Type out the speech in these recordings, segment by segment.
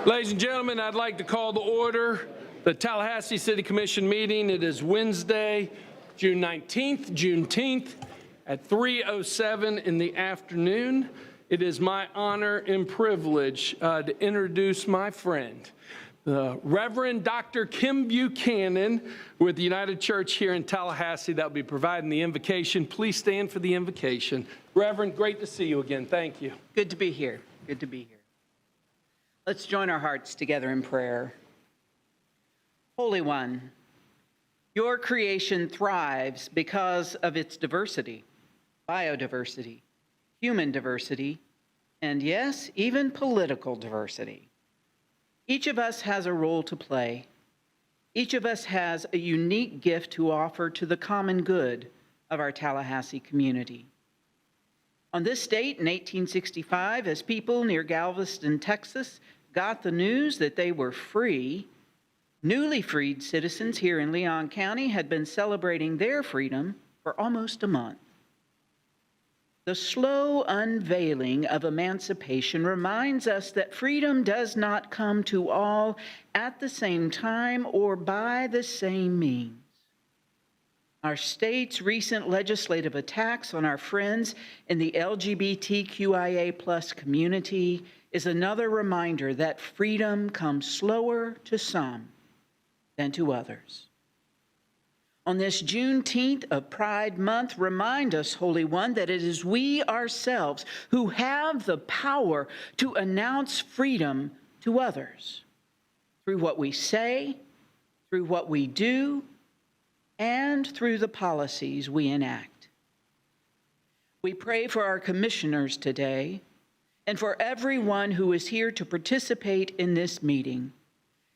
Ladies and gentlemen, I'd like to call to order the Tallahassee City Commission meeting. It is Wednesday, June 19th, Juneteenth, at 3:07 in the afternoon. It is my honor and privilege to introduce my friend, the Reverend Dr. Kim Buchanan with the United Church here in Tallahassee that will be providing the invocation. Please stand for the invocation. Reverend, great to see you again. Thank you. Good to be here. Good to be here. Let's join our hearts together in prayer. Holy One, your creation thrives because of its diversity, biodiversity, human diversity, and yes, even political diversity. Each of us has a role to play. Each of us has a unique gift to offer to the common good of our Tallahassee community. On this date in 1865, as people near Galveston, Texas, got the news that they were free, newly freed citizens here in Leon County had been celebrating their freedom for almost a month. The slow unveiling of emancipation reminds us that freedom does not come to all at the same time or by the same means. Our state's recent legislative attacks on our friends in the LGBTQIA+ community is another reminder that freedom comes slower to some than to others. On this Juneteenth of Pride Month, remind us, Holy One, that it is we ourselves who have the power to announce freedom to others through what we say, through what we do, and through the policies we enact. We pray for our commissioners today and for everyone who is here to participate in this meeting.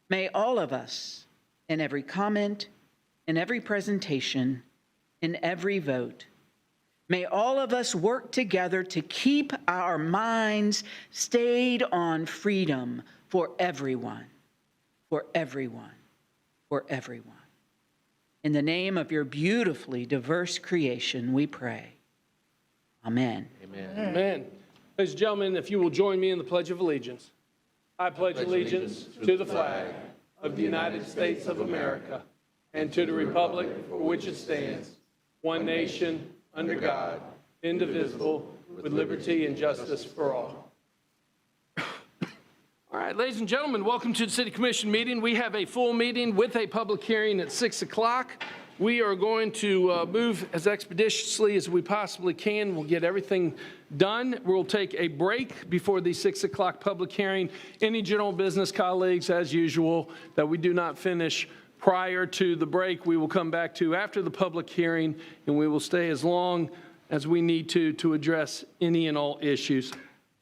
May all of us, in every comment, in every presentation, in every vote, may all of us work together to keep our minds stayed on freedom for everyone, for everyone, for everyone. In the name of your beautifully diverse creation, we pray. Amen. Amen. Amen. Ladies and gentlemen, if you will join me in the Pledge of Allegiance. I pledge allegiance to the flag of the United States of America and to the republic for which it stands, one nation, under God, indivisible, with liberty and justice for all. All right, ladies and gentlemen, welcome to the City Commission meeting. We have a full meeting with a public hearing at 6 o'clock. We are going to move as expeditiously as we possibly can. We'll get everything done. We'll take a break before the 6 o'clock public hearing. Any general business, colleagues, as usual, that we do not finish prior to the break, we will come back to after the public hearing, and we will stay as long as we need to address any and all issues.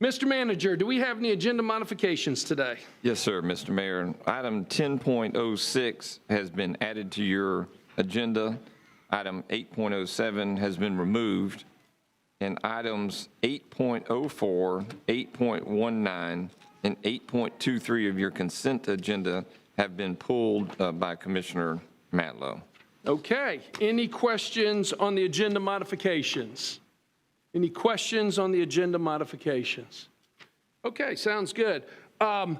Mr. Manager, do we have any agenda modifications today? Yes, sir, Mr. Mayor. Item 10.06 has been added to your agenda. Item 8.07 has been removed. And items 8.04, 8.19, and 8.23 of your consent agenda have been pulled by Commissioner Matlow. Okay. Any questions on the agenda modifications? Any questions on the agenda modifications? Okay, sounds good. I'm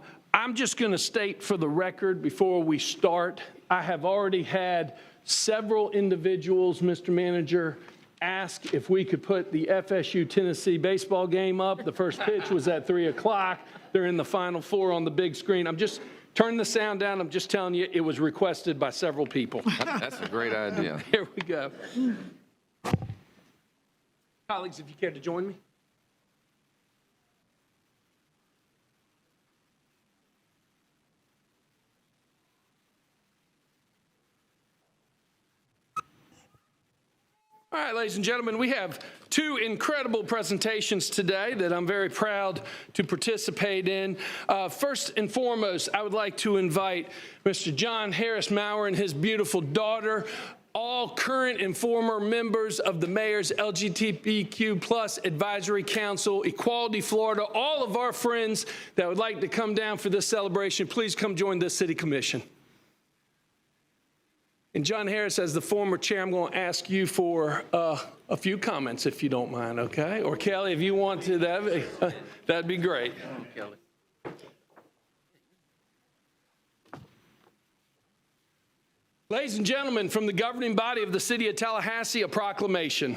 just going to state for the record before we start, I have already had several individuals, Mr. Manager, ask if we could put the FSU Tennessee baseball game up. The first pitch was at 3 o'clock. They're in the Final Four on the big screen. I'm just turning the sound down. I'm just telling you it was requested by several people. That's a great idea. Here we go. Colleagues, if you care to join me. All right, ladies and gentlemen, we have two incredible presentations today that I'm very proud to participate in. First and foremost, I would like to invite Mr. John Harris Maurer and his beautiful daughter, all current and former members of the Mayor's LGBTQ+ Advisory Council, Equality Florida, all of our friends that would like to come down for this celebration, please come join this City Commission. And John Harris, as the former chair, I'm going to ask you for a few comments, if you don't mind, okay? Or Kelly, if you want to, that'd be great. Ladies and gentlemen, from the governing body of the City of Tallahassee, a proclamation.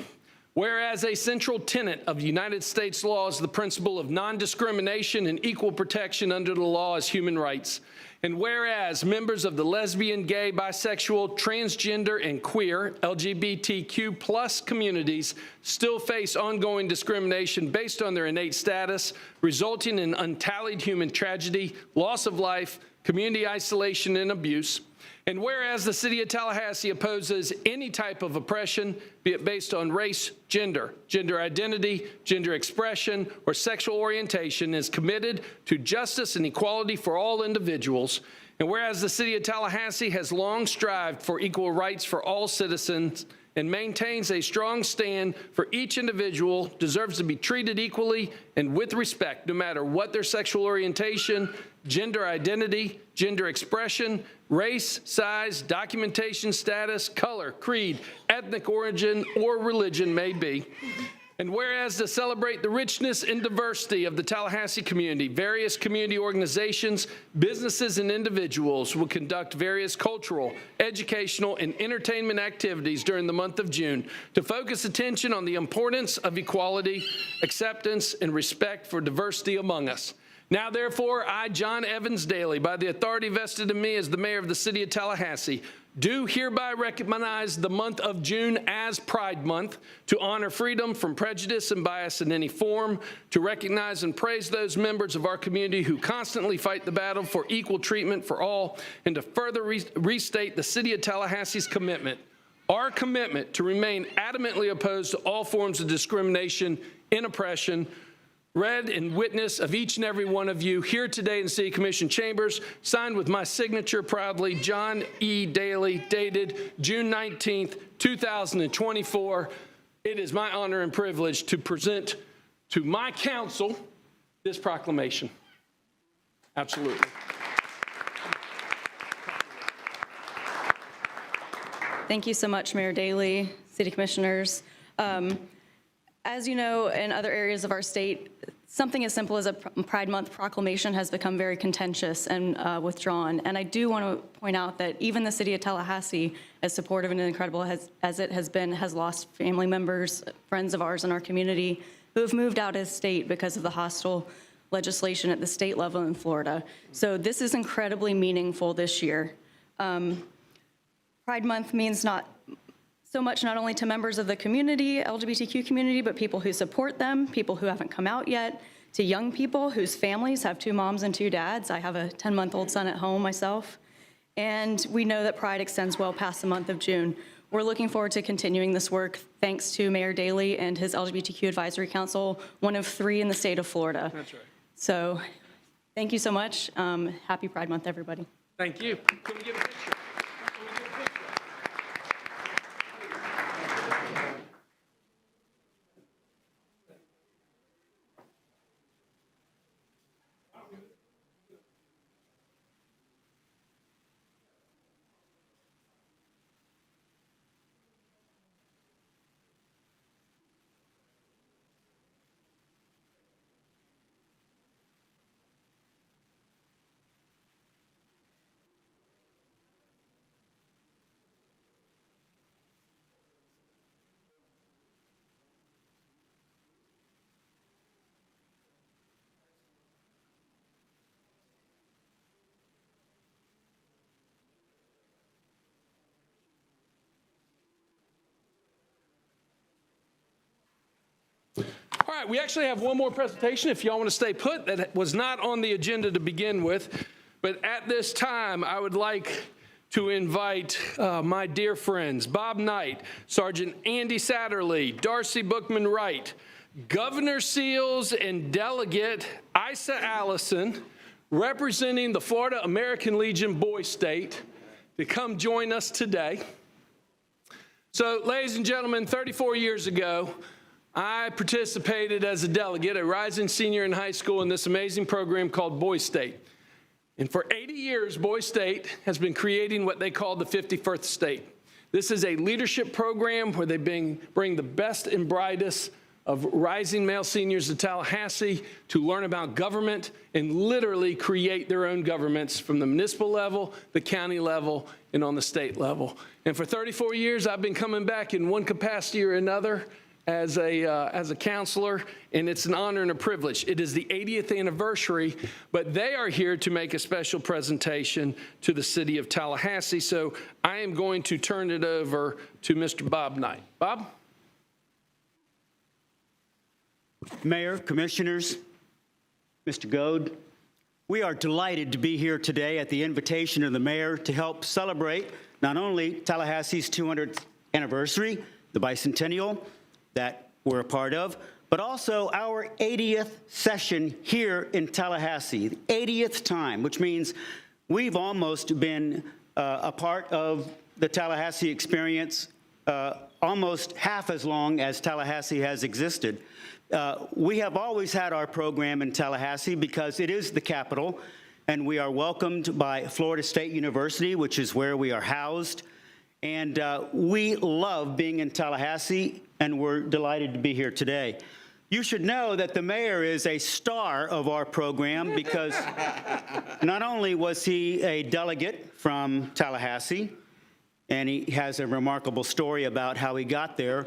Whereas a central tenet of United States law is the principle of non-discrimination and equal protection under the law as human rights. And whereas members of the lesbian, gay, bisexual, transgender, and queer LGBTQ plus communities still face ongoing discrimination based on their innate status, resulting in untallied human tragedy, loss of life, community isolation, and abuse. And whereas the City of Tallahassee opposes any type of oppression, be it based on race, gender identity, gender expression, or sexual orientation, is committed to justice and equality for all individuals. And whereas the City of Tallahassee has long strived for equal rights for all citizens and maintains a strong stand for each individual deserves to be treated equally and with respect, no matter what their sexual orientation, gender identity, gender expression, race, size, documentation status, color, creed, ethnic origin, or religion may be. And whereas to celebrate the richness and diversity of the Tallahassee community, various community organizations, businesses, and individuals will conduct various cultural, educational, and entertainment activities during the month of June to focus attention on the importance of equality, acceptance, and respect for diversity among us. Now, therefore, I, John Evans Daly, by the authority vested in me as the mayor of the City of Tallahassee, do hereby recognize the month of June as Pride Month to honor freedom from prejudice and bias in any form, to recognize and praise those members of our community who constantly fight the battle for equal treatment for all, and to further restate the City of Tallahassee's commitment, our commitment to remain adamantly opposed to all forms of discrimination and oppression, read and witness of each and every one of you here today in the City Commission chambers, signed with my signature proudly, John E. Daly, dated June 19th, 2024. It is my honor and privilege to present to my council this proclamation. Absolutely. Thank you so much, Mayor Daly, City Commissioners. As you know, in other areas of our state, something as simple as a Pride Month proclamation has become very contentious and withdrawn. And I do want to point out that even the City of Tallahassee, as supportive and incredible as it has been, has lost family members, friends of ours in our community who have moved out of state because of the hostile legislation at the state level in Florida. So this is incredibly meaningful this year. Pride Month means not so much not only to members of the community, LGBTQ community, but people who support them, people who haven't come out yet, to young people whose families have 2 moms and 2 dads. I have a 10-month-old son at home myself. And we know that Pride extends well past the month of June. We're looking forward to continuing this work thanks to Mayor Daly and his LGBTQ Advisory Council, one of 3 in the state of Florida. That's right. So thank you so much. Happy Pride Month, everybody. Thank you. Can we give a picture? All right, we actually have one more presentation if y'all want to stay put that was not on the agenda to begin with. But at this time, I would like to invite my dear friends, Bob Knight, Sergeant Andy Satterley, Darcy Bookman Wright, Governor Seals, and Delegate Isa Allison, representing the Florida American Legion Boy State, to come join us today. So, ladies and gentlemen, 34 years ago, I participated as a delegate, a rising senior in high school, in this amazing program called Boy State. And for 80 years, Boy State has been creating what they call the 51st state. This is a leadership program where they bring the best and brightest of rising male seniors to Tallahassee to learn about government and literally create their own governments from the municipal level, the county level, and on the state level. And for 34 years, I've been coming back in one capacity or another as a counselor, and it's an honor and a privilege. It is the 80th anniversary, but they are here to make a special presentation to the City of Tallahassee. So I am going to turn it over to Mr. Bob Knight. Bob? Mayor, Commissioners, Mr. Goad, we are delighted to be here today at the invitation of the mayor to help celebrate not only Tallahassee's 200th anniversary, the bicentennial that we're a part of, but also our 80th session here in Tallahassee, the 80th time, which means we've almost been a part of the Tallahassee experience almost half as long as Tallahassee has existed. We have always had our program in Tallahassee because it is the capital, and we are welcomed by Florida State University, which is where we are housed. And we love being in Tallahassee, and we're delighted to be here today. You should know that the mayor is a star of our program because not only was he a delegate from Tallahassee, and he has a remarkable story about how he got there,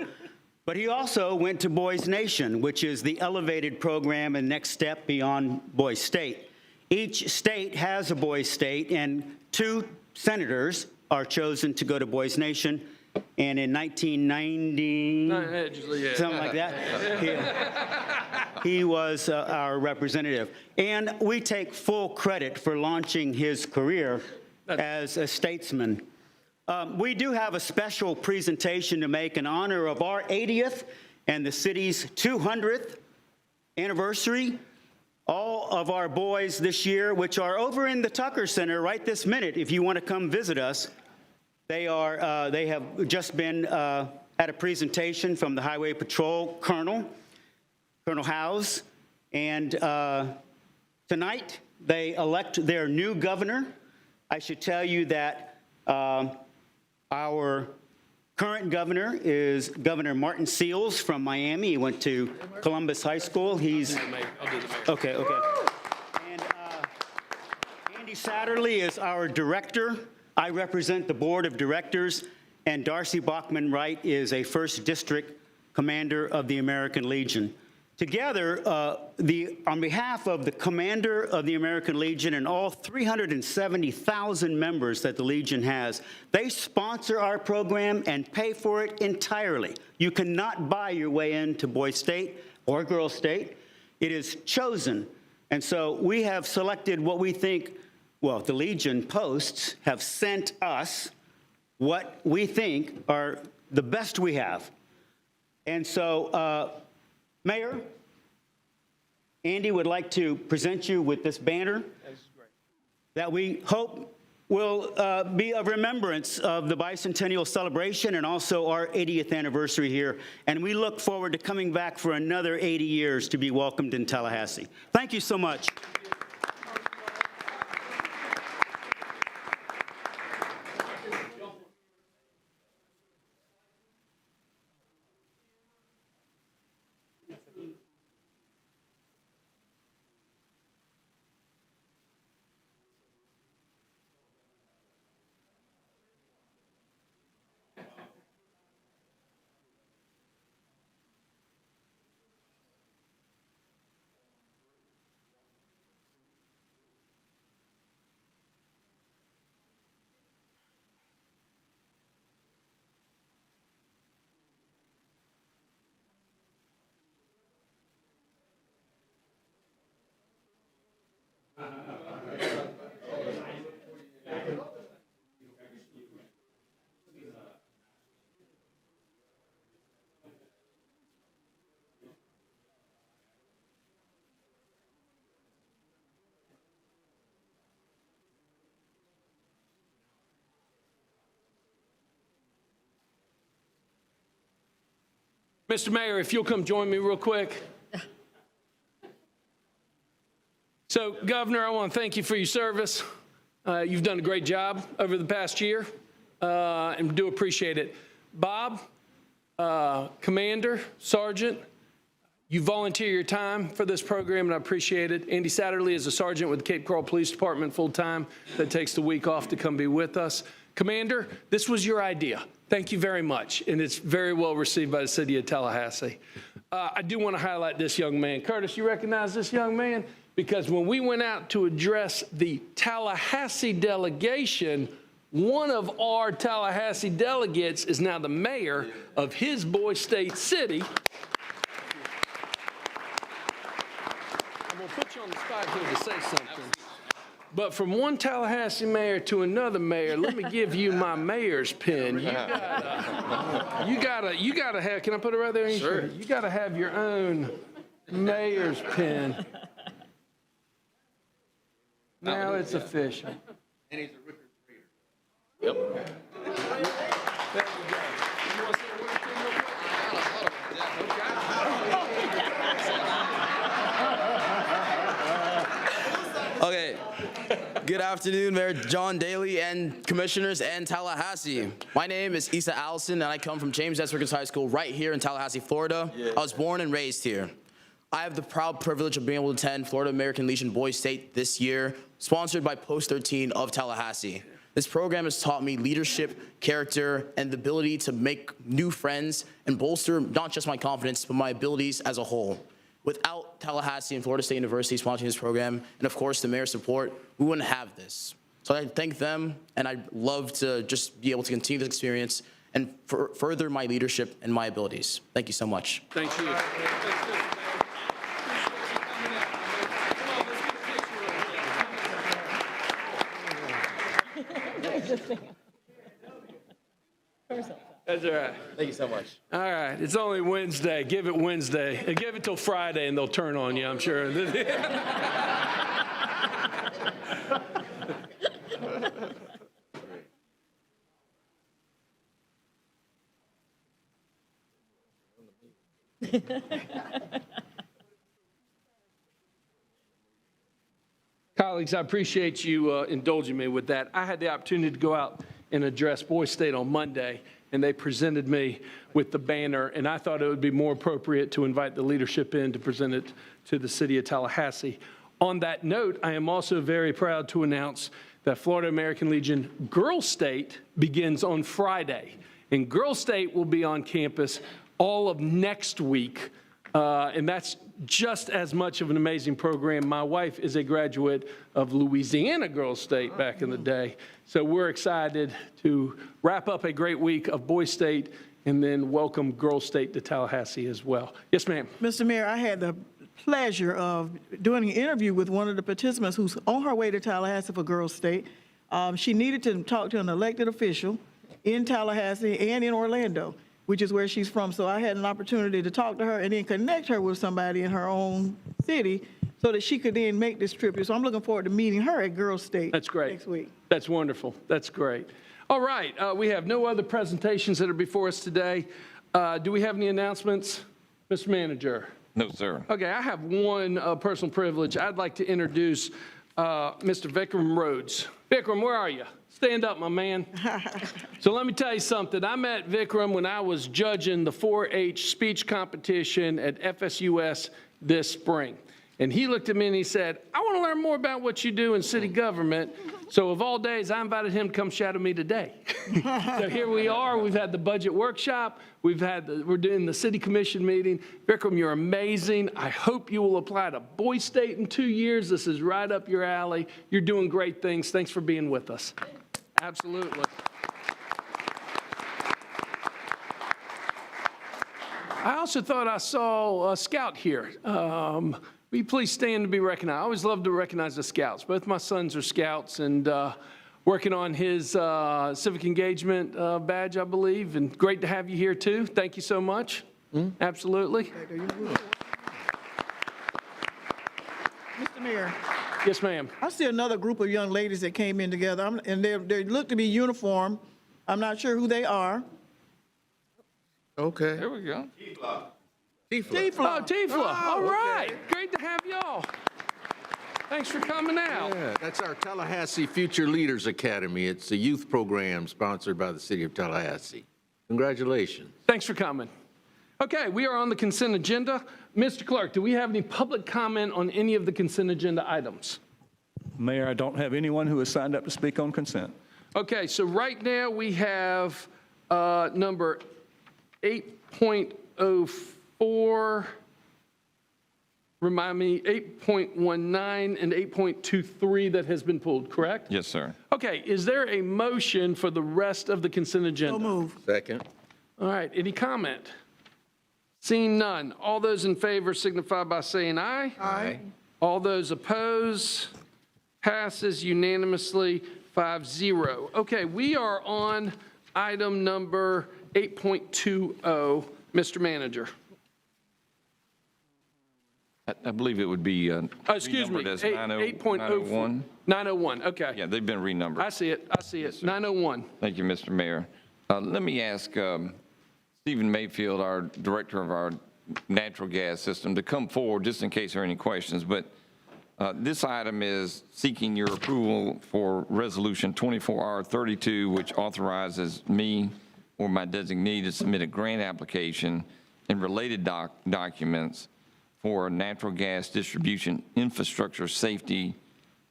but he also went to Boys Nation, which is the elevated program and next step beyond Boys State. Each state has a Boys State, and 2 senators are chosen to go to Boys Nation. And in 1990, something like that, he was our representative. And we take full credit for launching his career as a statesman. We do have a special presentation to make in honor of our 80th and the city's 200th anniversary. All of our boys this year, which are over in the Tucker Center right this minute, if you want to come visit us, they have just been at a presentation from the Highway Patrol Colonel Howes, and tonight they elect their new governor. I should tell you that our current governor is Governor Martin Seals from Miami. He went to Columbus High School. He's okay. And Andy Satterley is our director. I represent the board of directors, and Darcy Bachman-Wright is a 1st District Commander of the American Legion. Together, on behalf of the Commander of the American Legion and all 370,000 members that the Legion has, they sponsor our program and pay for it entirely. You cannot buy your way into Boys State or Girls State. It is chosen. And so we have selected what we think, well, the Legion posts have sent us what we think are the best we have. And so, Mayor, Andy would like to present you with this banner that we hope will be a remembrance of the bicentennial celebration and also our 80th anniversary here. And we look forward to coming back for another 80 years to be welcomed in Tallahassee. Thank you so much. Mr. Mayor, if you'll come join me real quick. So, Governor, I want to thank you for your service. You've done a great job over the past year, and do appreciate it. Bob, Commander, Sergeant, you volunteer your time for this program, and I appreciate it. Andy Satterley is a sergeant with the Cape Coral Police Department full-time that takes the week off to come be with us. Commander, this was your idea. Thank you very much, and it's very well received by the city of Tallahassee. I do want to highlight this young man. Curtis, you recognize this young man? Because when we went out to address the Tallahassee delegation, one of our Tallahassee delegates is now the mayor of his boy state city. I'm going to put you on the spot here to say something. But from one Tallahassee mayor to another mayor, let me give you my mayor's pin. You gotta have, can I put it right there? Sure. You gotta have your own mayor's pin. Now it's official. And he's a record reader. Yep. There we go. You want to say a word to him real quick? Okay. Good afternoon, Mayor John Daly and commissioners and Tallahassee. My name is Issa Allison, and I come from James S. Ricketts High School right here in Tallahassee, Florida. I was born and raised here. I have the proud privilege of being able to attend Florida American Legion Boys State this year, sponsored by Post 13 of Tallahassee. This program has taught me leadership, character, and the ability to make new friends and bolster not just my confidence, but my abilities as a whole. Without Tallahassee and Florida State University sponsoring this program, and of course the mayor's support, we wouldn't have this. So I thank them, and I'd love to just be able to continue this experience and further my leadership and my abilities. Thank you so much. Thank you. That's all right. Thank you so much. All right, it's only Wednesday. Give it Wednesday. Give it till Friday, and they'll turn on you, I'm sure. Colleagues, I appreciate you indulging me with that. I had the opportunity to go out and address Boys State on Monday, and they presented me with the banner, and I thought it would be more appropriate to invite the leadership in to present it to the city of Tallahassee. On that note, I am also very proud to announce that Florida American Legion Girls State begins on Friday, and Girls State will be on campus all of next week, and that's just as much of an amazing program. My wife is a graduate of Louisiana Girls State back in the day, so we're excited to wrap up a great week of Boys State and then welcome Girls State to Tallahassee as well. Yes, ma'am. Mr. Mayor, I had the pleasure of doing an interview with one of the participants who's on her way to Tallahassee for Girls State. She needed to talk to an elected official in Tallahassee and in Orlando, which is where she's from. So I had an opportunity to talk to her and then connect her with somebody in her own city so that she could then make this trip. So I'm looking forward to meeting her at Girls State. That's great. Next week. That's wonderful. That's great. All right, we have no other presentations that are before us today. Do we have any announcements, Mr. Manager? No, sir. Okay, I have one personal privilege. I'd like to introduce Mr. Vikram Rhodes. Vikram, where are you? Stand up, my man. So let me tell you something. I met Vikram when I was judging the 4-H speech competition at FSUS this spring. And he looked at me and he said, I want to learn more about what you do in city government. So of all days, I invited him to come shadow me today. So here we are. We've had the budget workshop. We're doing the city commission meeting. Vikram, you're amazing. I hope you will apply to Boys State in 2 years. This is right up your alley. You're doing great things. Thanks for being with us. Absolutely. I also thought I saw a scout here. Will you please stand to be recognized? I always love to recognize the scouts. Both my sons are scouts and working on his civic engagement badge, I believe. And great to have you here, too. Thank you so much. Absolutely. Mr. Mayor, Yes, ma'am. I see another group of young ladies that came in together, and they look to be uniform. I'm not sure who they are. Okay. There we go. Tifla. Oh, Tifla. All right. Great to have y'all. Thanks for coming out. Yeah, that's our Tallahassee Future Leaders Academy. It's a youth program sponsored by the City of Tallahassee. Congratulations. Thanks for coming. Okay, we are on the consent agenda. Mr. Clerk, do we have any public comment on any of the consent agenda items? Mayor, I don't have anyone who has signed up to speak on consent. Okay, very good. Mr. Clerk, do we have any public comment on any of the consent agenda items? Mayor, I don't have anyone who has signed up to speak on consent. Okay, so right now we have number 8.04, remind me, 8.19 and 8.23 that has been pulled, correct? Yes, sir. Okay, is there a motion for the rest of the consent So agenda? move. Second. All right, any comment? Seeing none, all those in favor signify by saying aye. Aye. All those opposed, passes unanimously 5-0. Okay, we are on item number 8.20. Mr. Manager. I believe it would be Excuse me, renumbered as 8.04. 901, okay. Yeah, they've been renumbered. I see it, 901. Thank you, Mr. Mayor. Let me ask Stephen Mayfield, our director of our natural gas system, to come forward just in case there are any questions. But this item is seeking your approval for Resolution 24R32, which authorizes me or my designee to submit a grant application and related documents for a natural gas distribution infrastructure safety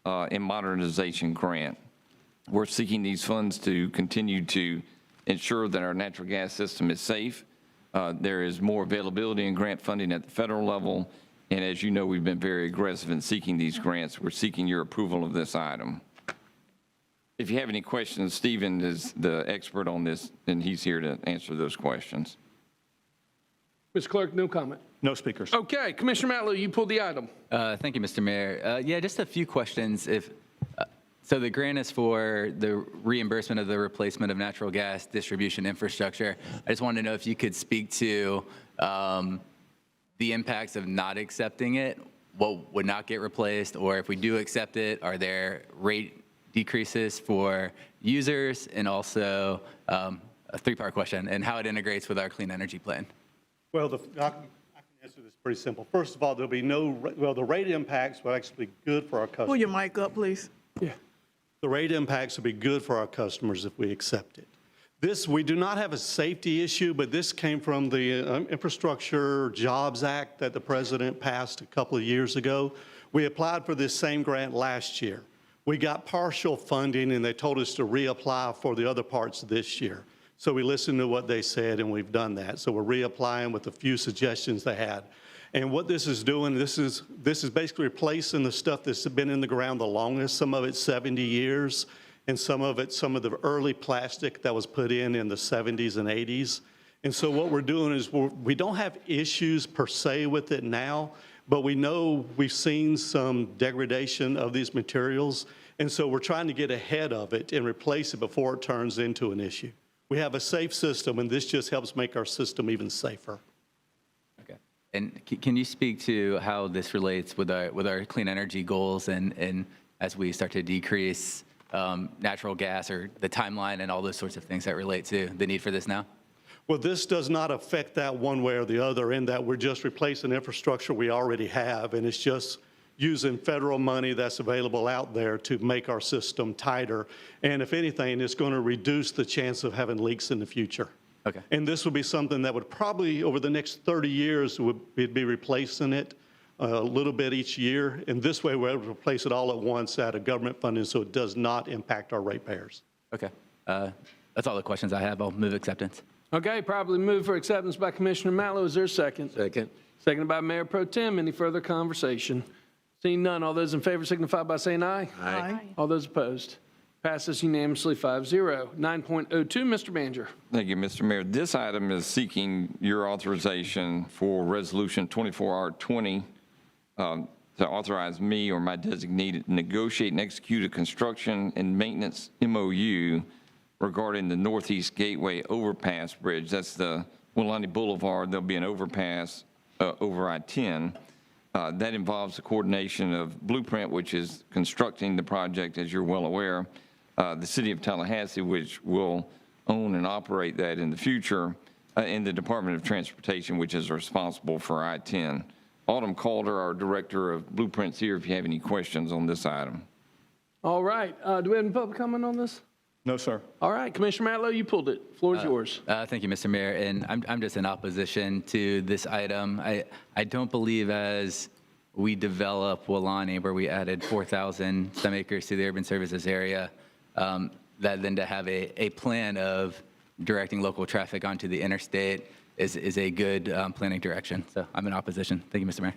and modernization grant. We're seeking these funds to continue to ensure that our natural gas system is safe. There is more availability in grant funding at the federal level. And as you know, we've been very aggressive in seeking these grants. We're seeking your approval of this item. If you have any questions, Stephen is the expert on this, and he's here to answer those questions. Mr. Clerk, no comment. No speakers. Okay, Commissioner Matlow, you pulled the item. Thank you, Mr. Mayor. Yeah, just a few questions. So the grant is for the reimbursement of the replacement of natural gas distribution infrastructure. I just wanted to know if you could speak to the impacts of not accepting it, what would not get replaced, or if we do accept it, are there rate decreases for users, and also a three-part question, and how it integrates with our clean energy plan. Well, I can answer this pretty simple. First of all, there'll be the rate impacts will actually be good for our customers. Pull your mic up, please. Yeah. The rate impacts will be good for our customers if we accept it. We do not have a safety issue, but this came from the Infrastructure Jobs Act that the president passed a couple of years ago. We applied for this same grant last year. We got partial funding, and they told us to reapply for the other parts this year. So we listened to what they said, and we've done that. So we're reapplying with a few suggestions they had. And what this is doing, this is basically replacing the stuff that's been in the ground the longest. Some of it's 70 years, and some of the early plastic that was put in the 70s and 80s. And so what we're doing is we don't have issues per se with it now, but we know we've seen some degradation of these materials. And so we're trying to get ahead of it and replace it before it turns into an issue. We have a safe system, and this just helps make our system even safer. Okay. And can you speak to how this relates with our clean energy goals, and as we start to decrease natural gas, or the timeline and all those sorts of things that relate to the need for this now? Well, this does not affect that one way or the other, in that we're just replacing infrastructure we already have, and it's just using federal money that's available out there to make our system tighter. And if anything, it's going to reduce the chance of having leaks in the future. Okay. And this would be something that would probably, over the next 30 years, we'd be replacing it a little bit each year. And this way, we're able to replace it all at once out of government funding, so it does not impact our ratepayers. Okay. That's all the questions I have. I'll move acceptance. Okay, probably move for acceptance by Commissioner Matlow. Is there a second? Second. Seconded by Mayor Pro Tem. Any further conversation? Seeing none, all those in favor signify by saying aye. Aye. All those opposed? Passes unanimously 5-0. 9.02, Mr. Manager. Thank you, Mr. Mayor. This item is seeking your authorization for Resolution 24R20 to authorize me or my designee to negotiate and execute a construction and maintenance MOU regarding the Northeast Gateway Overpass Bridge. That's the Willani Boulevard. There'll be an overpass over I-10. That involves the coordination of Blueprint, which is constructing the project, as you're well aware, the City of Tallahassee, which will own and operate that in the future, and the Department of Transportation, which is responsible for I-10. Autumn Calder, our Director of Blueprints, here if you have any questions on this item. All right. Do we have any public comment on this? No, sir. All right, Commissioner Matlow, you pulled it. Floor is yours. Thank you, Mr. Mayor, and I'm just in opposition to this item. I don't believe as we develop Willani, where we added 4,000 some acres to the urban services area, that then to have a plan of directing local traffic onto the interstate is a good planning direction. So I'm in opposition. Thank you, Mr. Mayor.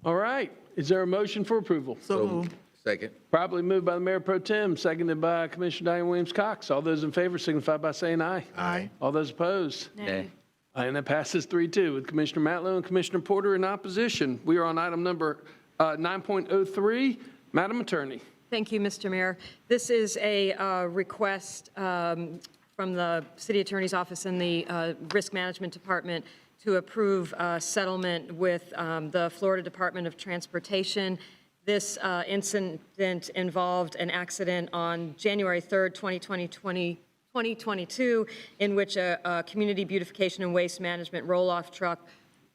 All right. Is there a motion for approval? So moved. Second. Properly moved by the Mayor Pro Tem, seconded by Commissioner Diane Williams-Cox. All those in favor signify by saying aye. Aye. All those opposed? Nay. And that passes 3-2 with Commissioner Matlow and Commissioner Porter in opposition. We are on item number 9.03. Madam Attorney. Thank you, Mr. Mayor. This is a request from the City Attorney's Office and the Risk Management Department to approve a settlement with the Florida Department of Transportation. This incident involved an accident on January 3rd, 2022, in which a community beautification and waste management roll-off truck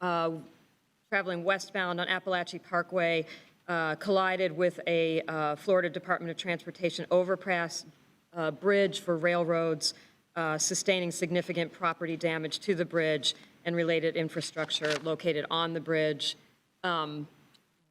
traveling westbound on Appalachia Parkway collided with a Florida Department of Transportation overpass bridge for railroads, sustaining significant property damage to the bridge and related infrastructure located on the bridge.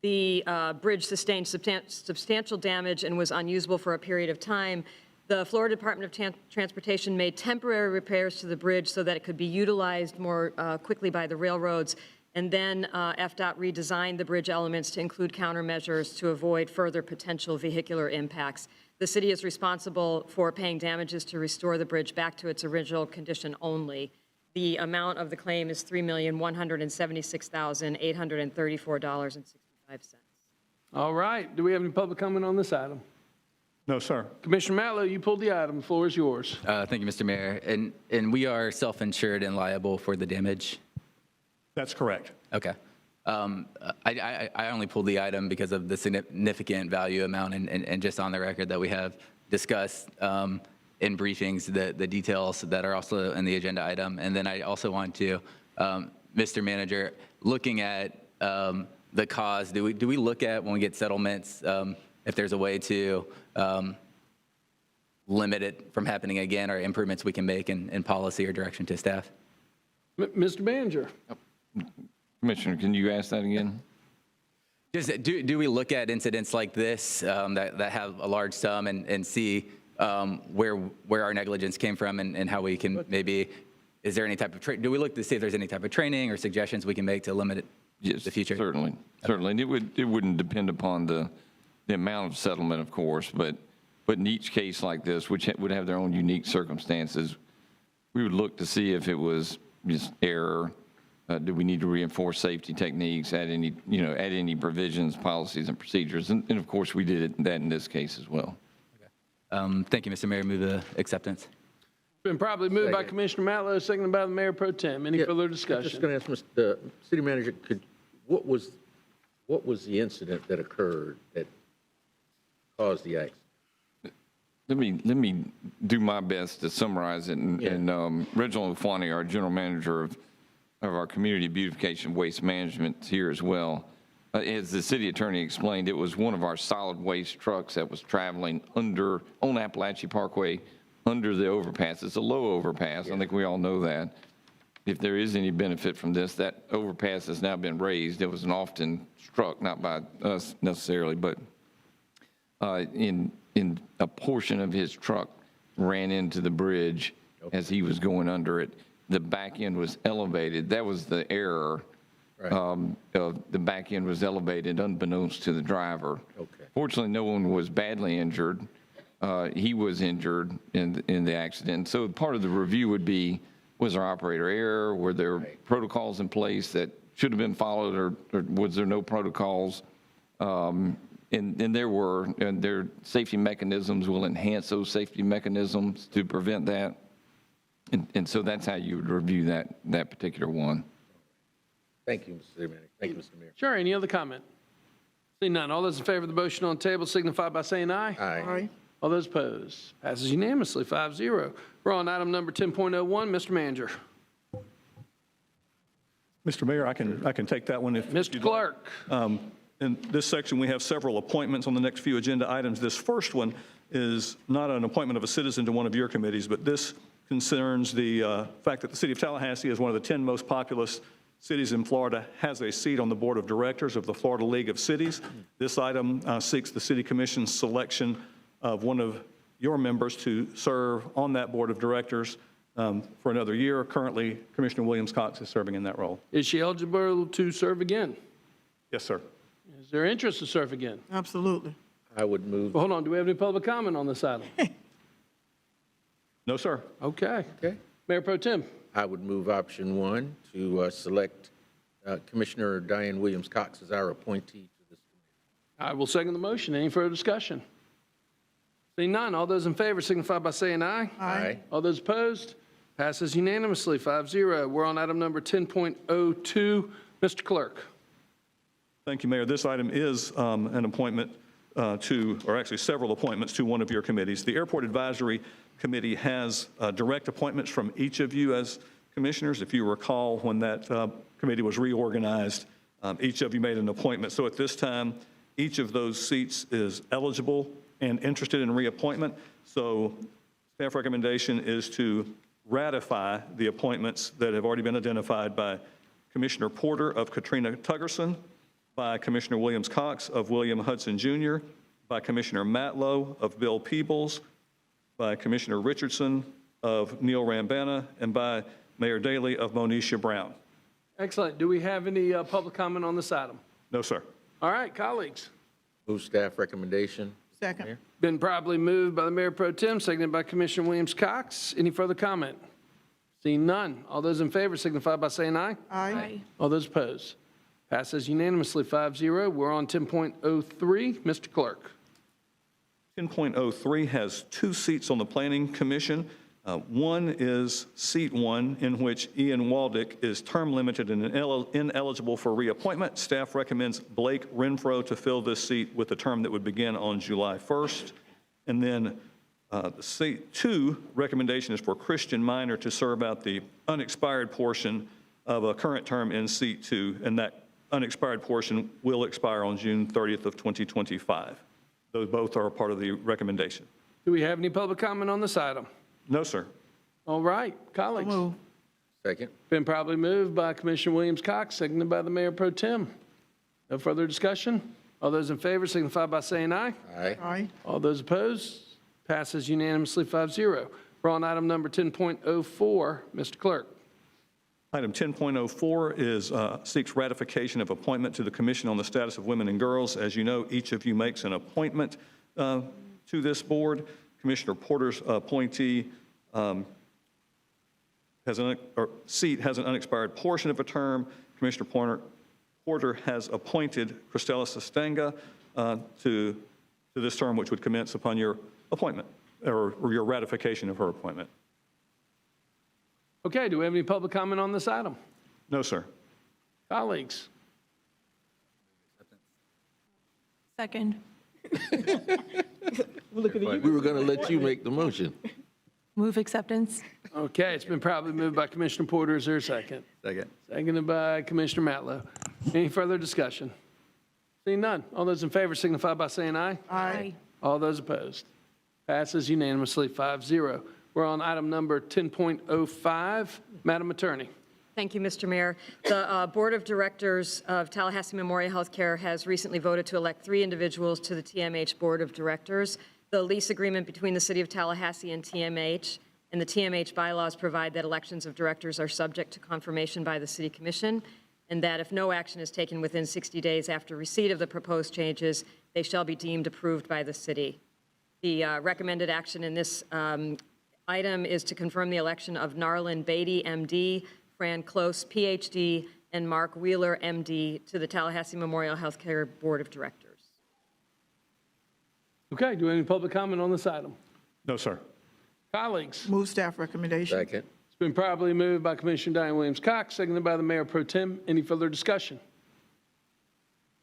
The bridge sustained substantial damage and was unusable for a period of time. The Florida Department of Transportation made temporary repairs to the bridge so that it could be utilized more quickly by the railroads. And then FDOT redesigned the bridge elements to include countermeasures to avoid further potential vehicular impacts. The city is responsible for paying damages to restore the bridge back to its original condition only. The amount of the claim is $3,176,834.65. All right. Do we have any public comment on this item? No, sir. Commissioner Matlow, you pulled the item. The floor is yours. Thank you, Mr. Mayor. And we are self-insured and liable for the damage? That's correct. Okay. I only pulled the item because of the significant value amount and just on the record that we have discussed in briefings the details that are also in the agenda item. And then I also want to, Mr. Manager, looking at the cause, do we look at when we get settlements if there's a way to limit it from happening again or improvements we can make in policy or direction to staff? Mr. Manager. Commissioner, can you ask that again? Just do we look at incidents like this that have a large sum and see where our negligence came from and how we can maybe, is there any type of, do we look to see if there's any type of training or suggestions we can make to limit it in the future? Certainly, certainly. And it wouldn't depend upon the amount of settlement, of course, but in each case like this, which would have their own unique circumstances, we would look to see if it was just error. Do we need to reinforce safety techniques, add any provisions, policies, and procedures? And of course, we did that in this case as well. Thank you, Mr. Mayor. Move the acceptance. Been probably moved by Second. Commissioner Matlow, seconded by the Mayor Pro Tem. Any further I'm just discussion? going to ask the city manager, what was the incident that occurred that caused the accident? Let me do my best to summarize it. And Reginald Fwani, our general manager of our community beautification waste management, is here as well. As the city attorney explained, it was one of our solid waste trucks that was traveling on Appalachia Parkway under the overpass. It's a low overpass. I think we all know that. If there is any benefit from this, that overpass has now been raised. It was an often struck, not by us necessarily, but in a portion of his truck ran into the bridge as he was going under it. The back end was elevated. That was the error. Right. The back end was elevated unbeknownst to the driver. Okay. Fortunately, no one was badly injured. He was injured in the accident. So part of the review would be, was there operator error? Were there protocols in place that should have been followed, or was there no protocols? And there were, and their safety mechanisms will enhance those safety mechanisms to prevent that. And so that's how you would review that particular one. Thank you, Mr. City Manager. Thank you, Mr. Mayor. Sure. Any other comment? Seeing none. All those in favor of the motion on the table signify by saying aye. Aye. All those opposed? Passes unanimously, 5-0. We're on item number 10.01. Mr. Manager. Mr. Mayor, I can take that one if Mr. you'd like. Clerk. In this section, we have several appointments on the next few agenda items. This first one is not an appointment of a citizen to one of your committees, but this concerns the fact that the City of Tallahassee is one of the 10 most populous cities in Florida, has a seat on the board of directors of the Florida League of Cities. This item seeks the City Commission's selection of one of your members to serve on that board of directors for another year. Currently, Commissioner Williams-Cox is serving in that role. Is she eligible to serve again? Yes, sir. Is there interest to serve again? Absolutely. I would move. Well, hold on, do we have any public comment on this item? No, sir. Okay. Okay. Mayor Pro Tem. I would move option 1 to select Commissioner Diane Williams-Cox as our appointee to this committee. I will second the motion. Any further discussion? Seeing none, all those in favor signify by saying aye. Aye. All those opposed? Passes unanimously, 5-0. We're on item number 10.02. Mr. Clerk. Thank you, Mayor. This item is an appointment or actually several appointments to one of your committees. The Airport Advisory Committee has direct appointments from each of you as commissioners. If you recall, when that committee was reorganized, each of you made an appointment. So at this time, each of those seats is eligible and interested in reappointment. So staff recommendation is to ratify the appointments that have already been identified by Commissioner Porter of Katrina Tuggerson, by Commissioner Williams-Cox of William Hudson Jr., by Commissioner Matlow of Bill Peebles, by Commissioner Richardson of Neil Rambana, and by Mayor Daley of Monisha Brown. Excellent. Do we have any public comment on this item? No, sir. All right, colleagues. Move staff recommendation. Second. Mayor. Been properly moved by the Mayor Pro Tem, seconded by Commissioner Williams-Cox. Any further comment? Seeing none. All those in favor signify by saying aye. Aye. All those opposed? Passes unanimously, 5-0. We're on 10.03. Mr. Clerk. 10.03 has 2 seats on the Planning Commission. One is seat 1, in which Ian Waldick is term limited and ineligible for reappointment. Staff recommends Blake Renfro to fill this seat with a term that would begin on July 1st. And then the seat 2 recommendation is for Christian Minor to serve out the unexpired portion of a current term in seat 2, and that unexpired portion will expire on June 30th of 2025. Those both are a part of the recommendation. Do we have any public comment on this item? No, sir. All right, colleagues. Move. Second. Been probably moved by Commissioner Williams-Cox, seconded by the Mayor Pro Tem. No further discussion? All those in favor signify by saying aye. Aye. Aye. All those opposed? Passes unanimously, 5-0. We're on item number 10.04. Mr. Clerk. Item 10.04 is seeks ratification of appointment to the Commission on the Status of Women and Girls. As you know, each of you makes an appointment to this board. Commissioner Porter's appointee seat has an unexpired portion of a term. Commissioner Porter has appointed Christella Sestanga to this term, which would commence upon your appointment or your ratification of her appointment. Okay, do we have any public comment on this item? No, sir. Colleagues? Second. Look at you. We were going to let you make the motion. Move acceptance. Okay, it's been probably moved by Commissioner Porter. Is there a second? Second. Seconded by Commissioner Matlow. Any further discussion? Seeing none. All those in favor signify by saying aye. Aye. All those opposed? Passes unanimously, 5-0. We're on item number 10.05. Madam Attorney. Thank you, Mr. Mayor. The Board of Directors of Tallahassee Memorial Healthcare has recently voted to elect 3 individuals to the TMH Board of Directors. The lease agreement between the City of Tallahassee and TMH and the TMH bylaws provide that elections of directors are subject to confirmation by the City Commission, and that if no action is taken within 60 days after receipt of the proposed changes, they shall be deemed approved by the city. The recommended action in this item is to confirm the election of Narlin Beatty, MD, Fran Close, PhD, and Mark Wheeler, MD, to the Tallahassee Memorial Healthcare Board of Directors. Okay, do we have any public comment on this item? No, sir. Colleagues? Move staff recommendation. Second. It's been properly moved by Commissioner Diane Williams-Cox, seconded by the Mayor Pro Tem. Any further discussion?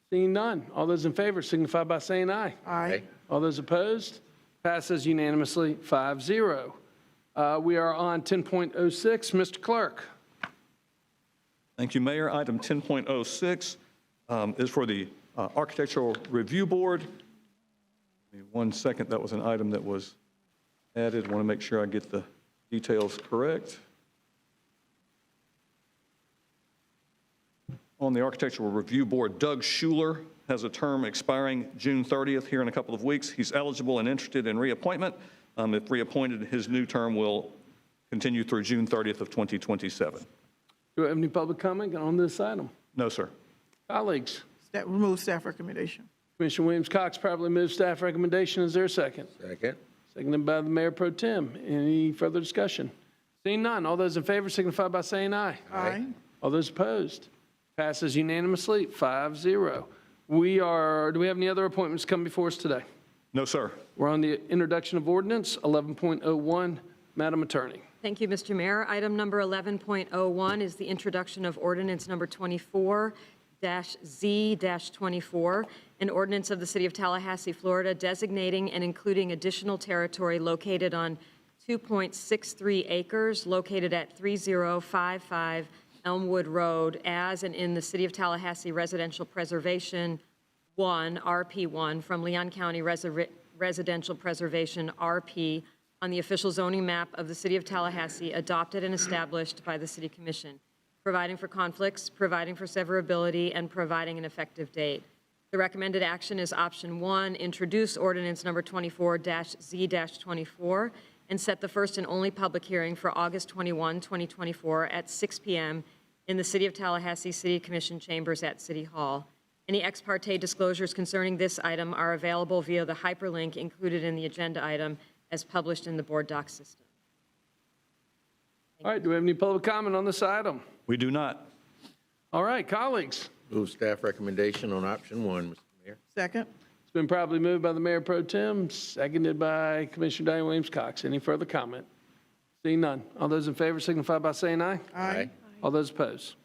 Seeing none. All those in favor signify by saying aye. Aye. All those opposed? Passes unanimously, 5-0. We are on 10.06. Mr. Clerk. Thank you, Mayor. Item 10.06 is for the Architectural Review Board. Give me 1 second. That was an item that was added. Want to make sure I get the details correct. On the Architectural Review Board, Doug Schuler has a term expiring June 30th here in a couple of weeks. He's eligible and interested in reappointment. If reappointed, his new term will continue through June 30th of 2027. Do we have any public comment on this item? No, sir. Colleagues, Remove staff recommendation. Commissioner Williams-Cox probably moves staff recommendation. Is there a second? Second. Seconded by the Mayor Pro Tem. Any further discussion? Seeing none, all those in favor signify by saying aye. Aye. All those opposed? Passes unanimously, 5-0. Do we have any other appointments come before us today? No, sir. We're on the introduction of ordinance 11.01. Madam Attorney. Thank you, Mr. Mayor. Item number 11.01 is the introduction of ordinance number 24-Z-24, an ordinance of the City of Tallahassee, Florida, designating and including additional territory located on 2.63 acres located at 3055 Elmwood Road as and in the City of Tallahassee Residential Preservation 1, RP1, from Leon County Residential Preservation, RP, on the official zoning map of the City of Tallahassee adopted and established by the City Commission, providing for conflicts, providing for severability, and providing an effective date. The recommended action is option 1, introduce ordinance number 24-Z-24, and set the first and only public hearing for August 21, 2024 at 6 p.m. in the City of Tallahassee City Commission chambers at City Hall. Any ex parte disclosures concerning this item are available via the hyperlink included in the agenda item as published in the board doc system. All right, do we have any public comment on this item? We do not. All right, colleagues. Move staff recommendation on option 1, Mr. Mayor. Second. It's been properly moved by the Mayor Pro Tem, seconded by Commissioner Diane Williams-Cox. Any further comment? Seeing none. All those in favor signify by saying aye. Aye. All those opposed?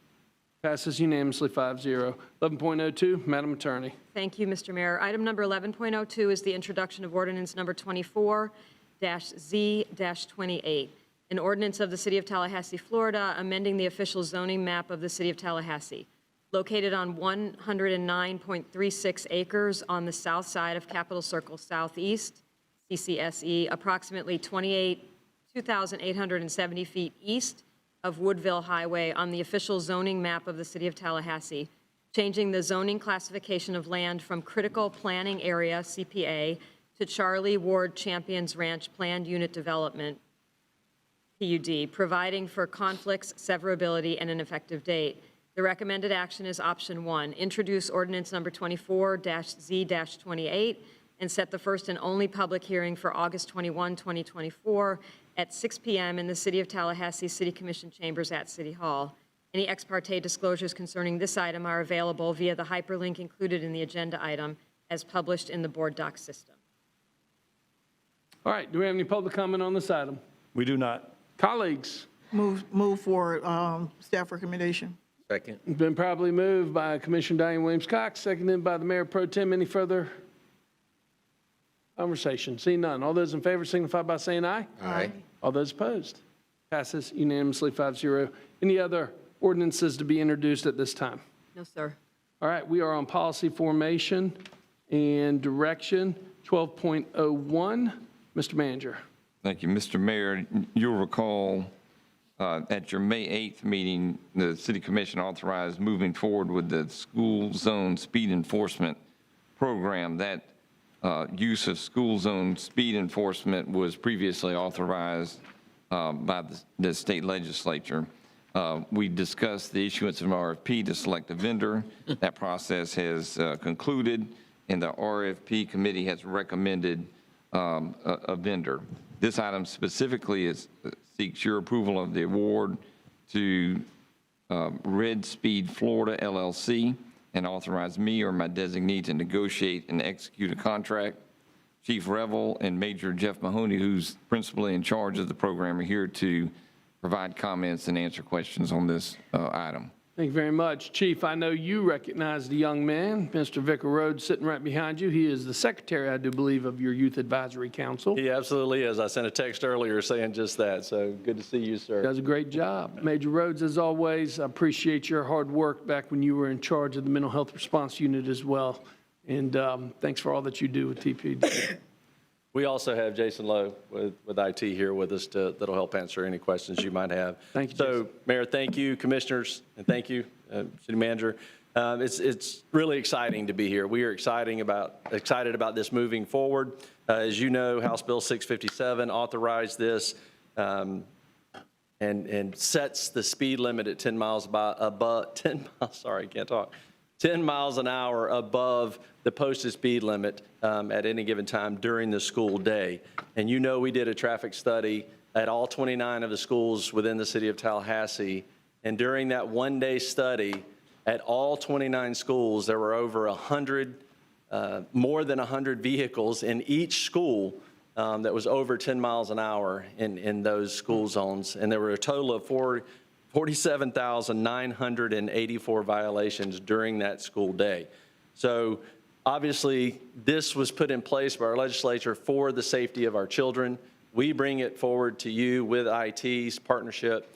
Passes unanimously, 5-0. 11.02, Madam Attorney. Thank you, Mr. Mayor. Item number 11.02 is the introduction of ordinance number 24-Z-28, an ordinance of the City of Tallahassee, Florida, amending the official zoning map of the City of Tallahassee, located on 109.36 acres on the south side of Capitol Circle Southeast, CCSE, approximately 2,870 feet east of Woodville Highway on the official zoning map of the City of Tallahassee, changing the zoning classification of land from critical planning area, CPA, to Charlie Ward Champions Ranch Planned Unit Development, PUD, providing for conflicts, severability, and an effective date. The recommended action is option 1, introduce ordinance number 24-Z-28 and set the first and only public hearing for August 21, 2024 at 6 p.m. in the City of Tallahassee City Commission chambers at City Hall. Any ex parte disclosures concerning this item are available via the hyperlink included in the agenda item as published in the board doc system. All right, do we have any public comment on this item? We do not. Colleagues, Move for staff recommendation. Second. it's been properly moved by Commissioner Diane Williams-Cox, seconded by the Mayor Pro Tem. Any further conversation? Seeing none. All those in favor signify by saying aye. Aye. All those opposed? Passes unanimously, 5-0. Any other ordinances to be introduced at this time? No, sir. All right, we are on policy formation and direction, 12.01. Mr. Manager. Thank you, Mr. Mayor. You'll recall at your May 8th meeting, the City Commission authorized moving forward with the school zone speed enforcement program. That use of school zone speed enforcement was previously authorized by the state legislature. We discussed the issuance of an RFP to select a vendor. That process has concluded, and the RFP committee has recommended a vendor. This item specifically seeks your approval of the award to Red Speed Florida LLC and authorize me or my designee to negotiate and execute a contract. Chief Revel and Major Jeff Mahoney, who's principally in charge of the program, are here to provide comments and answer questions on this item. Thank you very much. Chief, I know you recognize the young man, Mr. Vicar Rhodes, sitting right behind you. He is the secretary, I do believe, of your Youth Advisory Council. He absolutely is. I sent a text earlier saying just that, so good to see you, sir. Does a great job. Major Rhodes, as always, I appreciate your hard work back when you were in charge of the Mental Health Response Unit as well. And thanks for all that you do with TPD. We also have Jason Lowe with IT here with us that'll help answer any questions you might have. Thank you, So, Jason. Mayor, thank you, commissioners, and thank you, City Manager. It's really exciting to be here. We are excited about this moving forward. As you know, House Bill 657 authorized this and sets the speed limit at 10 miles above 10 miles. Sorry, can't talk. 10 miles an hour above the posted speed limit at any given time during the school day. And you know, we did a traffic study at all 29 of the schools within the city of Tallahassee. And during that one-day study, at all 29 schools, there were over 100, more than 100 vehicles in each school that was over 10 miles an hour in those school zones. And there were a total of 47,984 violations during that school day. So obviously, this was put in place by our legislature for the safety of our children. We bring it forward to you with IT's partnership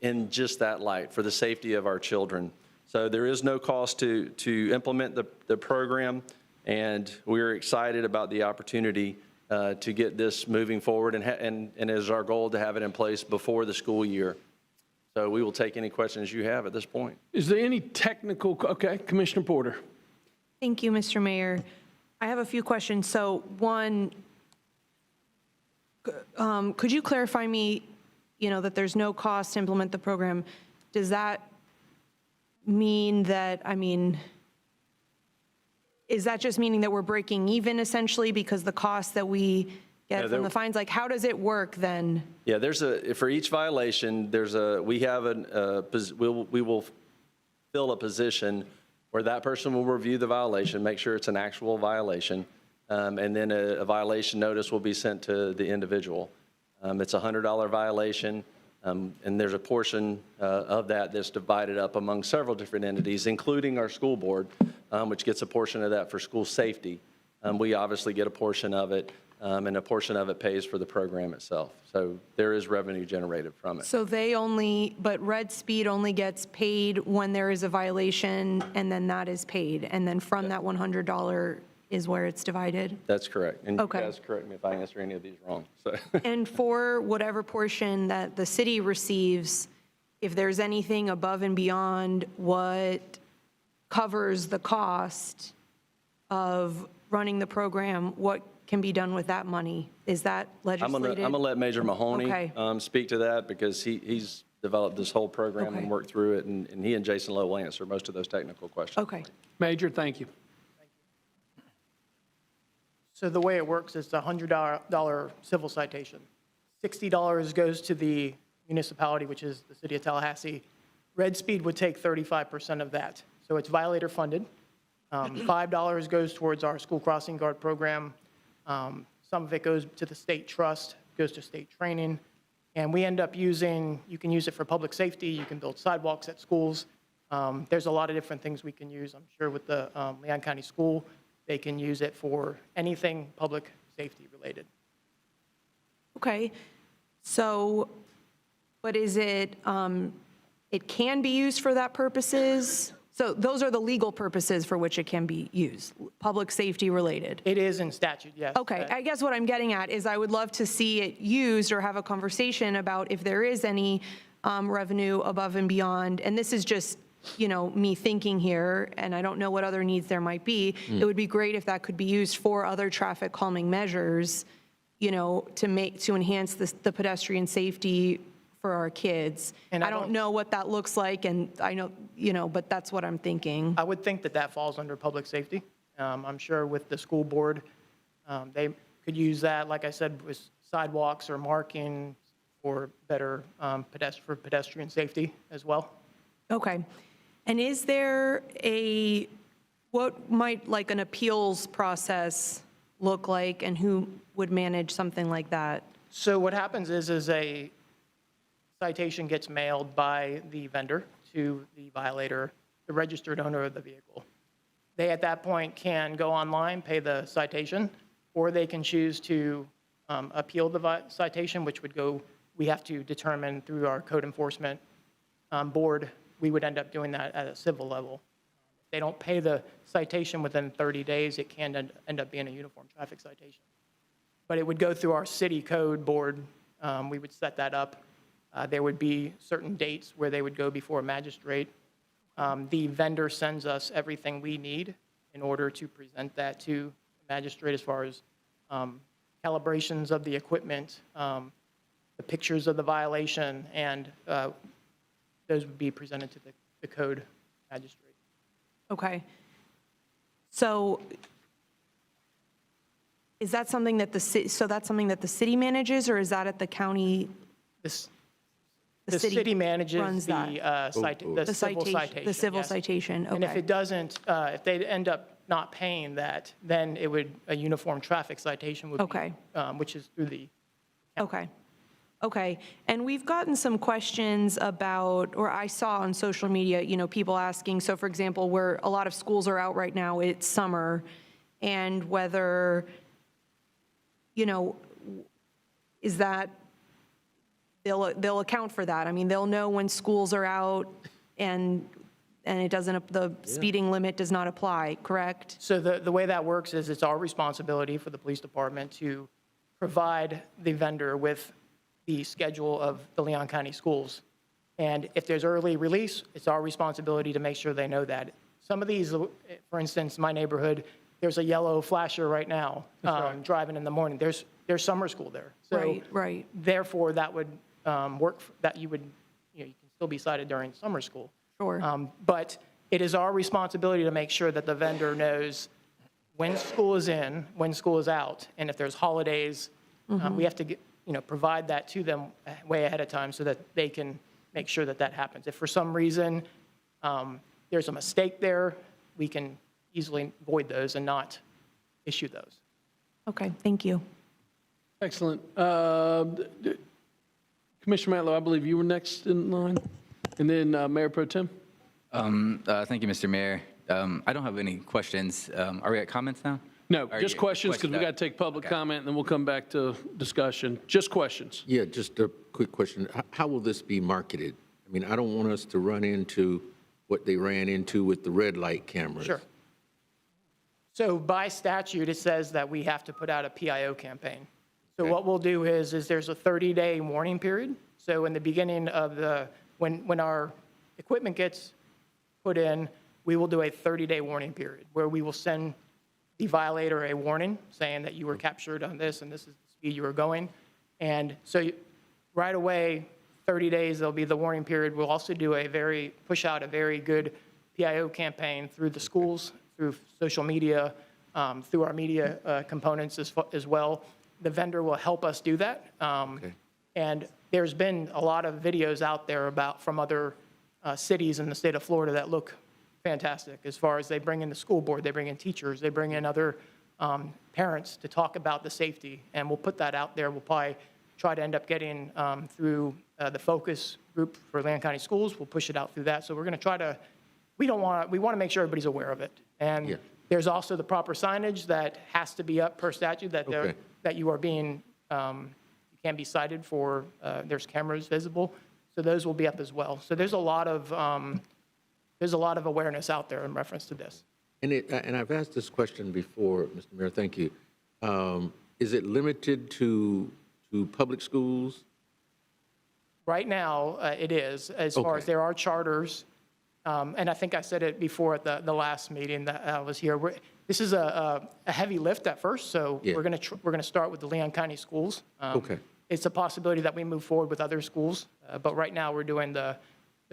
in just that light, for the safety of our children. So there is no cost to implement the program, and we're excited about the opportunity to get this moving forward, and it is our goal to have it in place before the school year. So we will take any questions you have at this point. Is there any technical, okay, Commissioner Porter. Thank you, Mr. Mayor. I have a few questions. So one, could you clarify me, that there's no cost to implement the program? Does that mean that, is that just meaning that we're breaking even essentially because the cost that we get from the fines? Like, how does it work then? Yeah, for each violation, we will fill a position where that person will review the violation, make sure it's an actual violation, and then a violation notice will be sent to the individual. It's a $100 violation, and there's a portion of that that's divided up among several different entities, including our school board, which gets a portion of that for school safety. We obviously get a portion of it, and a portion of it pays for the program itself. So there is revenue generated from it. So but Red Speed only gets paid when there is a violation, and then that is paid. And then from that $100 is where it's divided? That's correct. And Okay. you guys correct me if I answer any of these wrong. So. And for whatever portion that the city receives, if there's anything above and beyond what covers the cost of running the program, what can be done with that money? Is that legislated? I'm going to let Major Mahoney Okay. speak to that, because he's developed this whole program Okay. and worked through it, and he and Jason Lowe will answer most of those technical questions. Okay. Major, thank you. So the way it works is a $100 civil citation. $60 goes to the municipality, which is the city of Tallahassee. Red Speed would take 35% of that. So it's violator funded. $5 goes towards our school crossing guard program. Some of it goes to the state trust, goes to state training. And we end up you can use it for public safety. You can build sidewalks at schools. There's a lot of different things we can use. I'm sure with the Leon County School, they can use it for anything public safety related. Okay. So, but is it can be used for that purposes? So those are the legal purposes for which it can be used, public safety related? It is in statute, yes. Okay, I guess what I'm getting at is I would love to see it used or have a conversation about if there is any revenue above and beyond. And this is just, me thinking here, and I don't know what other needs there might be. It would be great if that could be used for other traffic calming measures, to enhance the pedestrian safety for our kids. And I don't know what that looks like, and I know, but that's what I'm thinking. I would think that falls under public safety. I'm sure with the school board, they could use that, like I said, with sidewalks or marking for better pedestrian safety as well. Okay. And is there what might like an appeals process look like, and who would manage something like that? So what happens is a citation gets mailed by the vendor to the violator, the registered owner of the vehicle. They, at that point, can go online, pay the citation, or they can choose to appeal the citation, which we have to determine through our code enforcement board. We would end up doing that at a civil level. If they don't pay the citation within 30 days, it can end up being a uniform traffic citation. But it would go through our city code board. We would set that up. There would be certain dates where they would go before a magistrate The vendor sends us everything we need in order to present that to the magistrate as far as calibrations of the equipment, the pictures of the violation, and those would be presented to the code magistrate. Okay. So is that something that that's something that the city manages, or is that at the county? The city manages runs that? the civil citation. The civil yes. citation, okay. And if it doesn't, if they end up not paying that, then it would, a uniform traffic citation would be, Okay. Which is through the, Okay. Okay. And we've gotten some questions about, or I saw on social media, people asking, so for example, where a lot of schools are out right now, it's summer, and whether, is that, they'll account for that. I mean, they'll know when schools are out and it doesn't, the speeding limit does not apply, correct? so the way that works is it's our responsibility for the police department to provide the vendor with the schedule of the Leon County schools. And if there's early release, it's our responsibility to make sure they know that. Some of these, for instance, my neighborhood, there's a yellow flasher right now, driving in the morning. There's summer school there. So Right. therefore, that would work, that you would, you can still be cited during summer school. Sure. But it is our responsibility to make sure that the vendor knows when school is in, when school is out, and if there's holidays, we have to provide that to them way ahead of time so that they can make sure that that happens. If for some reason there's a mistake there, we can easily void those and not issue those. Okay, thank you. Excellent. Commissioner Matlow, I believe you were next in line, and then Mayor Pro Tem. Thank you, Mr. Mayor. I don't have any questions. Are we at comments now? No, Or just you- questions, because we got to take public comment, and then we'll come back to discussion. Just questions. Yeah, just a quick question. How will this be marketed? I mean, I don't want us to run into what they ran into with the red light cameras. Sure. So by statute, it says that we have to put out a PIO campaign. So what we'll do is there's a 30-day warning period. So in the beginning of when our equipment gets put in, we will do a 30-day warning period where we will send the violator a warning saying that you were captured on this and this is the speed you were going. And so right away, 30 days, there'll be the warning period. We'll also do push out a very good PIO campaign through the schools, through social media, through our media components as well. The vendor will help us do that. And there's been a lot of videos out there from other cities in the state of Florida that look fantastic as far as they bring in the school board, they bring in teachers, they bring in other parents to talk about the safety. And we'll put that out there. We'll probably try to end up getting through the focus group for Leon County Schools. We'll push it out through that. So we're going to try to, we want to make sure everybody's aware of it. And there's also the proper signage that has to be up per statute that you are being, you can be cited for, there's cameras visible. So those will be up as well. So there's a lot of awareness out there in reference to this. And I've asked this question before, Mr. Mayor, thank you. Is it limited to public schools? Right now, it is, as far as there are charters. And I think I said it before at the last meeting that I was here. This is a heavy lift at first, so we're going to start with the Leon County schools. It's a possibility that we move forward with other schools, but right now we're doing the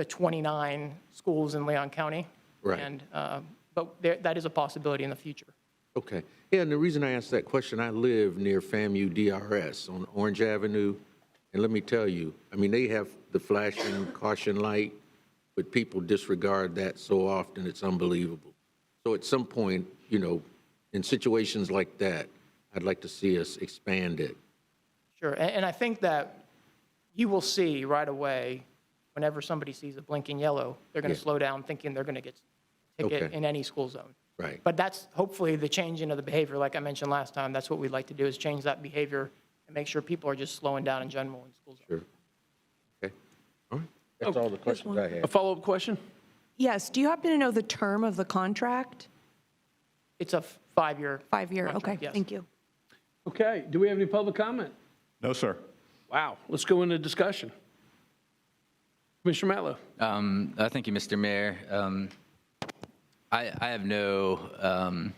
29 schools in Leon County. Right. And but that is a possibility in the future. Okay. Yeah, and the reason I asked that question, I live near FAMU DRS on Orange Avenue, and let me tell you, I mean, they have the flashing caution light, but people disregard that so often, it's unbelievable. So at some point, in situations like that, I'd like to see us expand it. Sure, and I think that you will see right away, whenever somebody sees a blinking yellow, they're going to slow down thinking they're going to get a ticket in any school zone. Right. But that's hopefully the changing of the behavior, like I mentioned last time, that's what we'd like to do, is change that behavior and make sure people are just slowing down in general in school zones. Sure. Okay. All right. That's all the questions I have. A follow-up question? Yes, do you happen to know the term of the contract? It's a 5-year. 5-year, okay, contract, yes. thank you. Okay, do we have any public comment? No, sir. Wow, let's go into discussion. Commissioner Matlow. Thank you, Mr. Mayor. I have no,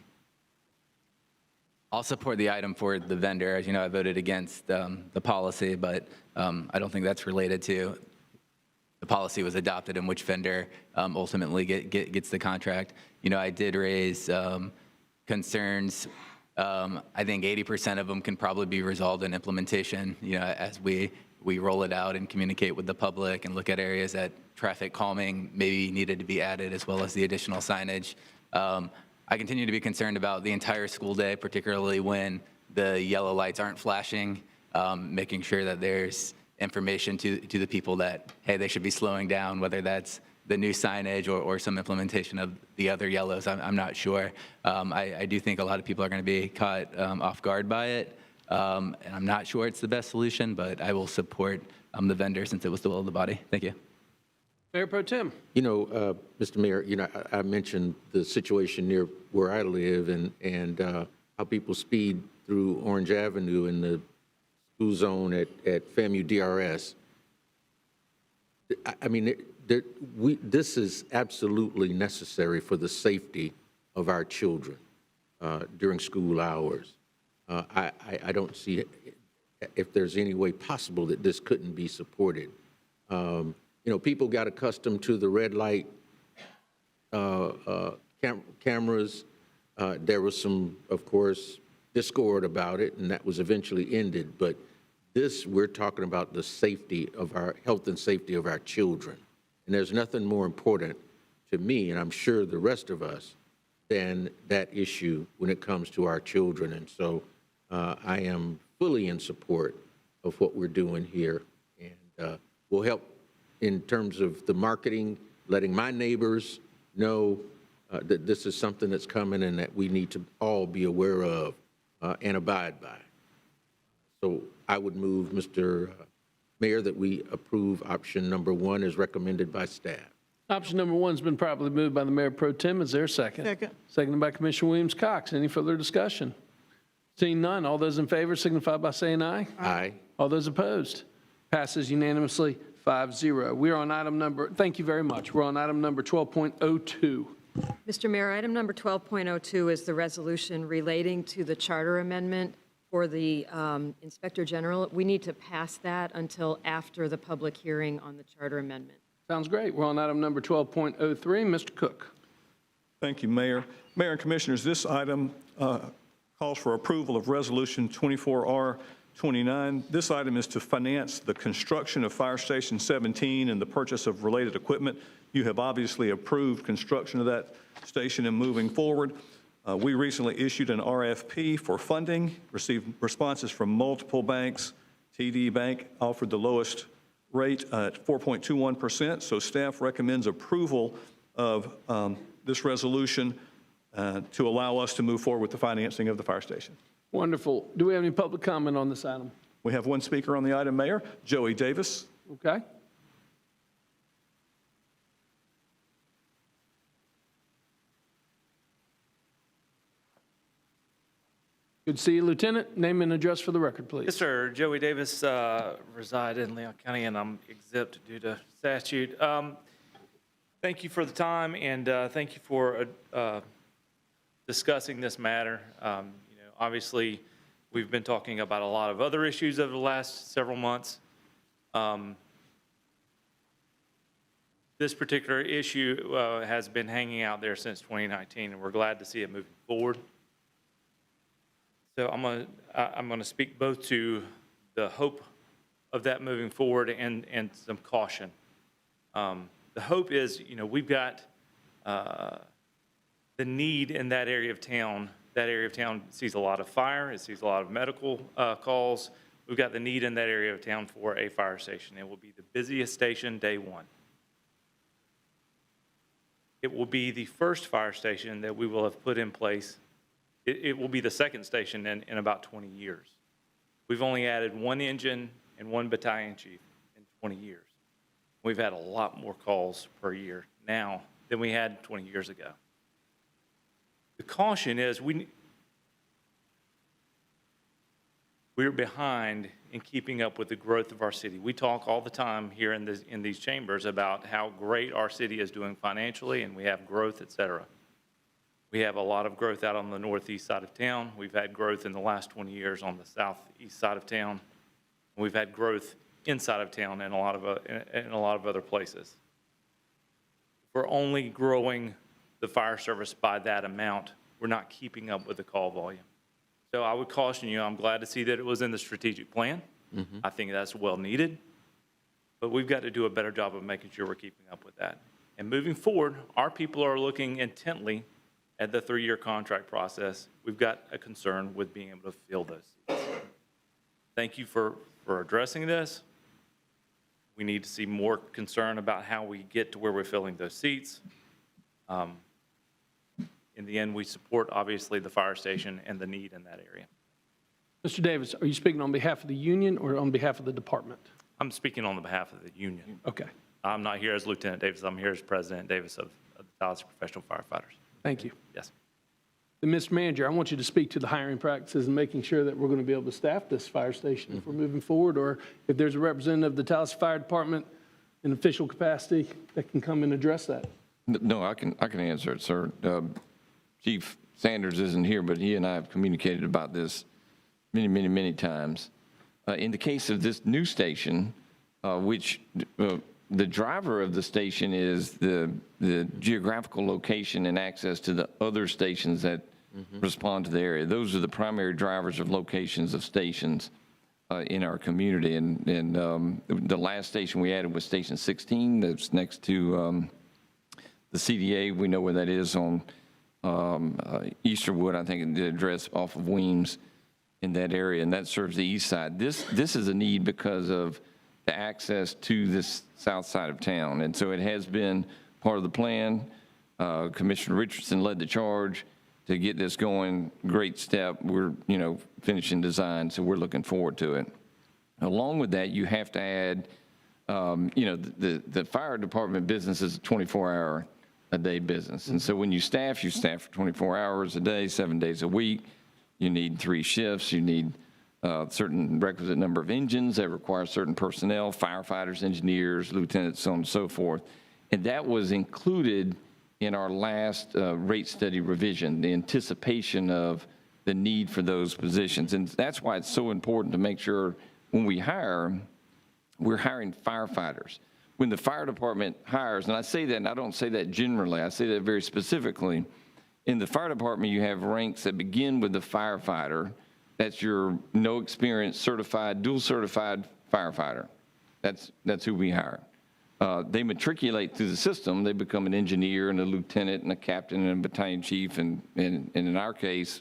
I'll support the item for the vendor. As you know, I voted against the policy, but I don't think that's related to the policy was adopted and which vendor ultimately gets the contract. You know, I did raise concerns. I think 80% of them can probably be resolved in implementation, you know, as we roll it out and communicate with the public and look at areas that traffic calming maybe needed to be added, as well as the additional signage. I continue to be concerned about the entire school day, particularly when the yellow lights aren't flashing, making sure that there's information to the people that, hey, they should be slowing down, whether that's the new signage or some implementation of the other yellows. I'm not sure. I do think a lot of people are going to be caught off guard by it. And I'm not sure it's the best solution, but I will support the vendor since it was the will of the body. Thank you. Mayor Pro Tem. You know, Mr. Mayor, you know, I mentioned the situation near where I live and how people speed through Orange Avenue in the school zone at FAMU DRS. I mean, this is absolutely necessary for the safety of our children during school hours. I don't see if there's any way possible that this couldn't be supported. You know, people got accustomed to the red light cameras. There was some, of course, discord about it, and that was eventually ended. But this, we're talking about the safety of our health and safety of our children. And there's nothing more important to me, and I'm sure the rest of us, than that issue when it comes to our children. And so I am fully in support of what we're doing here, and will help in terms of the marketing, letting my neighbors know that this is something that's coming and that we need to all be aware of and abide by. So I would move, Mr. Mayor, that we approve option number 1 as recommended by staff. Option number 1's been properly moved by the Mayor Pro Tem. Is there a second? Second. Seconded by Commissioner Williams-Cox. Any further discussion? Seeing none, all those in favor signify by saying aye. Aye. All those opposed? Passes unanimously 5-0. We're on item number, thank you very much. We're on item number 12.02. Mr. Mayor, item number 12.02 is the resolution relating to the charter amendment for the Inspector General. We need to pass that until after the public hearing on the charter amendment. Sounds great. We're on item number 12.03. Mr. Cook. Thank you, Mayor. Mayor and Commissioners, this item calls for approval of Resolution 24R29. This item is to finance the construction of Fire Station 17 and the purchase of related equipment. You have obviously approved construction of that station and moving forward. We recently issued an RFP for funding, received responses from multiple banks. TD Bank offered the lowest rate at 4.21%, so staff recommends approval of this resolution to allow us to move forward with the financing of the fire station. Wonderful. Do we have any public comment on this item? We have one speaker on the item, Mayor, Joey Davis. Okay. Good to see you, Lieutenant. Name and address for the record, please. Yes, sir. Joey Davis, reside in Leon County, and I'm exempt due to statute. Thank you for the time, and thank you for discussing this matter. Obviously, we've been talking about a lot of other issues over the last several months. This particular issue has been hanging out there since 2019, and we're glad to see it moving forward. So I'm going to speak both to the hope of that moving forward and some caution. The hope is, we've got the need in that area of town. That area of town sees a lot of fire. It sees a lot of medical calls. We've got the need in that area of town for a fire station. It will be the busiest station day one. It will be the first fire station that we will have put in place. It will be the second station in about 20 years. We've only added one engine and one battalion chief in 20 years. We've had a lot more calls per year now than we had 20 years ago. The caution is we we're behind in keeping up with the growth of our city. We talk all the time here in these chambers about how great our city is doing financially, and we have growth, et cetera. We have a lot of growth out on the northeast side of town. We've had growth in the last 20 years on the southeast side of town. We've had growth inside of town in a lot of other places. We're only growing the fire service by that amount. We're not keeping up with the call volume. So I would caution you, I'm glad to see that it was in the strategic plan. I think that's well needed, but we've got to do a better job of making sure we're keeping up with that. And moving forward, our people are looking intently at the 3-year contract process. We've got a concern with being able to fill those seats. Thank you for addressing this. We need to see more concern about how we get to where we're filling those seats. In the end, we support, obviously, the fire station and the need in that area. Mr. Davis, are you speaking on behalf of the union or on behalf of the department? I'm speaking on the behalf of the union. Okay, I'm not here as Lieutenant Davis. I'm here as President Davis of the Tallahassee Professional Firefighters. thank you. Yes. Then, Mr. Manager, I want you to speak to the hiring practices and making sure that we're going to be able to staff this fire station if we're moving forward, or if there's a representative of the Tallahassee Fire Department in official capacity that can come and address that. No, I can answer it, sir. Chief Sanders isn't here, but he and I have communicated about this many times. In the case of this new station, which the driver of the station is the geographical location and access to the other stations that respond to the area. Those are the primary drivers of locations of stations in our community. And the last station we added was Station 16. That's next to the CDA. We know where that is on Easterwood, I think, the address off of Weems in that area, and that serves the east side. This is a need because of the access to this south side of town, and so it has been part of the plan. Commissioner Richardson led the charge to get this going. Great step. We're, finishing design, so we're looking forward to it. Along with that, you have to add, the fire department business is a 24-hour-a-day business, and so when you staff for 24 hours a day, 7 days a week. You need 3 shifts. You need a certain requisite number of engines that require certain personnel, firefighters, engineers, lieutenants, so on and so forth. And that was included in our last rate study revision, the anticipation of the need for those positions. And that's why it's so important to make sure when we hire, we're hiring firefighters. When the fire department hires, and I say that, and I don't say that generally, I say that very specifically. In the fire department, you have ranks that begin with the firefighter. That's your no experience certified, dual certified firefighter. That's who we hire. They matriculate through the system. They become an engineer and a lieutenant and a captain and a battalion chief. And in our case,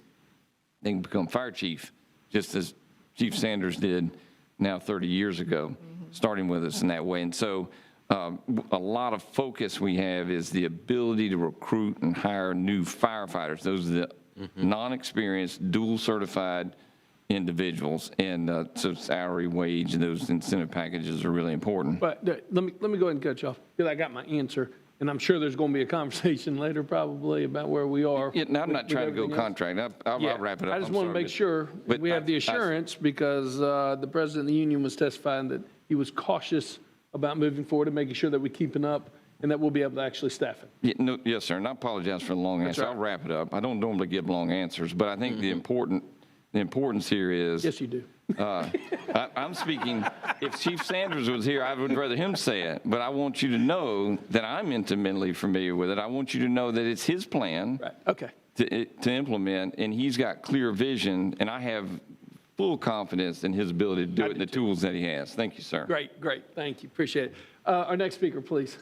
they can become fire chief, just as Chief Sanders did now 30 years ago, starting with us in that way. And so a lot of focus we have is the ability to recruit and hire new firefighters. Those are the non-experienced, dual certified individuals, and so salary, wage, and those incentive packages are really important. But let me go ahead and cut you off, because I got my answer, and I'm sure there's going to be a conversation later probably about where we are. Yeah, now I'm not trying to go contract. I'll Yeah, wrap it up. I just I'm want to sorry, make sure but we have the assurance, because the president of the union was testifying that he was cautious about moving forward and making sure that we're keeping up and that we'll be able to actually staff it. Yeah, yes, sir, and I apologize for the long answer. right. I'll wrap it up. I don't normally give long answers, but I think the importance here is. Yes, you do. I'm speaking, if Chief Sanders was here, I would rather him say it, but I want you to know that I'm intimately familiar with it. I want you to know that it's his plan. Right, okay. To implement, and he's got clear vision, and I have full confidence in his ability to do it and the tools that he has. Thank you, sir. Great, thank you, appreciate it. Our next speaker, please.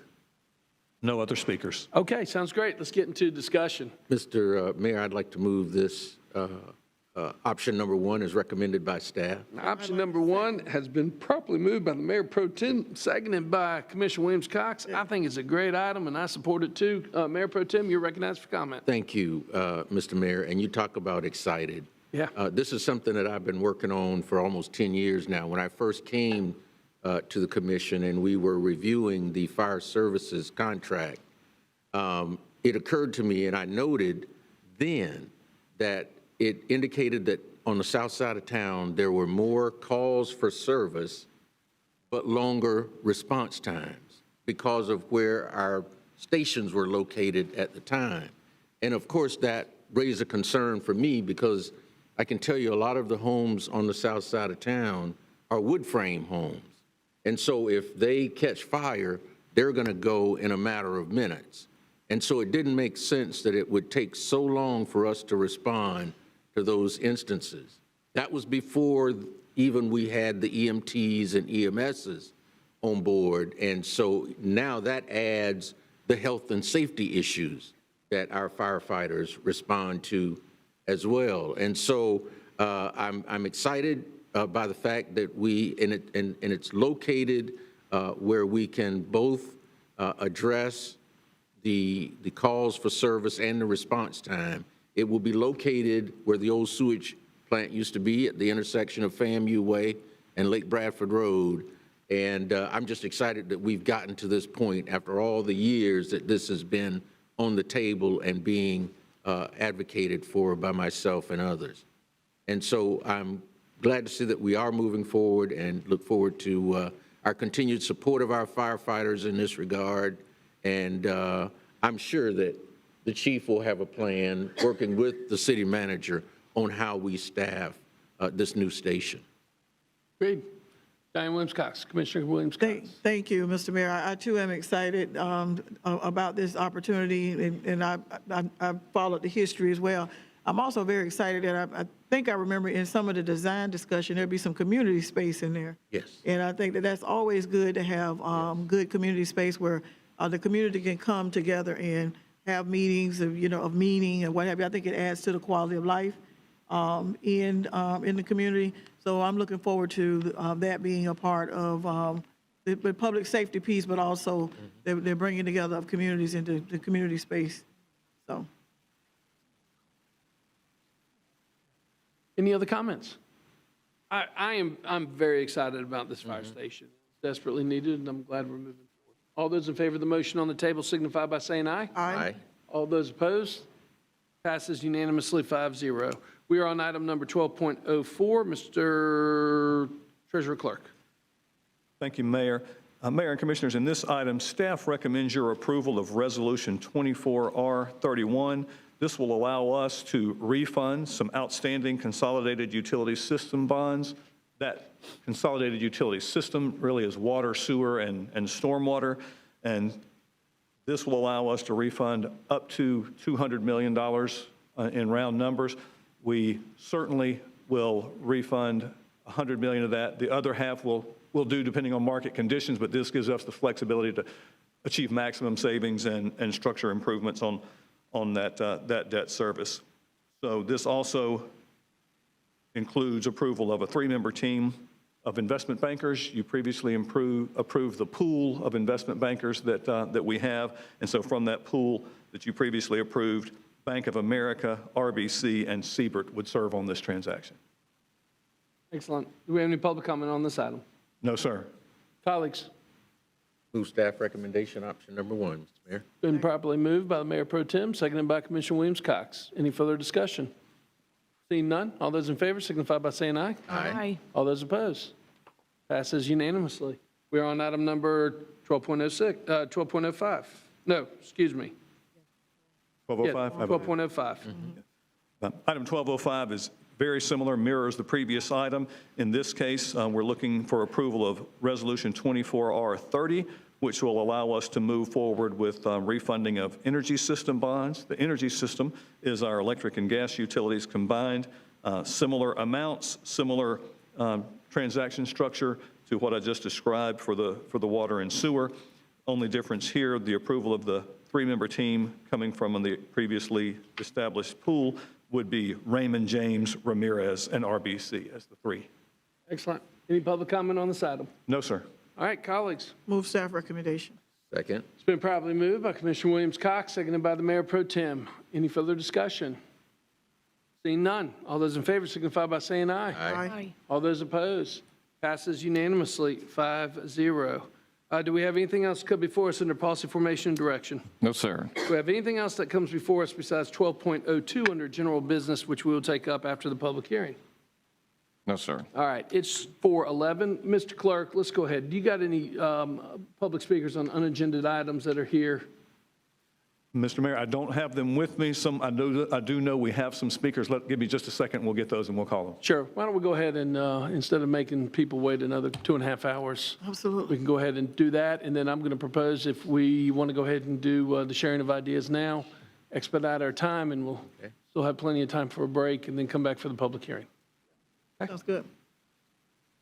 No other speakers. Okay, sounds great. Let's get into discussion. Mr. Mayor, I'd like to move this option number 1 as recommended by staff. Option number 1 has been properly moved by the Mayor Pro Tem, seconded by Commissioner Williams-Cox. I think it's a great item, and I support it too. Mayor Pro Tem, you're recognized for comment. Thank you, Mr. Mayor. And you talk about excited. Yeah. This is something that I've been working on for almost 10 years now. When I first came to the commission and we were reviewing the fire services contract, it occurred to me, and I noted then that it indicated that on the south side of town, there were more calls for service, but longer response times because of where our stations were located at the time. And of course, that raised a concern for me because I can tell you a lot of the homes on the south side of town are wood frame homes. And so if they catch fire, they're going to go in a matter of minutes. And so it didn't make sense that it would take so long for us to respond to those instances. That was before even we had the EMTs and EMSs on board. And so now that adds the health and safety issues that our firefighters respond to as well. And so I'm excited by the fact that it's located where we can both address the calls for service and the response time. It will be located where the old sewage plant used to be at the intersection of FAMU Way and Lake Bradford Road. And I'm just excited that we've gotten to this point after all the years that this has been on the table and being advocated for by myself and others. And so I'm glad to see that we are moving forward and look forward to our continued support of our firefighters in this regard. And I'm sure that the chief will have a plan working with the city manager on how we staff this new station. Great. Diane Williams-Cox, Commissioner Williams-Cox. Thank you, Mr. Mayor. I too am excited about this opportunity, and I followed the history as well. I'm also very excited that I think I remember in some of the design discussion, there'd be some community space in there. Yes. And I think that that's always good to have good community space where the community can come together and have meetings of meaning and what have you. I think it adds to the quality of life in the community. So I'm looking forward to that being a part of the public safety piece, but also they're bringing together of communities into the community space. So. Any other comments? I'm very excited about this fire station. It's desperately needed, and I'm glad we're moving forward. All those in favor of the motion on the table signify by saying aye. Aye. All those opposed? Passes unanimously 5-0. We are on item number 12.04. Mr. Treasurer Clerk. Thank you, Mayor. Mayor and Commissioners, in this item, staff recommends your approval of Resolution 24R31. This will allow us to refund some outstanding consolidated utility system bonds. That consolidated utility system really is water, sewer, and stormwater. And this will allow us to refund up to $200 million in round numbers. We certainly will refund $100 million of that. The other half will do depending on market conditions, but this gives us the flexibility to achieve maximum savings and structure improvements on that debt service. So this also includes approval of a 3-member team of investment bankers. You previously approved the pool of investment bankers that we have. And so from that pool that you previously approved, Bank of America, RBC, and Siebert would serve on this transaction. Excellent. Do we have any public comment on this item? No, sir. Colleagues? Move staff recommendation, option number 1, Mr. Mayor. Been properly moved by the Mayor Pro Tem, seconded by Commissioner Williams-Cox. Any further discussion? Seeing none, all those in favor signify by saying aye. Aye. All those opposed? Passes unanimously. We are on item number 12.05. No, excuse me. 1205? Yeah, 12.05. Item 1205 is very similar, mirrors the previous item. In this case, we're looking for approval of Resolution 24R30, which will allow us to move forward with refunding of energy system bonds. The energy system is our electric and gas utilities combined, similar amounts, similar transaction structure to what I just described for the water and sewer. Only difference here, the approval of the 3-member team coming from the previously established pool would be Raymond James, Ramirez, and RBC as the 3. Excellent. Any public comment on this item? No, sir. All right, colleagues. Move staff recommendation. Second. It's been properly moved by Commissioner Williams-Cox, seconded by the Mayor Pro Tem. Any further discussion? Seeing none, all those in favor signify by saying aye. Aye. All those opposed? Passes unanimously, 5-0. Do we have anything else that could be before us under policy formation and direction? No, sir. Do we have anything else that comes before us besides 12.02 under general business, which we will take up after the public hearing? No, sir. All right, it's 4:11. Mr. Clerk, let's go ahead. Do you got any public speakers on unagended items that are here? Mr. Mayor, I don't have them with me. I do know we have some speakers. Give me just a second, we'll get those and we'll call them. Sure. Why don't we go ahead and, instead of making people wait another 2.5 hours, Absolutely. we can go ahead and do that. And then I'm going to propose if we want to go ahead and do the sharing of ideas now, expedite our time, and we'll still have plenty of time for a break and then come back for the public hearing. Sounds good.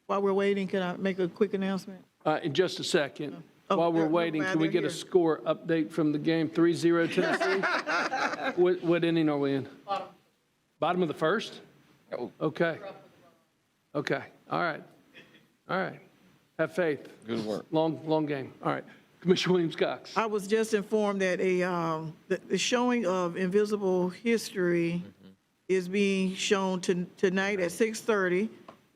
While we're waiting, can I make a quick announcement? In just a second. Oh, While we're never waiting, mind, can we they're get a here. score update from the game? 3-0 Tennessee? What inning are we in? Bottom of the first? Okay. Okay. All right. All right. Have faith. Good work. Long game. All right. Commissioner Williams-Cox. I was just informed that the showing of Invisible History is being shown tonight at 6:30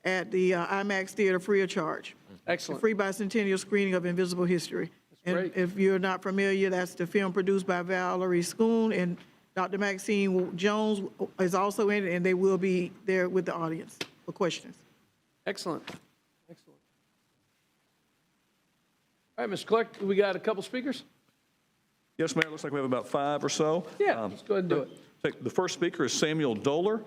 at the IMAX Theater free of charge. Excellent. Free bicentennial screening of Invisible History. And great. if you're not familiar, that's the film produced by Valerie Schoon, and Dr. Maxine Jones is also in it, and they will be there with the audience for questions. Excellent. Excellent. All right, Mr. Clerk, we got a couple speakers? Yes, Mayor, looks like we have about 5 or so. Yeah, let's go ahead and do it. The first speaker is Samuel Doler.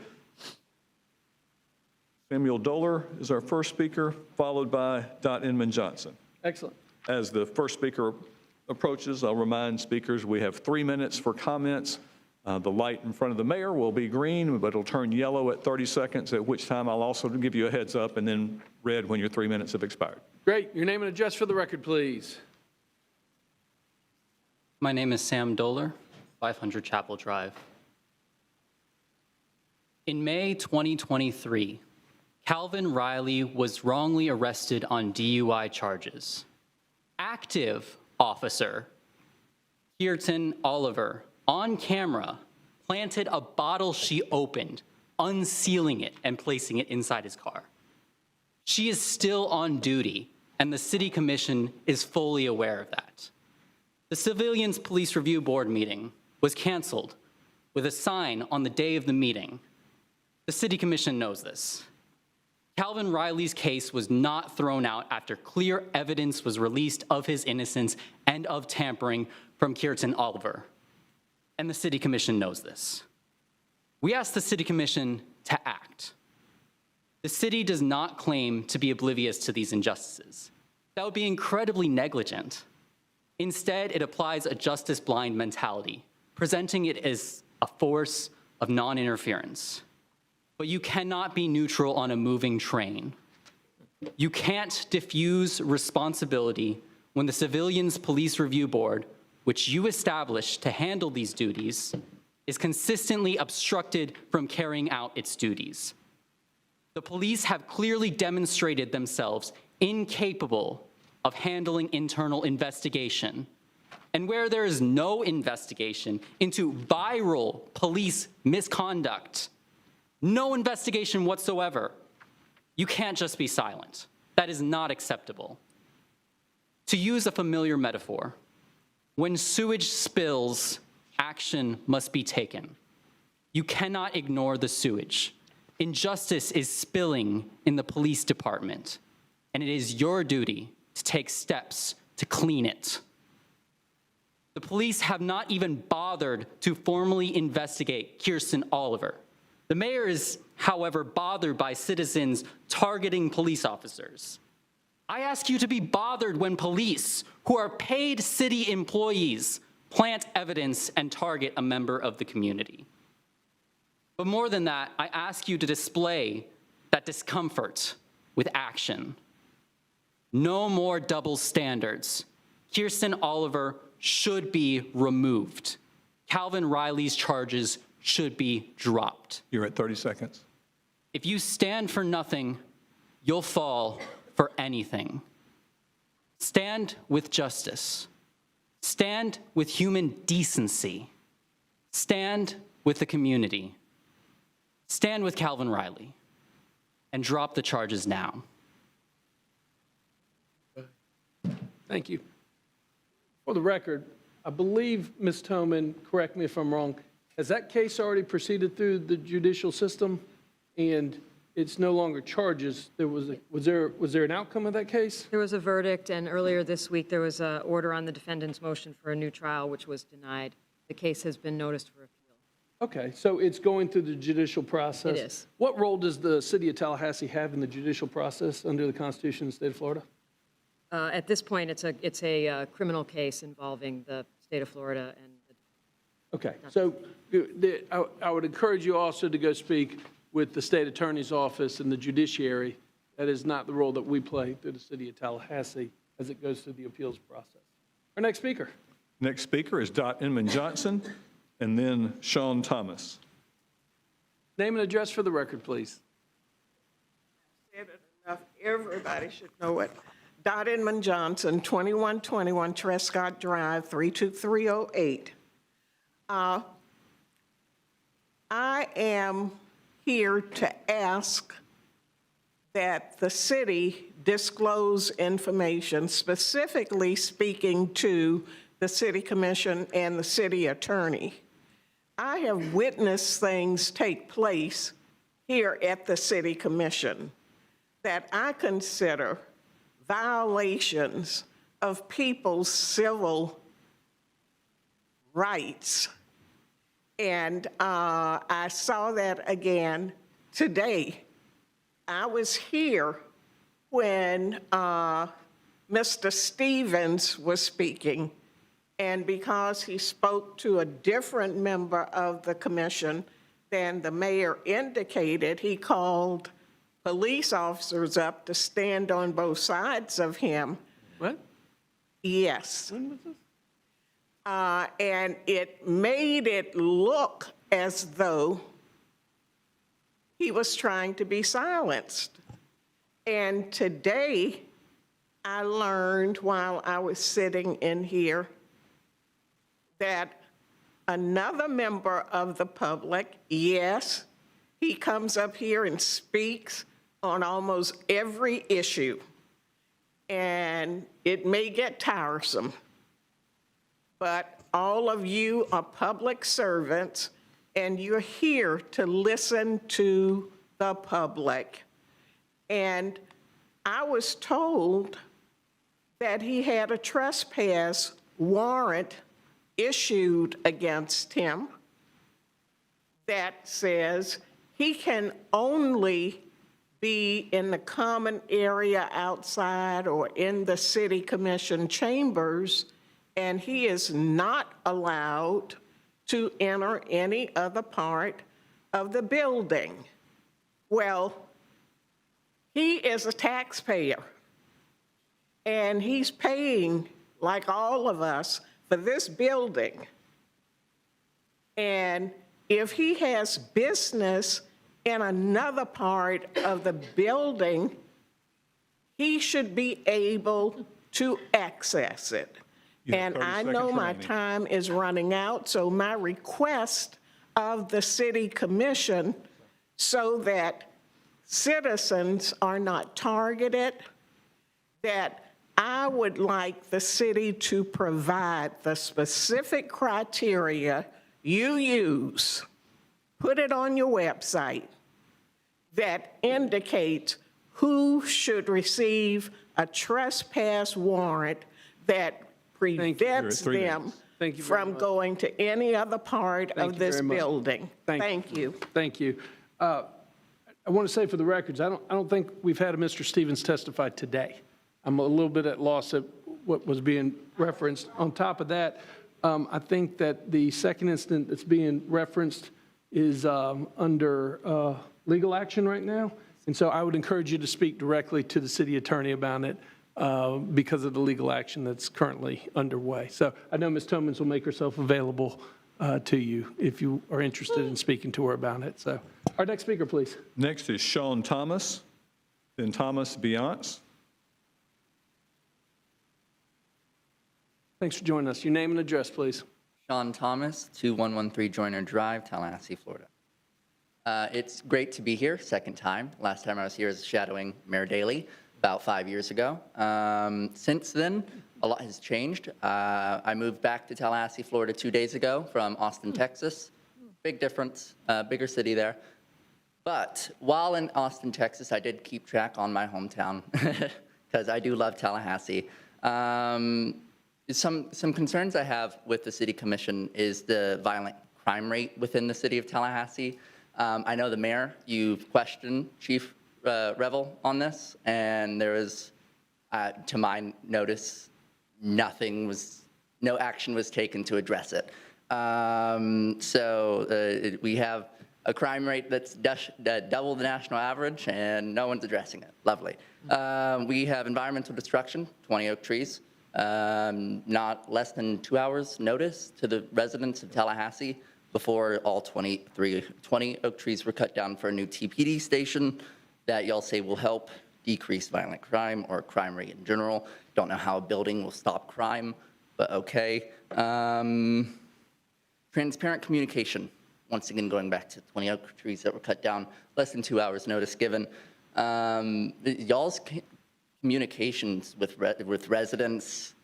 Samuel Doler is our first speaker, followed by Dot Inman Johnson. Excellent. As the first speaker approaches, I'll remind speakers we have 3 minutes for comments. The light in front of the mayor will be green, but it'll turn yellow at 30 seconds, at which time I'll also give you a heads up, and then red when your 3 minutes have expired. Great. Your name and address for the record, please. My name is Sam Doler, 500 Chapel Drive. In May 2023, Calvin Riley was wrongly arrested on DUI charges. Active officer Kirsten Oliver, on camera, planted a bottle she opened, unsealing it and placing it inside his car. She is still on duty, and the City Commission is fully aware of that. The Civilians Police Review Board meeting was canceled with a sign on the day of the meeting. The City Commission knows this. Calvin Riley's case was not thrown out after clear evidence was released of his innocence and of tampering from Kirsten Oliver. And the City Commission knows this. We asked the City Commission to act. The city does not claim to be oblivious to these injustices. That would be incredibly negligent. Instead, it applies a justice-blind mentality, presenting it as a force of non-interference. But you cannot be neutral on a moving train. You can't diffuse responsibility when the Civilians Police Review Board, which you established to handle these duties, is consistently obstructed from carrying out its duties. The police have clearly demonstrated themselves incapable of handling internal investigation. And where there is no investigation into viral police misconduct, no investigation whatsoever, you can't just be silent. That is not acceptable. To use a familiar metaphor, when sewage spills, action must be taken. You cannot ignore the sewage. Injustice is spilling in the police department, and it is your duty to take steps to clean it. The police have not even bothered to formally investigate Kirsten Oliver. The mayor is, however, bothered by citizens targeting police officers. I ask you to be bothered when police, who are paid city employees, plant evidence and target a member of the community. But more than that, I ask you to display that discomfort with action. No more double standards. Kirsten Oliver should be removed. Calvin Riley's charges should be dropped. You're at 30 seconds. If you stand for nothing, you'll fall for anything. Stand with justice. Stand with human decency. Stand with the community. Stand with Calvin Riley and drop the charges now. Thank you. For the record, I believe, Ms. Toman, correct me if I'm wrong, has that case already proceeded through the judicial system? And it's no longer charges. Was there an outcome of that case? There was a verdict, and earlier this week, there was an order on the defendant's motion for a new trial, which was denied. The case has been noticed for appeal. Okay, so it's going through the judicial process. It is. What role does the city of Tallahassee have in the judicial process under the Constitution of the state of Florida? At this point, it's a criminal case involving the state of Florida and Okay, so I would encourage you also to go speak with the state attorney's office and the judiciary. That is not the role that we play through the city of Tallahassee as it goes through the appeals process. Our next speaker. Next speaker is Dot Inman Johnson, and then Sean Thomas. Name and address for the record, please. Said it enough. Everybody should know it. Dot Inman Johnson, 2121 Trescott Drive, 32308. I am here to ask that the city disclose information, specifically speaking to the city commission and the city attorney. I have witnessed things take place here at the city commission that I consider violations of people's civil rights. And I saw that again today. I was here when Mr. Stevens was speaking, and because he spoke to a different member of the commission than the mayor indicated, he called police officers up to stand on both sides of him. What? Yes. When was this? And it made it look as though he was trying to be silenced. And today, I learned while I was sitting in here that another member of the public, yes, he comes up here and speaks on almost every issue. And it may get tiresome, but all of you are public servants, and you're here to listen to the public. And I was told that he had a trespass warrant issued against him that says he can only be in the common area outside or in the city commission chambers, and he is not allowed to enter any other part of the building. Well, he is a taxpayer, and he's paying, like all of us, for this building. And if he has business in another part of the building, he should be able to access it. And I know my time is running out, so my request of the city commission, so that citizens are not targeted, that I would like the city to provide the specific criteria you use, put it on your website, that indicates who should receive a trespass warrant that prevents them from going to any other part of this building. Thank you. Thank you. I want to say for the records, I don't think we've had a Mr. Stevens testify today. I'm a little bit at loss at what was being referenced. On top of that, I think that the second incident that's being referenced is under legal action right now. And so I would encourage you to speak directly to the city attorney about it because of the legal action that's currently underway. So I know Ms. Tomans will make herself available to you if you are interested in speaking to her about it. So our next speaker, please. Next is Sean Thomas, then Thomas Beyonce. Thanks for joining us. Your name and address, please. Sean Thomas, 2113 Joyner Drive, Tallahassee, Florida. It's great to be here, second time. Last time I was here as shadowing Mayor Daley about 5 years ago. Since then, a lot has changed. I moved back to Tallahassee, Florida 2 days ago from Austin, Texas. Big difference, bigger city there. But while in Austin, Texas, I did keep track on my hometown because I do love Tallahassee. Some concerns I have with the city commission is the violent crime rate within the city of Tallahassee. I know the mayor, you've questioned Chief Revel on this, and there was, to my notice, no action was taken to address it. We have a crime rate that's double the national average, and no one's addressing it. Lovely. We have environmental destruction, 20 oak trees. Not less than 2 hours notice to the residents of Tallahassee before all 20 oak trees were cut down for a new TPD station that y'all say will help decrease violent crime or crime rate in general. Don't know how a building will stop crime, but okay. Transparent communication. Once again, going back to 20 oak trees that were cut down, less than 2 hours notice given. Y'all's communications with residents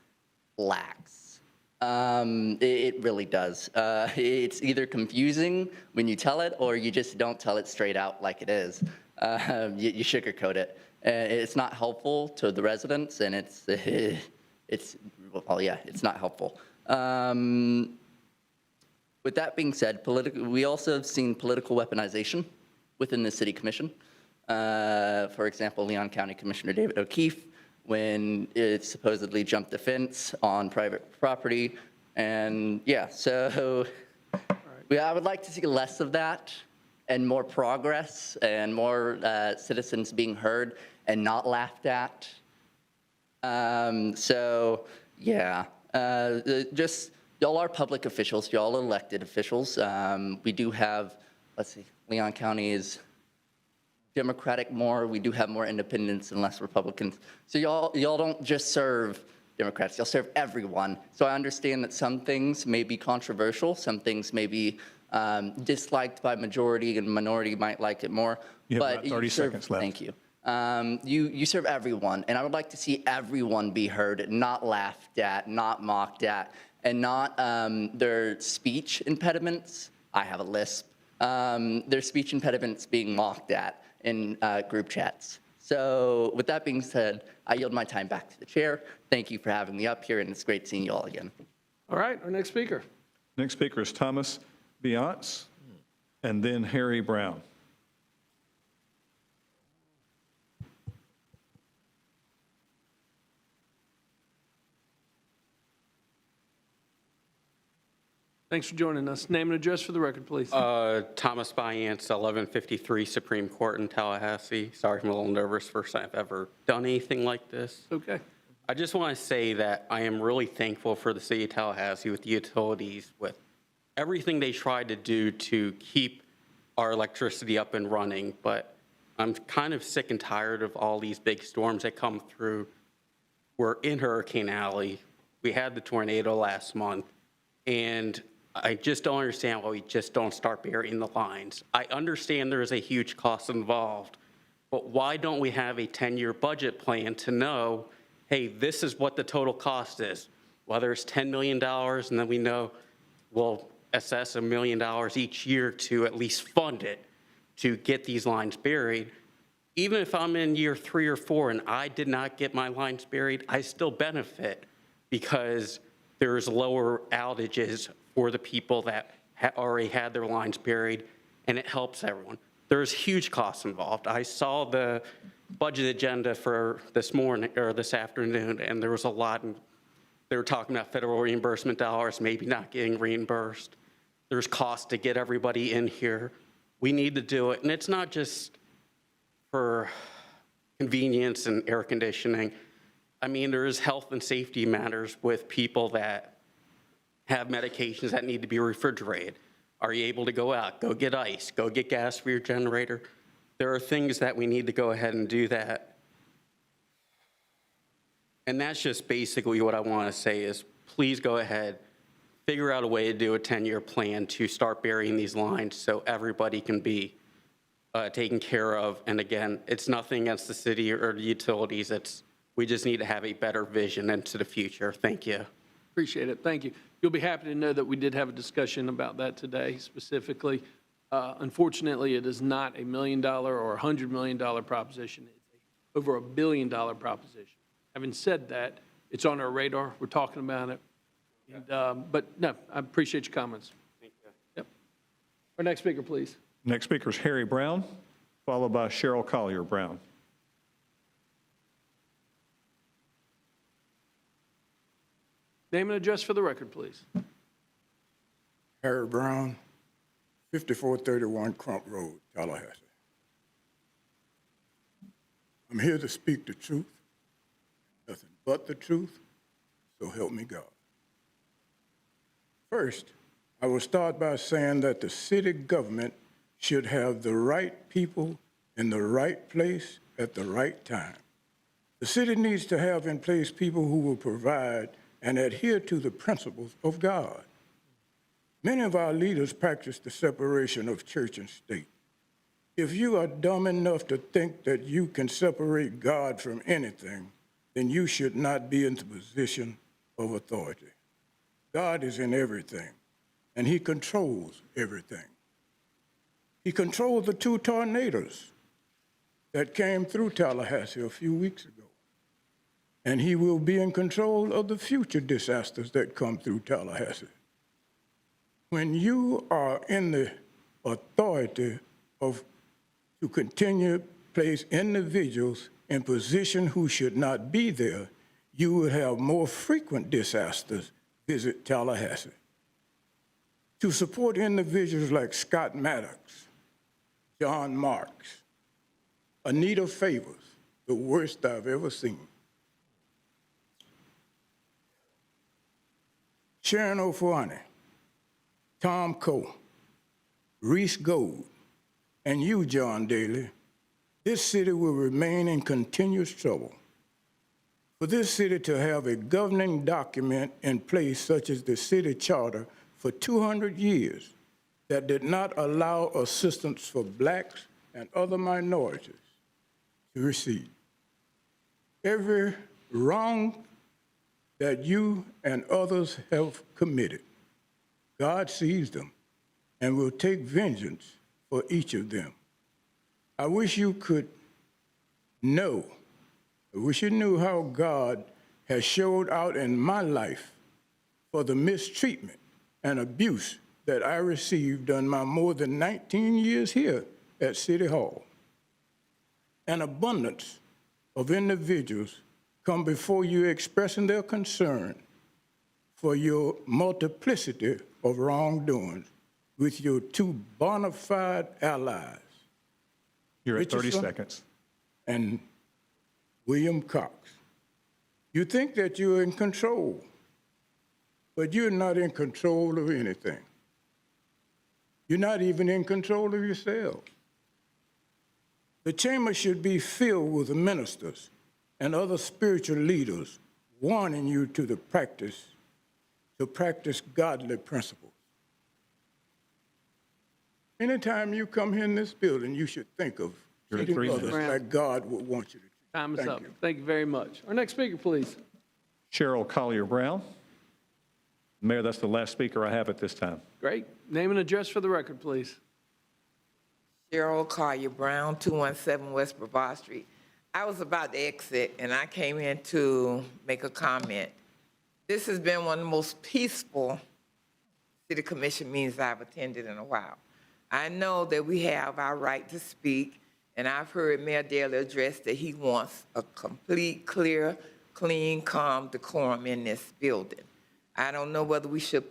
lacks. It really does. It's either confusing when you tell it, or you just don't tell it straight out like it is. You sugarcoat it. It's not helpful to the residents, and it's not helpful. With that being said, we also have seen political weaponization within the city commission. For example, Leon County Commissioner David O'Keefe, when it supposedly jumped the fence on private property. And yeah, so I would like to see less of that and more progress and more citizens being heard and not laughed at. Y'all are public officials, y'all are elected officials. We do have, Leon County is Democratic more, we do have more independents and less Republicans. So y'all don't just serve Democrats, y'all serve everyone. So I understand that some things may be controversial, some things may be disliked by majority and minority might like it more. You have about 30 seconds left. Thank you. You serve everyone, and I would like to see everyone be heard, not laughed at, not mocked at, and not their speech impediments. I have a lisp. Their speech impediments being mocked at in group chats. So with that being said, I yield my time back to the chair. Thank you for having me up here, and it's great seeing you all again. All right, our next speaker. Next speaker is Thomas Beyonce, and then Harry Brown. Thanks for joining us. Name and address for the record, please. Thomas Beyonce, 1153 Supreme Court in Tallahassee. Sorry, I'm a little nervous first time I've ever done anything like this. Okay. I just want to say that I am really thankful for the city of Tallahassee with the utilities, with everything they tried to do to keep our electricity up and running. But I'm kind of sick and tired of all these big storms that come through. We're in Hurricane Alley. We had the tornado last month. And I just don't understand why we just don't start burying the lines. I understand there is a huge cost involved, but why don't we have a 10-year budget plan to know, hey, this is what the total cost is, whether it's $10 million, and then we know we'll assess $1 million each year to at least fund it to get these lines buried. Even if I'm in year 3 or 4 and I did not get my lines buried, I still benefit because there's lower outages for the people that already had their lines buried, and it helps everyone. There's huge costs involved. I saw the budget agenda for this morning or this afternoon, and there was a lot. They were talking about federal reimbursement dollars, maybe not getting reimbursed. There's costs to get everybody in here. We need to do it, and it's not just for convenience and air conditioning. I mean, there is health and safety matters with people that have medications that need to be refrigerated. Are you able to go out, go get ice, go get gas for your generator? There are things that we need to go ahead and do that. And that's just basically what I want to say is please go ahead, figure out a way to do a 10-year plan to start burying these lines so everybody can be taken care of. And again, it's nothing against the city or the utilities. We just need to have a better vision into the future. Thank you. Appreciate it. Thank you. You'll be happy to know that we did have a discussion about that today specifically. Unfortunately, it is not $1 million or $100 million proposition. It's over $1 billion proposition. Having said that, it's on our radar. We're talking about it. And, but no, I appreciate your comments. Thank you. Yep. Our next speaker, please. Next speaker is Harry Brown, followed by Cheryl Collier Brown. Name and address for the record, please. Harry Brown, 5431 Crump Road, Tallahassee. I'm here to speak the truth, nothing but the truth, so help me God. First, I will start by saying that the city government should have the right people in the right place at the right time. The city needs to have in place people who will provide and adhere to the principles of God. Many of our leaders practice the separation of church and state. If you are dumb enough to think that you can separate God from anything, then you should not be in the position of authority. God is in everything, and he controls everything. He controlled the 2 tornadoes that came through Tallahassee a few weeks ago. And he will be in control of the future disasters that come through Tallahassee. When you are in the authority to continue to place individuals in position who should not be there, you will have more frequent disasters visit Tallahassee. To support individuals like Scott Maddox, John Marks, Anita Favors, the worst I've ever seen, Sharon Ofuani, Tom Coe, Reese Gold, and you, John Daly, this city will remain in continuous trouble. For this city to have a governing document in place such as the city charter for 200 years that did not allow assistance for blacks and other minorities to receive. Every wrong that you and others have committed, God sees them and will take vengeance for each of them. I wish you could know, I wish you knew how God has showed out in my life for the mistreatment and abuse that I received in my more than 19 years here at City Hall. An abundance of individuals come before you expressing their concern for your multiplicity of wrongdoings with your 2 bona fide allies. You're at 30 Richardson seconds. And Williams-Cox. You think that you're in control, but you're not in control of anything. You're not even in control of yourself. The chamber should be filled with ministers and other spiritual leaders warning you to practice godly principles. Anytime you come here in this building, you should think of treating others like God would want you to treat. Time is up. Thank you very much. Our next speaker, please. Cheryl Collier Brown. Mayor, that's the last speaker I have at this time. Great. Name and address for the record, please. Cheryl Collier Brown, 217 West Brevard Street. I was about to exit, and I came in to make a comment. This has been one of the most peaceful city commission meetings I've attended in a while. I know that we have our right to speak, and I've heard Mayor Daley address that he wants a complete, clear, clean, calm decorum in this building. I don't know whether we should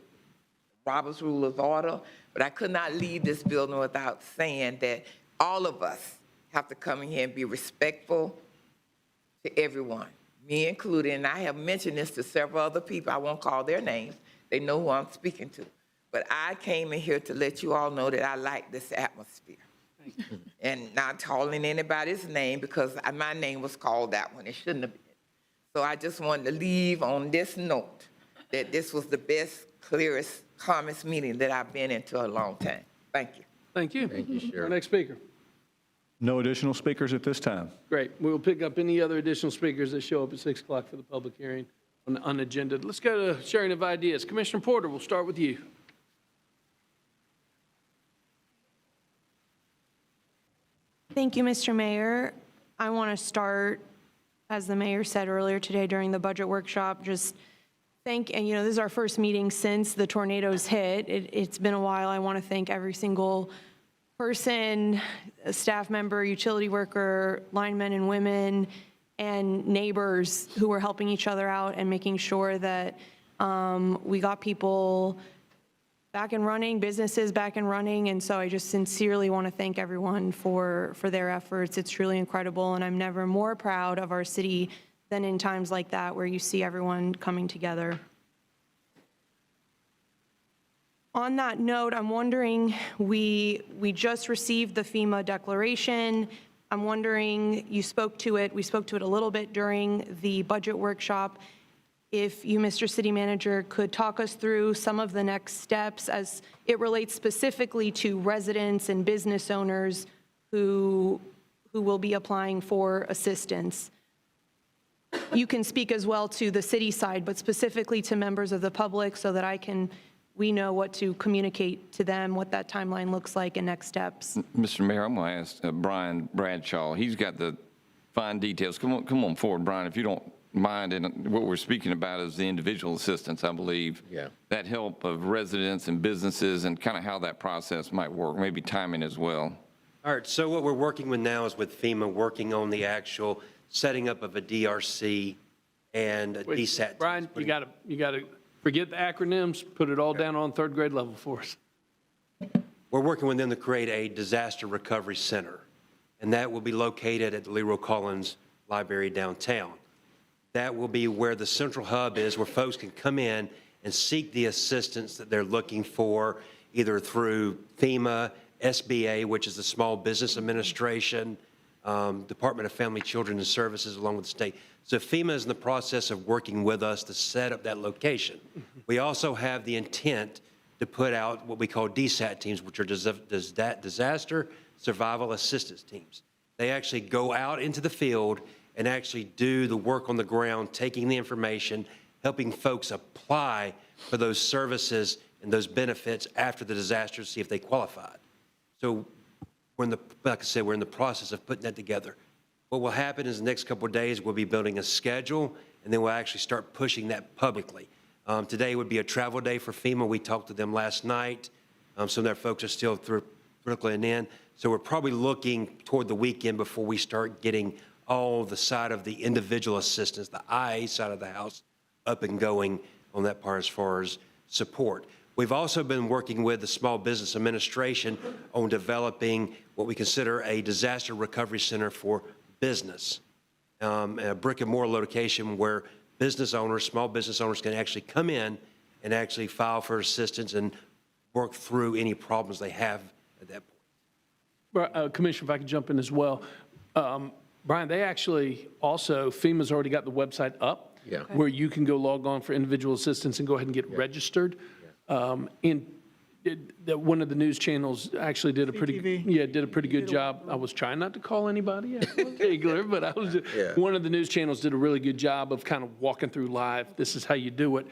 Robert's Rule of Order, but I could not leave this building without saying that all of us have to come in here and be respectful to everyone, me included. And I have mentioned this to several other people. I won't call their names. They know who I'm speaking to. But I came in here to let you all know that I like this atmosphere. And not calling anybody's name because my name was called out when it shouldn't have been. So I just wanted to leave on this note that this was the best, clearest, calmest meeting that I've been into a long time. Thank you. Thank you. Thank you, Cheryl. Our next speaker. No additional speakers at this time. Great. We'll pick up any other additional speakers that show up at 6 o'clock for the public hearing on the agenda. Let's go to sharing of ideas. Commissioner Porter, we'll start with you. Thank you, Mr. Mayor. I want to start, as the mayor said earlier today during the budget workshop, just thank, and this is our first meeting since the tornadoes hit. It's been a while. I want to thank every single person, a staff member, utility worker, linemen and women, and neighbors who were helping each other out and making sure that we got people back and running, businesses back and running. And so I just sincerely want to thank everyone for their efforts. It's truly incredible. And I'm never more proud of our city than in times like that where you see everyone coming together. On that note, I'm wondering, we just received the FEMA declaration. I'm wondering, you spoke to it, we spoke to it a little bit during the budget workshop. If you, Mr. City Manager, could talk us through some of the next steps as it relates specifically to residents and business owners who will be applying for assistance. You can speak as well to the city side, but specifically to members of the public so that we know what to communicate to them, what that timeline looks like and next steps. Mr. Mayor, I'm going to ask Brian Bradshaw. He's got the fine details. Come on forward, Brian, if you don't mind. And what we're speaking about is the individual assistance, I believe. Yeah. That help of residents and businesses and kind of how that process might work, maybe timing as well. All right, so what we're working with now is with FEMA, working on the actual setting up of a DRC and a DSAT. Brian, you got to forget the acronyms, put it all down on third grade level for us. We're working with them to create a disaster recovery center, and that will be located at the Leroy Collins Library downtown. That will be where the central hub is, where folks can come in and seek the assistance that they're looking for, either through FEMA, SBA, which is the Small Business Administration, Department of Family, Children and Services, along with the state. So FEMA is in the process of working with us to set up that location. We also have the intent to put out what we call DSAT teams, which are disaster survival assistance teams. They actually go out into the field and actually do the work on the ground, taking the information, helping folks apply for those services and those benefits after the disaster to see if they qualified. So like I said, we're in the process of putting that together. What will happen is the next couple of days, we'll be building a schedule, and then we'll actually start pushing that publicly. Today would be a travel day for FEMA. We talked to them last night. Some of their folks are still trickling in. So we're probably looking toward the weekend before we start getting all the side of the individual assistance, the IA side of the house, up and going on that part as far as support. We've also been working with the Small Business Administration on developing what we consider a disaster recovery center for business, a brick and mortar location where business owners, small business owners can actually come in and actually file for assistance and work through any problems they have at that point. Commissioner, if I could jump in as well. Brian, they actually also, FEMA's already got the website up where you can go log on for individual assistance and go ahead and get registered. One of the news channels actually did a pretty good job. I was trying not to call anybody particular, but one of the news channels did a really good job of kind of walking through live. This is how you do it.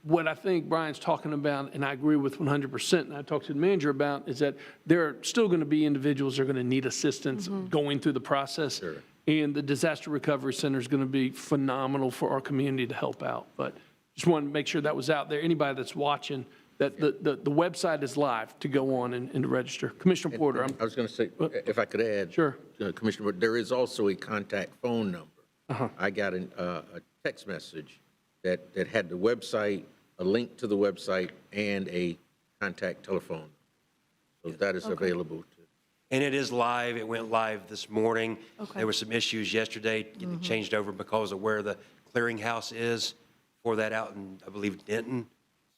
What I think Brian's talking about, and I agree with 100%, and I talked to the manager about, is that there are still going to be individuals that are going to need assistance going through the process. And the Disaster Recovery Center is going to be phenomenal for our community to help out. But just wanted to make sure that was out there. Anybody that's watching, that the website is live to go on and to register. Commissioner Porter. I was going to say, if I could add. Sure. Commissioner Porter, there is also a contact phone number. I got a text message that had the website, a link to the website, and a contact telephone. So that is available. And it is live. It went live this morning. There were some issues yesterday getting it changed over because of where the clearinghouse is for that out in, I believe, Denton.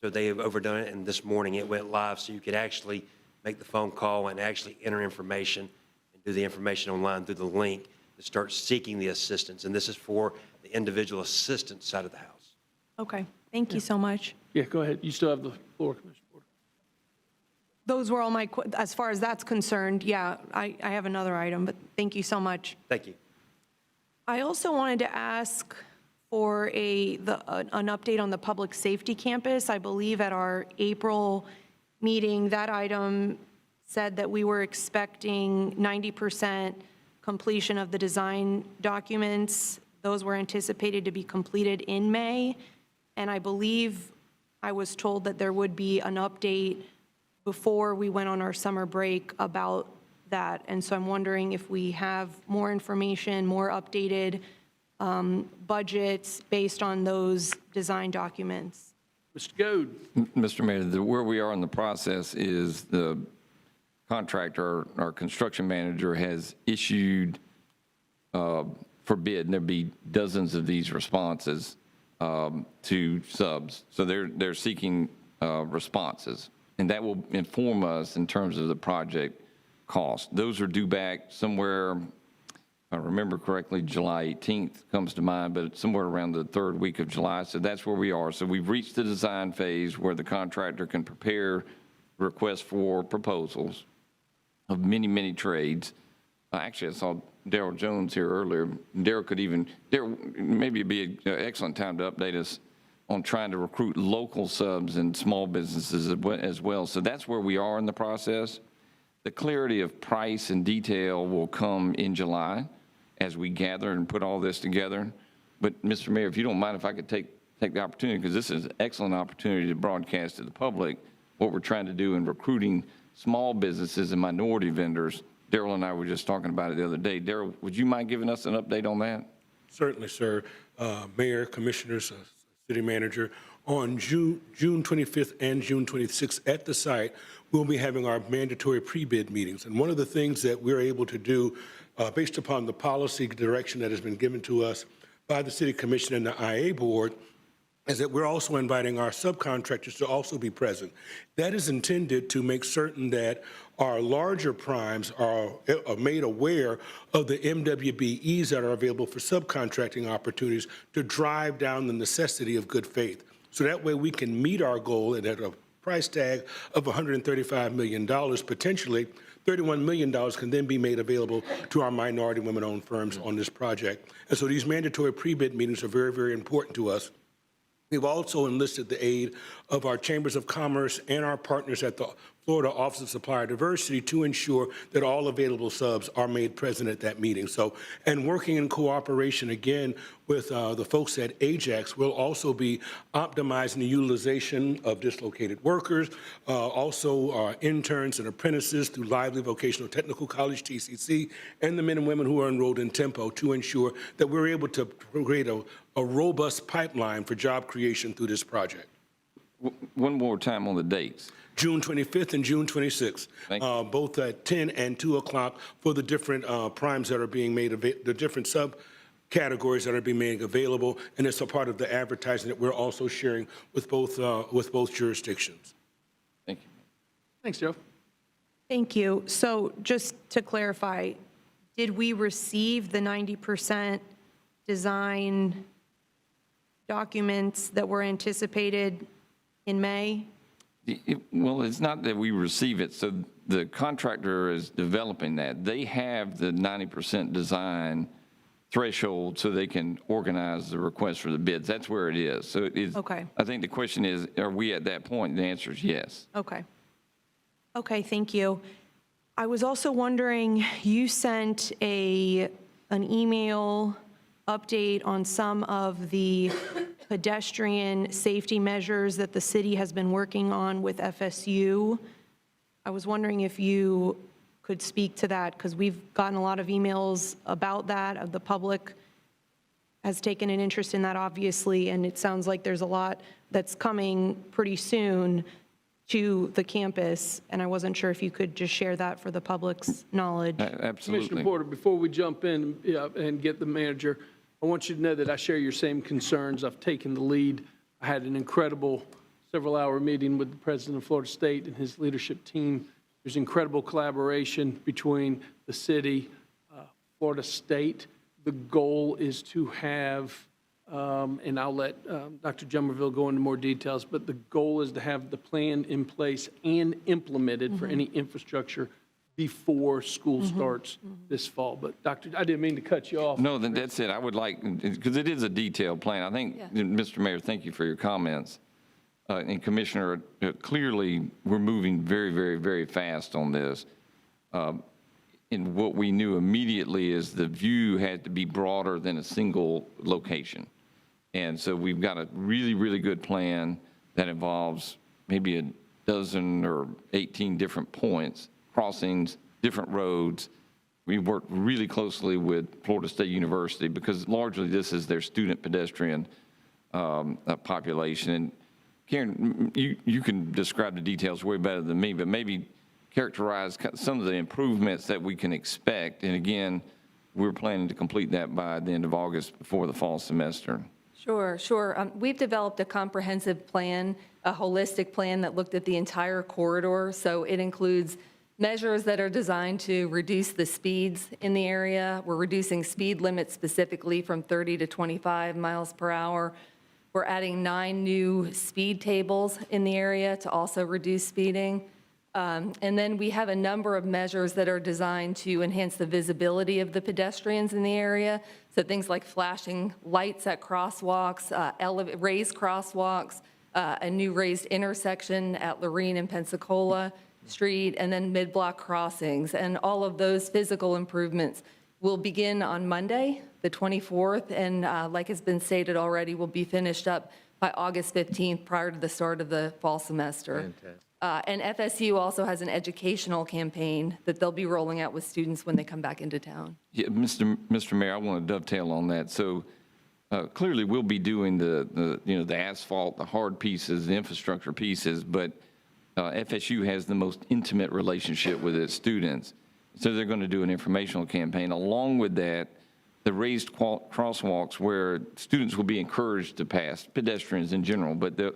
So they have overdone it, and this morning it went live, so you could actually make the phone call and actually enter information and do the information online through the link to start seeking the assistance. And this is for the individual assistance side of the house. Okay, thank you so much. Yeah, go ahead. You still have the floor, Commissioner Porter. Those were all my, as far as that's concerned, yeah, I have another item, but thank you so much. Thank you. I also wanted to ask for an update on the public safety campus. I believe at our April meeting, that item said that we were expecting 90% completion of the design documents. Those were anticipated to be completed in May. And I believe I was told that there would be an update before we went on our summer break about that. And so I'm wondering if we have more information, more updated budgets based on those design documents. Mr. Goode. Mr. Mayor, where we are in the process is the contractor, our construction manager, has issued for bid, and there'll be dozens of these responses to subs. So they're seeking responses, and that will inform us in terms of the project cost. Those are due back somewhere, if I remember correctly, July 18th comes to mind, but it's somewhere around the third week of July. So that's where we are. So we've reached the design phase where the contractor can prepare requests for proposals of many, many trades. Actually, I saw Daryl Jones here earlier. Daryl, maybe it'd be an excellent time to update us on trying to recruit local subs and small businesses as well. So that's where we are in the process. The clarity of price and detail will come in July as we gather and put all this together. But Mr. Mayor, if you don't mind, if I could take the opportunity, because this is an excellent opportunity to broadcast to the public what we're trying to do in recruiting small businesses and minority vendors. Daryl and I were just talking about it the other day. Daryl, would you mind giving us an update on that? Certainly, sir. Mayor, Commissioners, City Manager, on June 25th and June 26th at the site, we'll be having our mandatory pre-bid meetings. And one of the things that we're able to do, based upon the policy direction that has been given to us by the City Commission and the IA Board, is that we're also inviting our subcontractors to also be present. That is intended to make certain that our larger primes are made aware of the MWBEs that are available for subcontracting opportunities to drive down the necessity of good faith. So that way we can meet our goal and at a price tag of $135 million, potentially $31 million can then be made available to our minority women-owned firms on this project. And so these mandatory pre-bid meetings are very, very important to us. We've also enlisted the aid of our chambers of commerce and our partners at the Florida Office of Supplier Diversity to ensure that all available subs are made present at that meeting. So, and working in cooperation again with the folks at Ajax, we'll also be optimizing the utilization of dislocated workers, also interns and apprentices through Lively Vocational Technical College, TCC, and the men and women who are enrolled in Tempo to ensure that we're able to create a robust pipeline for job creation through this project. One more time on the dates. June 25th and June 26th, both at 10 and 2 o'clock for the different primes that are being made, the different subcategories that are being made available, and it's a part of the advertising that we're also sharing with both jurisdictions. Thank you. Thanks, Joe. Thank you. So just to clarify, did we receive the 90% design documents that were anticipated in May? Well, it's not that we receive it. So the contractor is developing that. They have the 90% design threshold so they can organize the request for the bids. That's where it is. So it is. Okay. I think the question is, are we at that point? The answer is yes. Okay. Okay, thank you. I was also wondering, you sent an email update on some of the pedestrian safety measures that the city has been working on with FSU. I was wondering if you could speak to that, because we've gotten a lot of emails about that. The public has taken an interest in that, obviously, and it sounds like there's a lot that's coming pretty soon to the campus, and I wasn't sure if you could just share that for the public's knowledge. Absolutely. Commissioner Porter, before we jump in and get the manager, I want you to know that I share your same concerns. I've taken the lead. I had an incredible several-hour meeting with the president of Florida State and his leadership team. There's incredible collaboration between the city, Florida State. The goal is to have, and I'll let Dr. Jummerville go into more details, but the goal is to have the plan in place and implemented for any infrastructure before school starts this fall. But Doctor, I didn't mean to cut you off. No, that's it. I would like, because it is a detailed plan. I think, Mr. Mayor, thank you for your comments. and Commissioner, clearly, we're moving very, very, very fast on this. And what we knew immediately is the view had to be broader than a single location. And so we've got a really, really good plan that involves maybe a dozen or 18 different points, crossings, different roads. We worked really closely with Florida State University because largely this is their student pedestrian population. And Karen, you can describe the details way better than me, but maybe characterize some of the improvements that we can expect. And again, we're planning to complete that by the end of August before the fall semester. Sure. We've developed a comprehensive plan, a holistic plan that looked at the entire corridor. So it includes measures that are designed to reduce the speeds in the area. We're reducing speed limits specifically from 30 to 25 miles per hour. We're adding 9 new speed tables in the area to also reduce speeding. And then we have a number of measures that are designed to enhance the visibility of the pedestrians in the area. So things like flashing lights at crosswalks, raised crosswalks, a new raised intersection at Lorene and Pensacola Street, and then mid-block crossings. And all of those physical improvements will begin on Monday, the 24th, and like has been stated already, will be finished up by August 15th prior to the start of the fall semester. Fantastic. And FSU also has an educational campaign that they'll be rolling out with students when they come back into town. Yeah, Mr. Mayor, I want to dovetail on that. So clearly, we'll be doing the asphalt, the hard pieces, the infrastructure pieces, but FSU has the most intimate relationship with its students. So they're going to do an informational campaign. Along with that, the raised crosswalks where students will be encouraged to pass, pedestrians in general, but to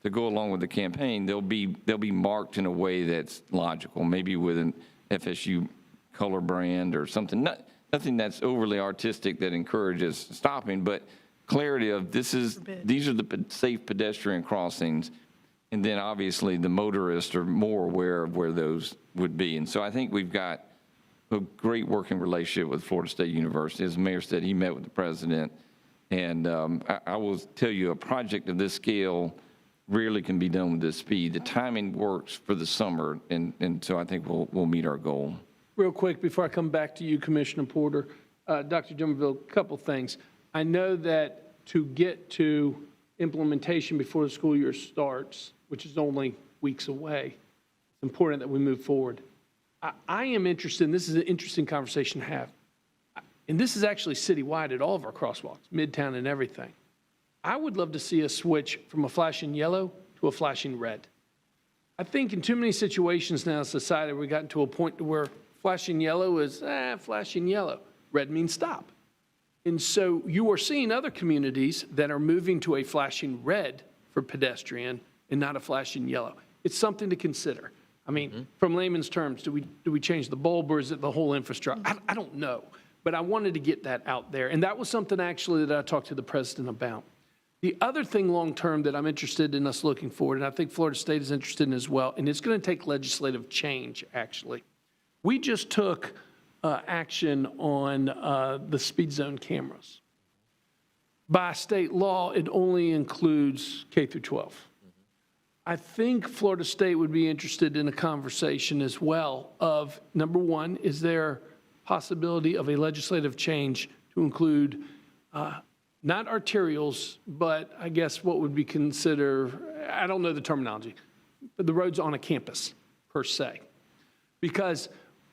go along with the campaign, they'll be marked in a way that's logical, maybe with an FSU color brand or something. Nothing that's overly artistic that encourages stopping, but clarity of these are the safe pedestrian crossings, and then obviously the motorists are more aware of where those would be. And so I think we've got a great working relationship with Florida State University. As the mayor said, he met with the president, and I will tell you, a project of this scale rarely can be done with this speed. The timing works for the summer, and so I think we'll meet our goal. Real quick, before I come back to you, Commissioner Porter, Dr. Jimmerville, a couple things. I know that to get to implementation before the school year starts, which is only weeks away, it's important that we move forward. I am interested, and this is an interesting conversation to have, and this is actually citywide at all of our crosswalks, Midtown and everything. I would love to see us switch from a flashing yellow to a flashing red. I think in too many situations now in society, we've gotten to a point where flashing yellow is flashing yellow. Red means stop. And so you are seeing other communities that are moving to a flashing red for pedestrian and not a flashing yellow. It's something to consider. I mean, from layman's terms, do we change the bulb or is it the whole infrastructure? I don't know, but I wanted to get that out there. And that was something actually that I talked to the president about. The other thing long-term that I'm interested in us looking forward, and I think Florida State is interested in as well, and it's going to take legislative change, actually. We just took action on the speed zone cameras. By state law, it only includes K through 12. I think Florida State would be interested in a conversation as well of, number one, is there possibility of a legislative change to include not arterials, but I guess what would be considered, I don't know the terminology, but the roads on a campus per se. Because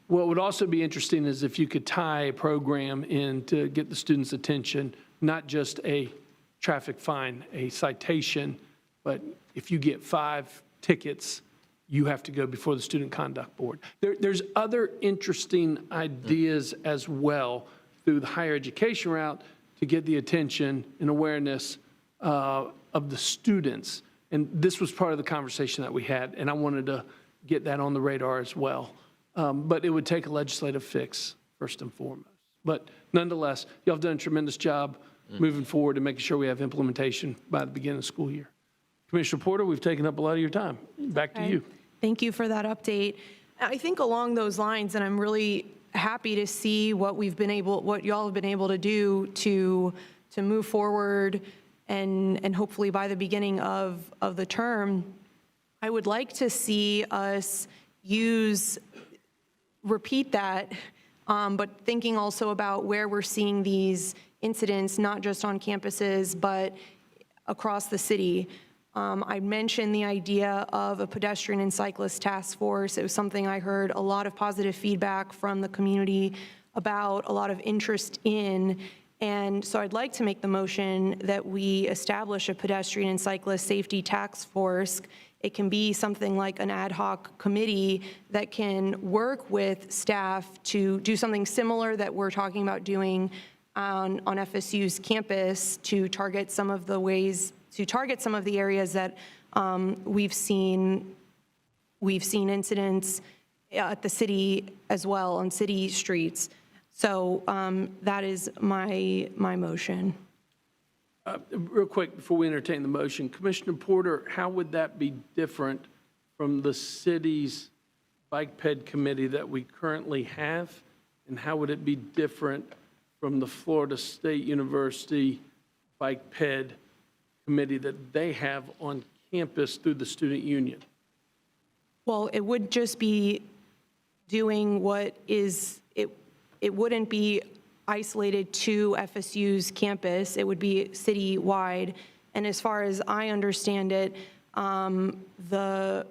what would also be interesting is if you could tie a program in to get the students' attention, not just a traffic fine, a citation, but if you get 5 tickets, you have to go before the Student Conduct Board. There's other interesting ideas as well through the higher education route to get the attention and awareness of the students. And this was part of the conversation that we had, and I wanted to get that on the radar as well. But it would take a legislative fix, first and foremost. But nonetheless, y'all have done a tremendous job moving forward and making sure we have implementation by the beginning of the school year. Commissioner Porter, we've taken up a lot of your time. Back to you. Thank you for that update. I think along those lines, and I'm really happy to see what y'all have been able to do to move forward and hopefully by the beginning of the term, I would like to see us repeat that, but thinking also about where we're seeing these incidents, not just on campuses, but across the city. I mentioned the idea of a pedestrian and cyclist task force. It was something I heard a lot of positive feedback from the community about, a lot of interest in. And so I'd like to make the motion that we establish a pedestrian and cyclist safety task force. It can be something like an ad hoc committee that can work with staff to do something similar that we're talking about doing on FSU's campus to target some of the areas that we've seen incidents at the city as well, on city streets. So that is my motion. Real quick, before we entertain the motion, Commissioner Porter, how would that be different from the city's bike ped committee that we currently have? And how would it be different from the Florida State University bike ped committee that they have on campus through the student union? Well, it would just be doing what is, it wouldn't be isolated to FSU's campus. It would be citywide. And as far as I understand it, the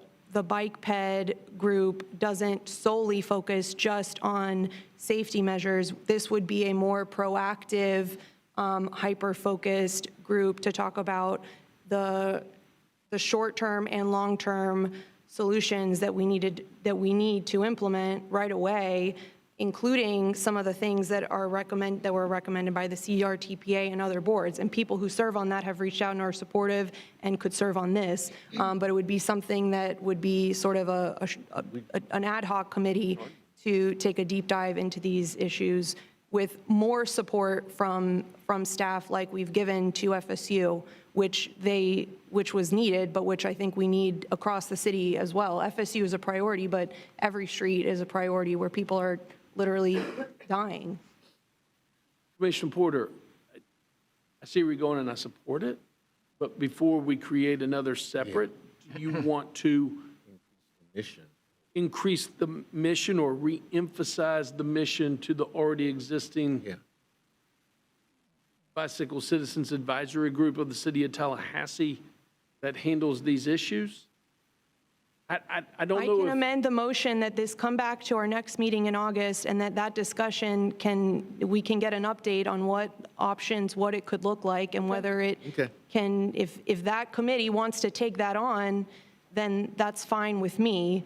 bike ped group doesn't solely focus just on safety measures. This would be a more proactive, hyper-focused group to talk about the short-term and long-term solutions that we need to implement right away, including some of the things that were recommended by the CRTPA and other boards. And people who serve on that have reached out and are supportive and could serve on this. But it would be something that would be sort of an ad hoc committee to take a deep dive into these issues with more support from staff like we've given to FSU, which was needed, but which I think we need across the city as well. FSU is a priority, but every street is a priority where people are literally dying. Commissioner Porter, I see where you're going and I support it, but before we create another separate, do you want to increase the mission or re-emphasize the mission to the already existing Bicycle Citizens Advisory Group of the City of Tallahassee that handles these issues? I don't know I can if... amend the motion that this come back to our next meeting in August, and that discussion we can get an update on what options, what it could look like, and whether it can, if that committee wants to take that on, then that's fine with me.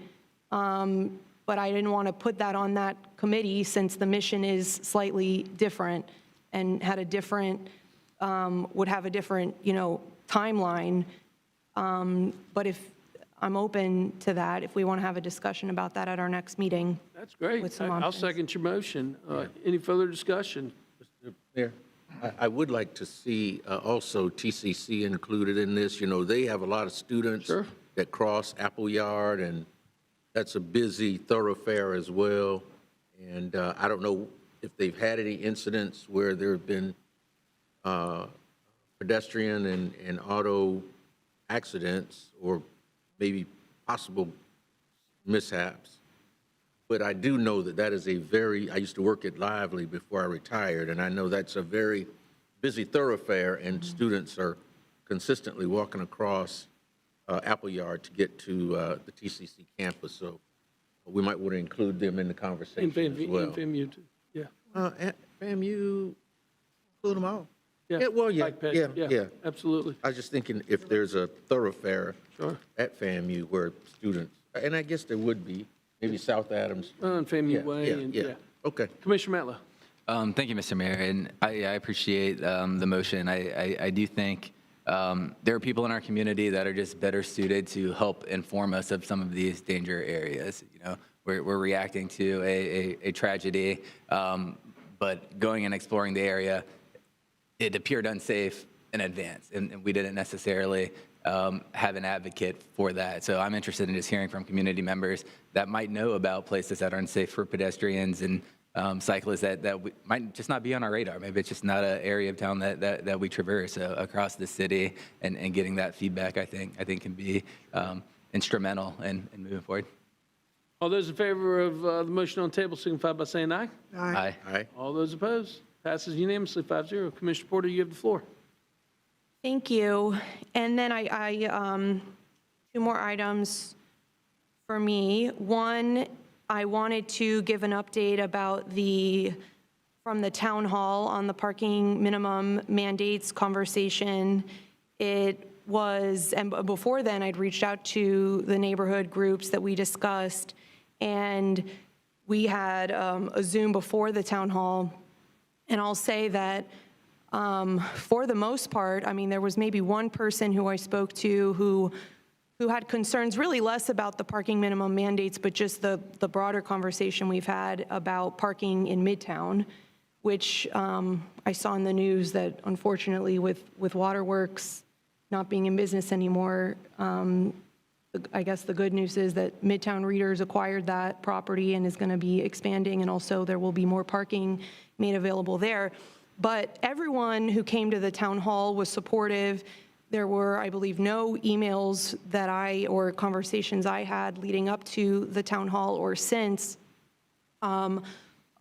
But I didn't want to put that on that committee since the mission is slightly different and had a different, would have a different, timeline. But if I'm open to that, if we want to have a discussion about that at our next meeting. That's great. With some I'll options. second your motion. Any further discussion? Mr. Mayor, I would like to see also TCC included in this. They have a lot of students that cross Appleyard, and that's a busy thoroughfare as well. And I don't know if they've had any incidents where there have been pedestrian and auto accidents or maybe possible mishaps. But I do know that is I used to work at Lively before I retired, and I know that's a very busy thoroughfare, and students are consistently walking across Appleyard to get to the TCC campus. So we might want to include them in the conversation as well. And FAMU too, yeah. FAMU, include them all. Yeah, well, yeah, bike ped, yeah. Absolutely. I was just thinking if there's a thoroughfare at FAMU where students, and I guess there would be, maybe South Adams. On FAMU Way. Yeah. Okay. Commissioner Matlow. Thank you, Mr. Mayor, and I appreciate the motion. I do think there are people in our community that are just better suited to help inform us of some of these danger areas. We're reacting to a tragedy, but going and exploring the area, it appeared unsafe in advance, and we didn't necessarily have an advocate for that. So I'm interested in just hearing from community members that might know about places that are unsafe for pedestrians and cyclists that might just not be on our radar. Maybe it's just not an area of town that we traverse across the city, and getting that feedback, I think can be instrumental in moving forward. All those in favor of the motion on the table signify by saying aye. Aye. Aye. All those opposed? Passes unanimously, 5-0. Commissioner Porter, you have the floor. Thank you. And then two more items for me. One, I wanted to give an update about from the town hall on the parking minimum mandates conversation. It was, and before then, I'd reached out to the neighborhood groups that we discussed, and we had a Zoom before the town hall. And I'll say that for the most part, I mean, there was maybe one person who I spoke to who had concerns really less about the parking minimum mandates, but just the broader conversation we've had about parking in Midtown, which I saw in the news that unfortunately with Waterworks not being in business anymore, I guess the good news is that Midtown Readers acquired that property and is going to be expanding, and also there will be more parking made available there. But everyone who came to the town hall was supportive. There were, I believe, no emails or conversations I had leading up to the town hall or since of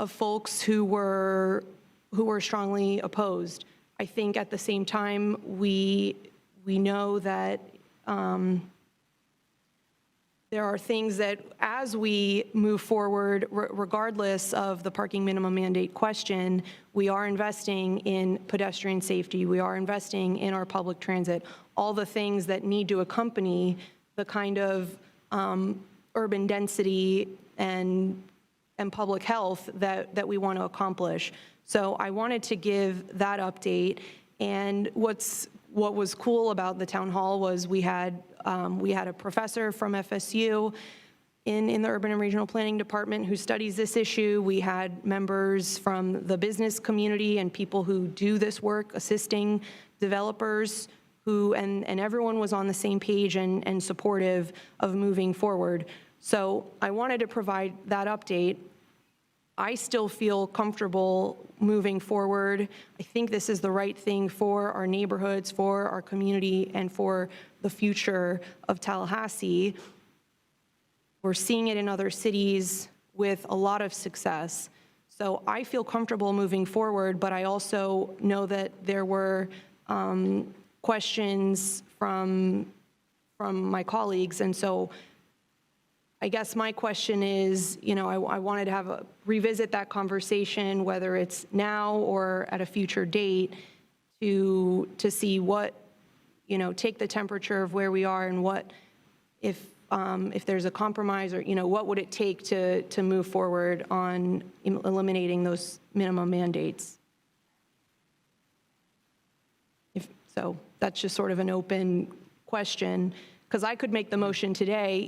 folks who were strongly opposed. I think at the same time, we know that there are things that, as we move forward, regardless of the parking minimum mandate question, we are investing in pedestrian safety, we are investing in our public transit, all the things that need to accompany the kind of urban density and public health that we want to accomplish. So I wanted to give that update. And what was cool about the town hall was we had a professor from FSU in the Urban and Regional Planning Department who studies this issue. We had members from the business community and people who do this work, assisting developers and everyone was on the same page and supportive of moving forward. So I wanted to provide that update. I still feel comfortable moving forward. I think this is the right thing for our neighborhoods, for our community, and for the future of Tallahassee. We're seeing it in other cities with a lot of success. So I feel comfortable moving forward, but I also know that there were questions from my colleagues, and so I guess my question is, I wanted to revisit that conversation, whether it's now or at a future date, to see what, take the temperature of where we are and what, if there's a compromise or, what would it take to move forward on eliminating those minimum mandates? So that's just sort of an open question, because I could make the motion today,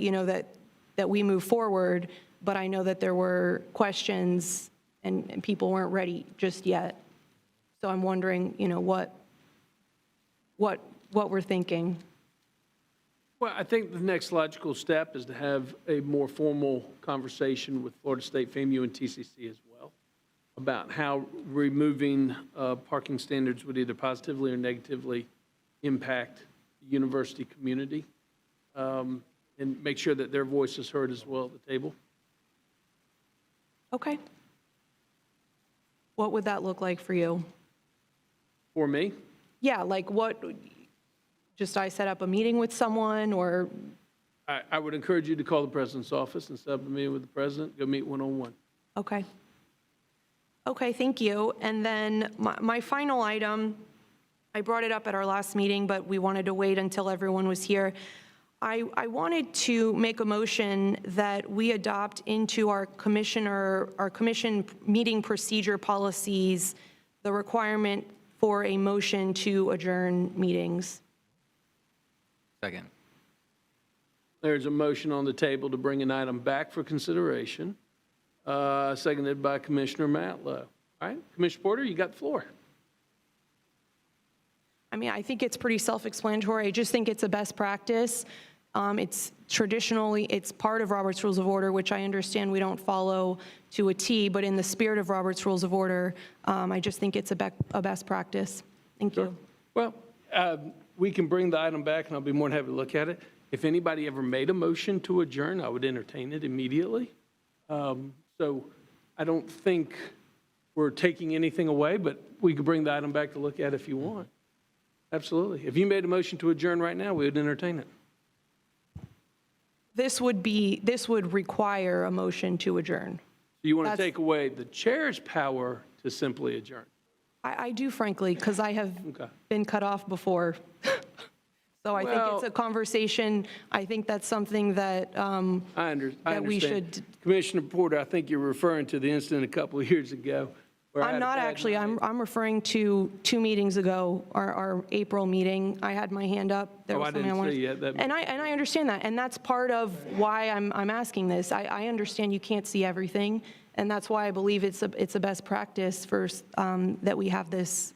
that we move forward, but I know that there were questions and people weren't ready just yet. So I'm wondering, what we're thinking. Well, I think the next logical step is to have a more formal conversation with Florida State, FAMU, and TCC as well about how removing parking standards would either positively or negatively impact the university community. And make sure that their voice is heard as well at the table. Okay. What would that look like for you? For me? Yeah, like what, just I set up a meeting with someone, or? I would encourage you to call the president's office and set up a meeting with the president, go meet one-on-one. Okay. Okay, thank you. And then my final item, I brought it up at our last meeting, but we wanted to wait until everyone was here. I wanted to make a motion that we adopt into our commission meeting procedure policies the requirement for a motion to adjourn meetings. Second. There's a motion on the table to bring an item back for consideration, seconded by Commissioner Matlow. All right, Commissioner Porter, you got the floor. I mean, I think it's pretty self-explanatory. I just think it's a best practice. It's traditionally, it's part of Robert's Rules of Order, which I understand we don't follow to a T, but in the spirit of Robert's Rules of Order, I just think it's a best practice. Thank you. Well, we can bring the item back, and I'll be more than happy to look at it. If anybody ever made a motion to adjourn, I would entertain it immediately. So I don't think we're taking anything away, but we could bring the item back to look at if you want. Absolutely. If you made a motion to adjourn right now, we would entertain it. This would require a motion to adjourn. You want to take away the chair's power to simply adjourn? I do, frankly, because I have been cut off before. So I think it's a conversation. I think that's something that I understand. we should. Commissioner Porter, I think you're referring to the incident a couple of years ago. where I I'm had a not bad actually. night. I'm referring to 2 meetings ago, our April meeting. I had my hand up. There Oh, was I something didn't wanted- see it. That- And I understand that, and that's part of why I'm asking this. I understand you can't see everything, and that's why I believe it's a best practice for that we have this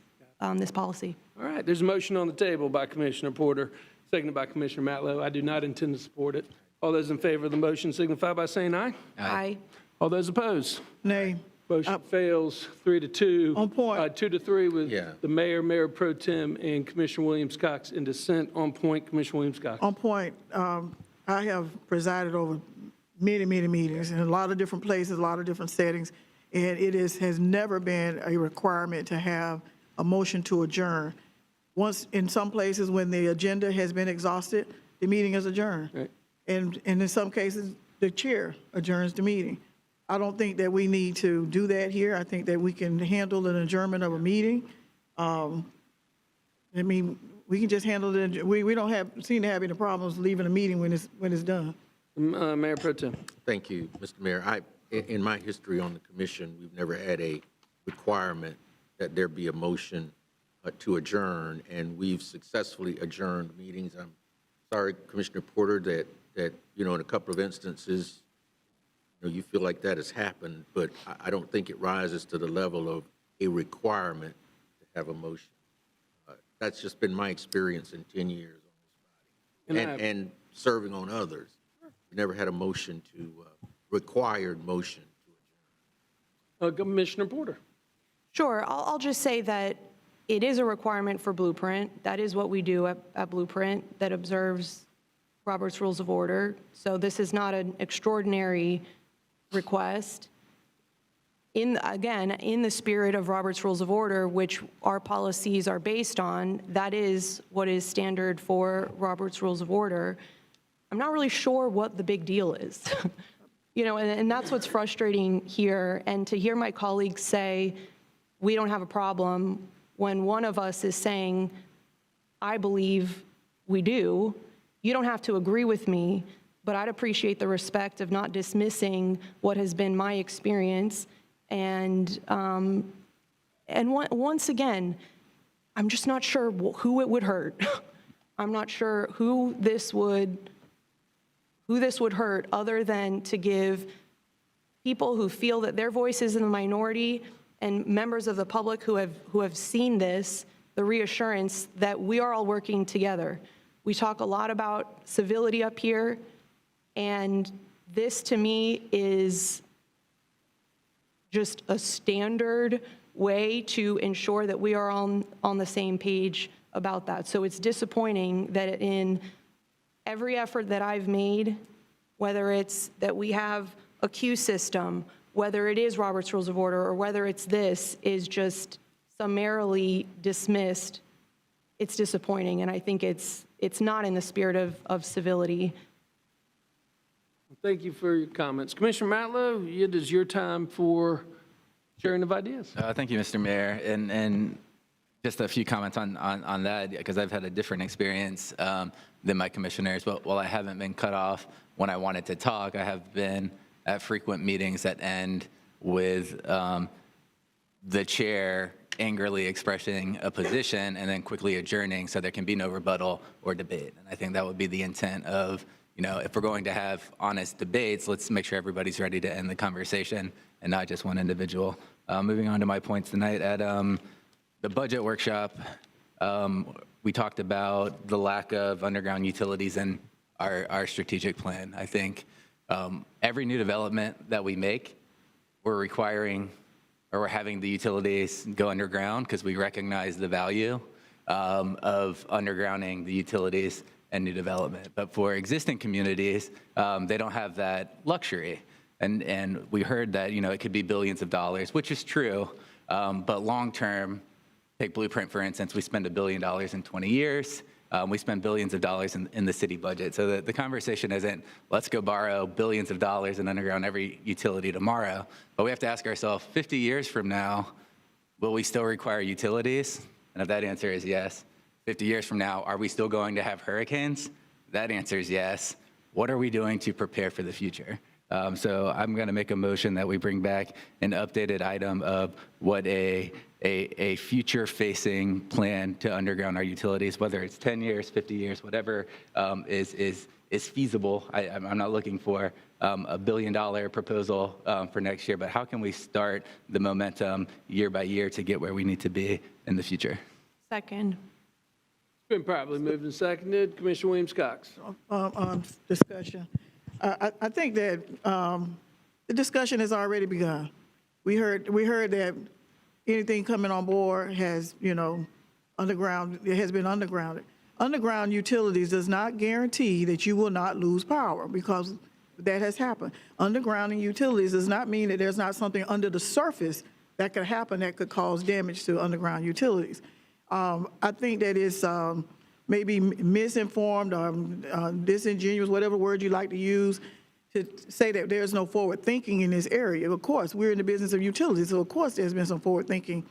policy. All right, there's a motion on the table by Commissioner Porter, seconded by Commissioner Matlow. I do not intend to support it. All those in favor of the motion signify by saying aye. Aye. All those opposed? Nay. Motion fails 3-2. On point. 2-3 with Yeah. the mayor, Mayor Pro Tem, and Commissioner Williams-Cox in dissent. On point, Commissioner Williams-Cox. On point, I have presided over many, many meetings in a lot of different places, a lot of different settings, and it has never been a requirement to have a motion to adjourn. Once, in some places, when the agenda has been exhausted, the meeting is adjourned. Right. And in some cases, the chair adjourns the meeting. I don't think that we need to do that here. I think that we can handle an adjournment of a meeting. I mean, we can just handle it. We don't seem to have any problems leaving a meeting when it's done. Mayor Pro Tem. Thank you, Mr. Mayor. In my history on the commission, we've never had a requirement that there be a motion to adjourn, and we've successfully adjourned meetings. I'm sorry, Commissioner Porter, that in a couple of instances, you feel like that has happened, but I don't think it rises to the level of a requirement to have a motion. That's just been my experience in 10 years on this body, and serving on others. We never had a motion required motion to adjourn. Commissioner Porter. Sure. I'll just say that it is a requirement for Blueprint. That is what we do at Blueprint, that observes Robert's Rules of Order. So this is not an extraordinary request. Again, in the spirit of Robert's Rules of Order, which our policies are based on, that is what is standard for Robert's Rules of Order. I'm not really sure what the big deal is. And that's what's frustrating here. And to hear my colleagues say, we don't have a problem, when one of us is saying, I believe we do, you don't have to agree with me, but I'd appreciate the respect of not dismissing what has been my experience. And once again, I'm just not sure who it would hurt. I'm not sure who this would hurt, other than to give people who feel that their voice is in the minority and members of the public who have seen this, the reassurance that we are all working together. We talk a lot about civility up here, and this to me is just a standard way to ensure that we are on the same page about that. So it's disappointing that in every effort that I've made, whether it's that we have a queue system, whether it is Robert's Rules of Order, or whether it's this, is just summarily dismissed. It's disappointing, and I think it's not in the spirit of civility. Thank you for your comments. Commissioner Matlow, it is your time for sharing of ideas. Thank you, Mr. Mayor. And just a few comments on that, because I've had a different experience than my commissioners. But while I haven't been cut off when I wanted to talk, I have been at frequent meetings that end with the chair angrily expressing a position and then quickly adjourning so there can be no rebuttal or debate. And I think that would be the intent of, if we're going to have honest debates, let's make sure everybody's ready to end the conversation and not just one individual. Moving on to my points tonight, at the budget workshop, we talked about the lack of underground utilities in our strategic plan. I think every new development that we make, we're requiring or we're having the utilities go underground because we recognize the value of undergrounding the utilities and new development. But for existing communities, they don't have that luxury. And we heard that, it could be billions of dollars, which is true. But long-term, take Blueprint, for instance, we spend $1 billion in 20 years. We spend billions of dollars in the city budget. So the conversation isn't, let's go borrow billions of dollars and underground every utility tomorrow. But we have to ask ourselves, 50 years from now, will we still require utilities? And if that answer is yes, 50 years from now, are we still going to have hurricanes? That answer is yes. What are we doing to prepare for the future? So I'm going to make a motion that we bring back an updated item of what a future-facing plan to underground our utilities, whether it's 10 years, 50 years, whatever is feasible. I'm not looking for a $1 billion proposal for next year, but how can we start the momentum year by year to get where we need to be in the future? Second. It's been properly moved and seconded. Commissioner Williams-Cox. Discussion. I think that the discussion has already begun. We heard that anything coming on board has, underground, it has been undergrounded. Underground utilities does not guarantee that you will not lose power because that has happened. Undergrounding utilities does not mean that there's not something under the surface that could happen that could cause damage to underground utilities. I think that it's maybe misinformed or disingenuous, whatever word you like to use, to say that there's no forward thinking in this area. Of course, we're in the business of utilities, so of course there's been some forward thinking.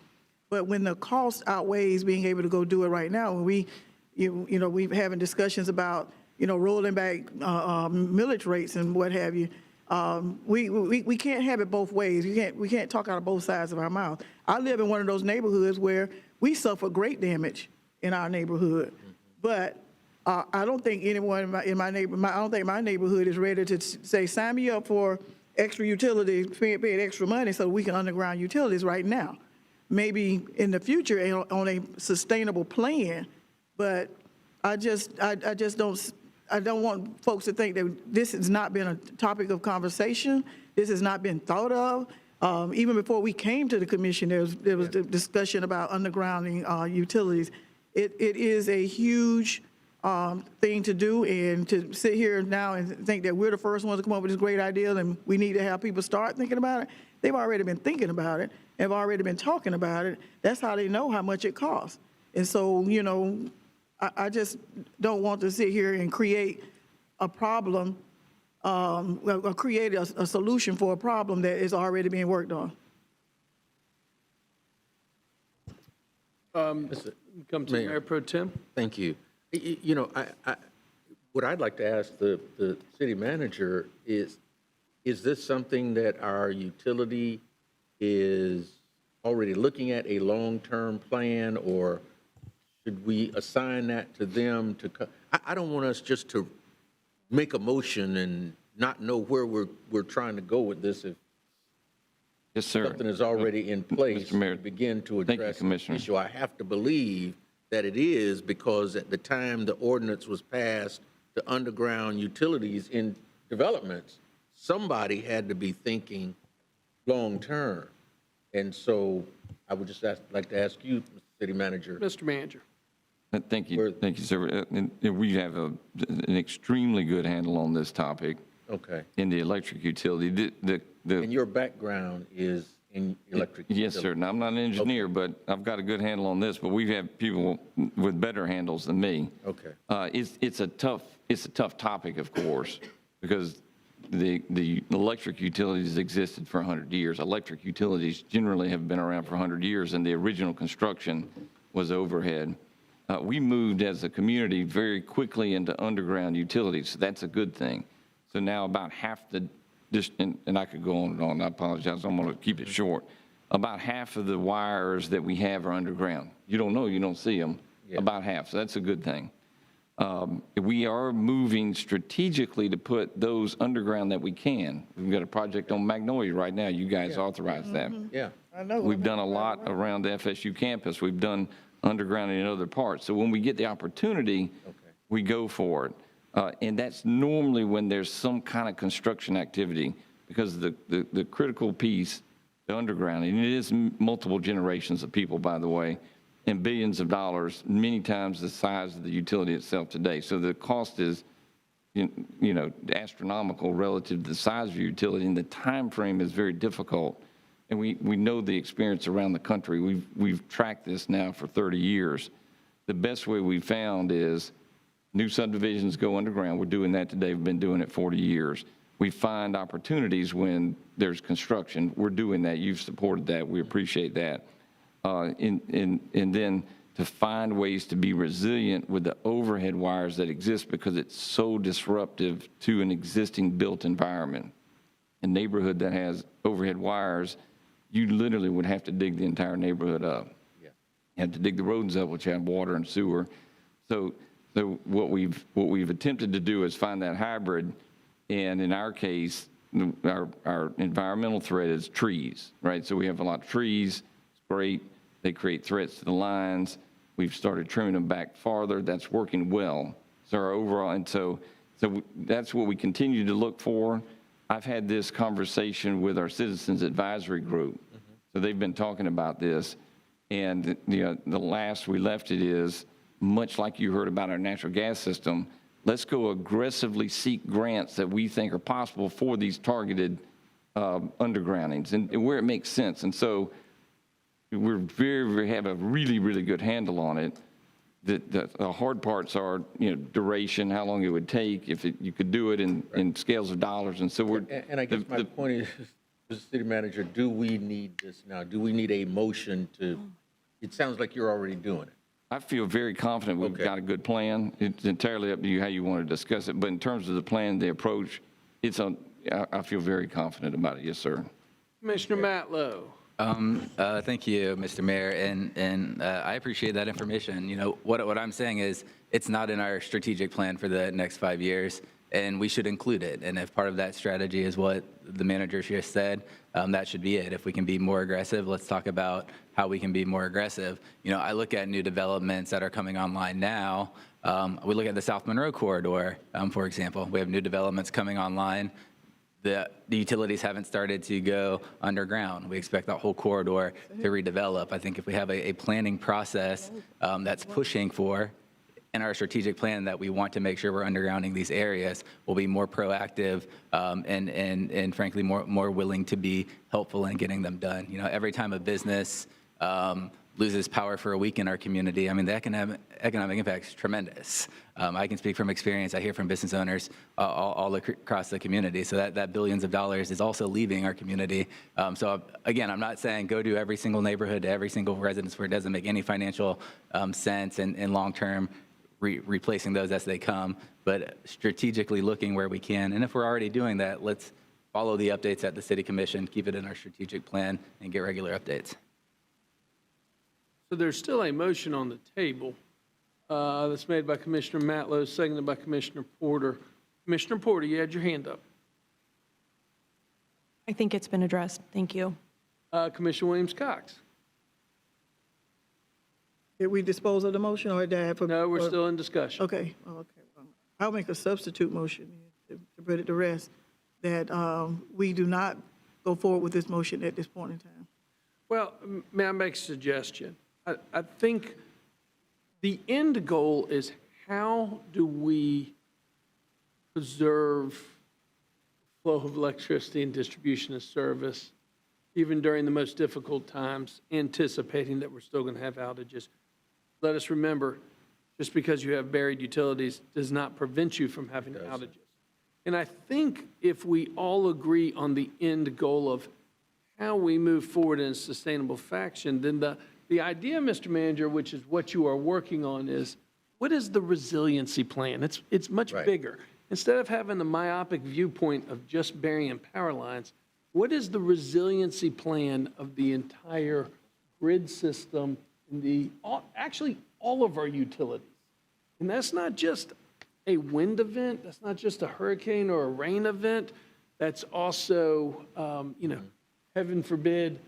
But when the cost outweighs being able to go do it right now, when we're having discussions about, rolling back millage rates and what have you, we can't have it both ways. We can't talk out of both sides of our mouth. I live in one of those neighborhoods where we suffer great damage in our neighborhood. But I don't think anyone in my neighborhood, I don't think my neighborhood is ready to say, sign me up for extra utilities, paying extra money so we can underground utilities right now. Maybe in the future on a sustainable plan, but I don't want folks to think that this has not been a topic of conversation. This has not been thought of. Even before we came to the commission, there was the discussion about undergrounding utilities. It is a huge thing to do, and to sit here now and think that we're the first ones to come up with this great idea and we need to have people start thinking about it. They've already been thinking about it, have already been talking about it. That's how they know how much it costs. And so, I just don't want to sit here and create a problem, or create a solution for a problem that is already being worked on. Come to Mayor Pro Tem. Thank you. What I'd like to ask the city manager is this something that our utility is already looking at, a long-term plan, or should we assign that to them to? I don't want us just to make a motion and not know where we're trying to go with this if Yes, sir. something is already in place Mr. Mayor. to begin to Thank you, address the Commissioner. issue. I have to believe that it is, because at the time the ordinance was passed to underground utilities in developments, somebody had to be thinking long-term. And so I would just like to ask you, Mr. City Manager. Mr. Manager. Thank you, sir. And we have an extremely good handle on this topic. Okay. In the electric utility. And your background is in electric utility? Yes, sir. Now, I'm not an engineer, but I've got a good handle on this, but we have people with better handles than me. Okay. It's a tough topic, of course, because the electric utilities existed for 100 years. Electric utilities generally have been around for 100 years, and the original construction was overhead. We moved as a community very quickly into underground utilities, so that's a good thing. So now about half and I could go on and on, I apologize, I'm gonna keep it short. About half of the wires that we have are underground. You don't know, you don't see them, about half, so that's a good thing. We are moving strategically to put those underground that we can. We've got a project on Magnolia right now, you guys authorized that. Yeah. I know. We've done a lot around the FSU campus. We've done underground in other parts. So when we get the opportunity, we go for it. And that's normally when there's some kind of construction activity, because the critical piece, the underground, and it is multiple generations of people, by the way, and billions of dollars, many times the size of the utility itself today. So the cost is, astronomical relative to the size of your utility, and the time frame is very difficult. And we know the experience around the country. We've tracked this now for 30 years. The best way we found is new subdivisions go underground. We're doing that today. We've been doing it 40 years. We find opportunities when there's construction. We're doing that. You've supported that. We appreciate that. And then to find ways to be resilient with the overhead wires that exist, because it's so disruptive to an existing built environment. A neighborhood that has overhead wires, you literally would have to dig the entire neighborhood up. Yeah. You have to dig the roads up, which have water and sewer. So what we've attempted to do is find that hybrid, and in our case, our environmental threat is trees, right? So we have a lot of trees. It's great. They create threats to the lines. We've started trimming them back farther. That's working well. So our overall, and so that's what we continue to look for. I've had this conversation with our Citizens Advisory Group. So they've been talking about this, and the last we left it is, much like you heard about our natural gas system, let's go aggressively seek grants that we think are possible for these targeted undergroundings and where it makes sense. And so we're have a really, really good handle on it. The hard parts are, duration, how long it would take, if you could do it in scales of dollars. And so we're. And I guess my point is, Mr. City Manager, do we need this now? Do we need a motion to, it sounds like you're already doing it. I feel very confident we've got a good plan. It's entirely up to you how you want to discuss it. But in terms of the plan, the approach, I feel very confident about it. Yes, sir. Commissioner Matlow. Thank you, Mr. Mayor, and I appreciate that information. What I'm saying is it's not in our strategic plan for the next 5 years, and we should include it. And if part of that strategy is what the manager just said, that should be it. If we can be more aggressive, let's talk about how we can be more aggressive. I look at new developments that are coming online now. We look at the South Monroe Corridor, for example. We have new developments coming online. The utilities haven't started to go underground. We expect that whole corridor to redevelop. I think if we have a planning process that's pushing for, in our strategic plan, that we want to make sure we're undergrounding these areas, we'll be more proactive and frankly more willing to be helpful in getting them done. Every time a business loses power for a week in our community, I mean, the economic impact is tremendous. I can speak from experience. I hear from business owners all across the community. So that billions of dollars is also leaving our community. So again, I'm not saying go to every single neighborhood, to every single residence where it doesn't make any financial sense, and long-term replacing those as they come, but strategically looking where we can. And if we're already doing that, let's follow the updates at the City Commission, keep it in our strategic plan, and get regular updates. So there's still a motion on the table that's made by Commissioner Matlow, seconded by Commissioner Porter. Commissioner Porter, you had your hand up. I think it's been addressed. Thank you. Commissioner Williams-Cox. Did we dispose of the motion, or did I have? No, we're still in discussion. Okay. I'll make a substitute motion to put it to rest, that we do not go forward with this motion at this point in time. Well, may I make a suggestion? I think the end goal is, how do we preserve flow of electricity and distribution of service, even during the most difficult times, anticipating that we're still going to have outages? Let us remember, just because you have buried utilities does not prevent you from having outages. And I think if we all agree on the end goal of how we move forward in a sustainable fashion, then the idea, Mr. Manager, which is what you are working on, is what is the resiliency plan? It's much bigger. Instead of having the myopic viewpoint of just burying power lines, what is the resiliency plan of the entire grid system and actually all of our utilities? And that's not just a wind event. That's not just a hurricane or a rain event. That's also, heaven forbid,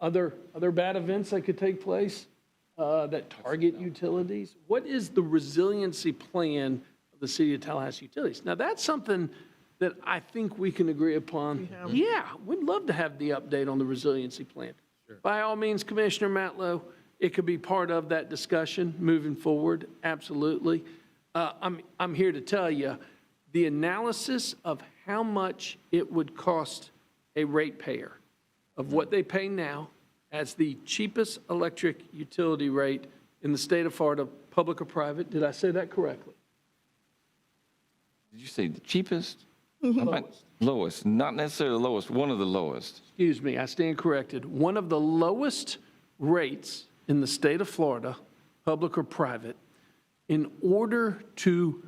other bad events that could take place that target utilities. What is the resiliency plan of the City of Tallahassee utilities. Now, that's something that I think we can agree upon. Yeah, we'd love to have the update on the resiliency plan. By all means, Commissioner Matlow, it could be part of that discussion moving forward, absolutely. I'm here to tell you, the analysis of how much it would cost a ratepayer of what they pay now as the cheapest electric utility rate in the state of Florida, public or private, did I say that correctly? Did you say the cheapest? Lowest, not necessarily the lowest, one of the lowest. Excuse me, I stand corrected. One of the lowest rates in the state of Florida, public or private, in order to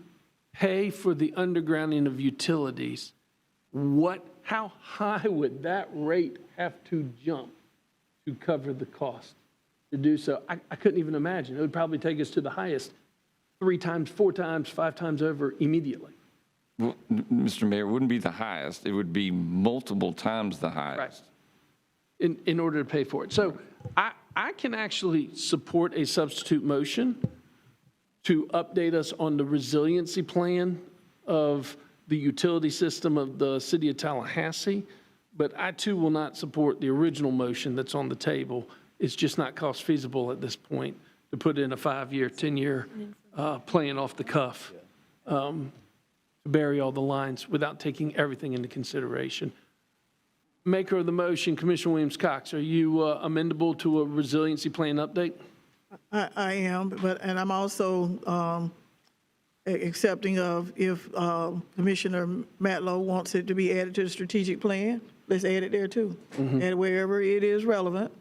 pay for the undergrounding of utilities, how high would that rate have to jump to cover the cost to do so? I couldn't even imagine. It would probably take us to the highest 3 times, 4 times, 5 times over immediately. Well, Mr. Mayor, it wouldn't be the highest. It would be multiple times the highest. Right. In order to pay for it. So I can actually support a substitute motion to update us on the resiliency plan of the utility system of the City of Tallahassee, but I too will not support the original motion that's on the table. It's just not cost feasible at this point to put in a 5-year, 10-year plan off the cuff. To bury all the lines without taking everything into consideration. Maker of the motion, Commissioner Williams-Cox, are you amendable to a resiliency plan update? I am, and I'm also accepting of if Commissioner Matlow wants it to be added to the strategic plan, let's add it there too. And wherever it is relevant,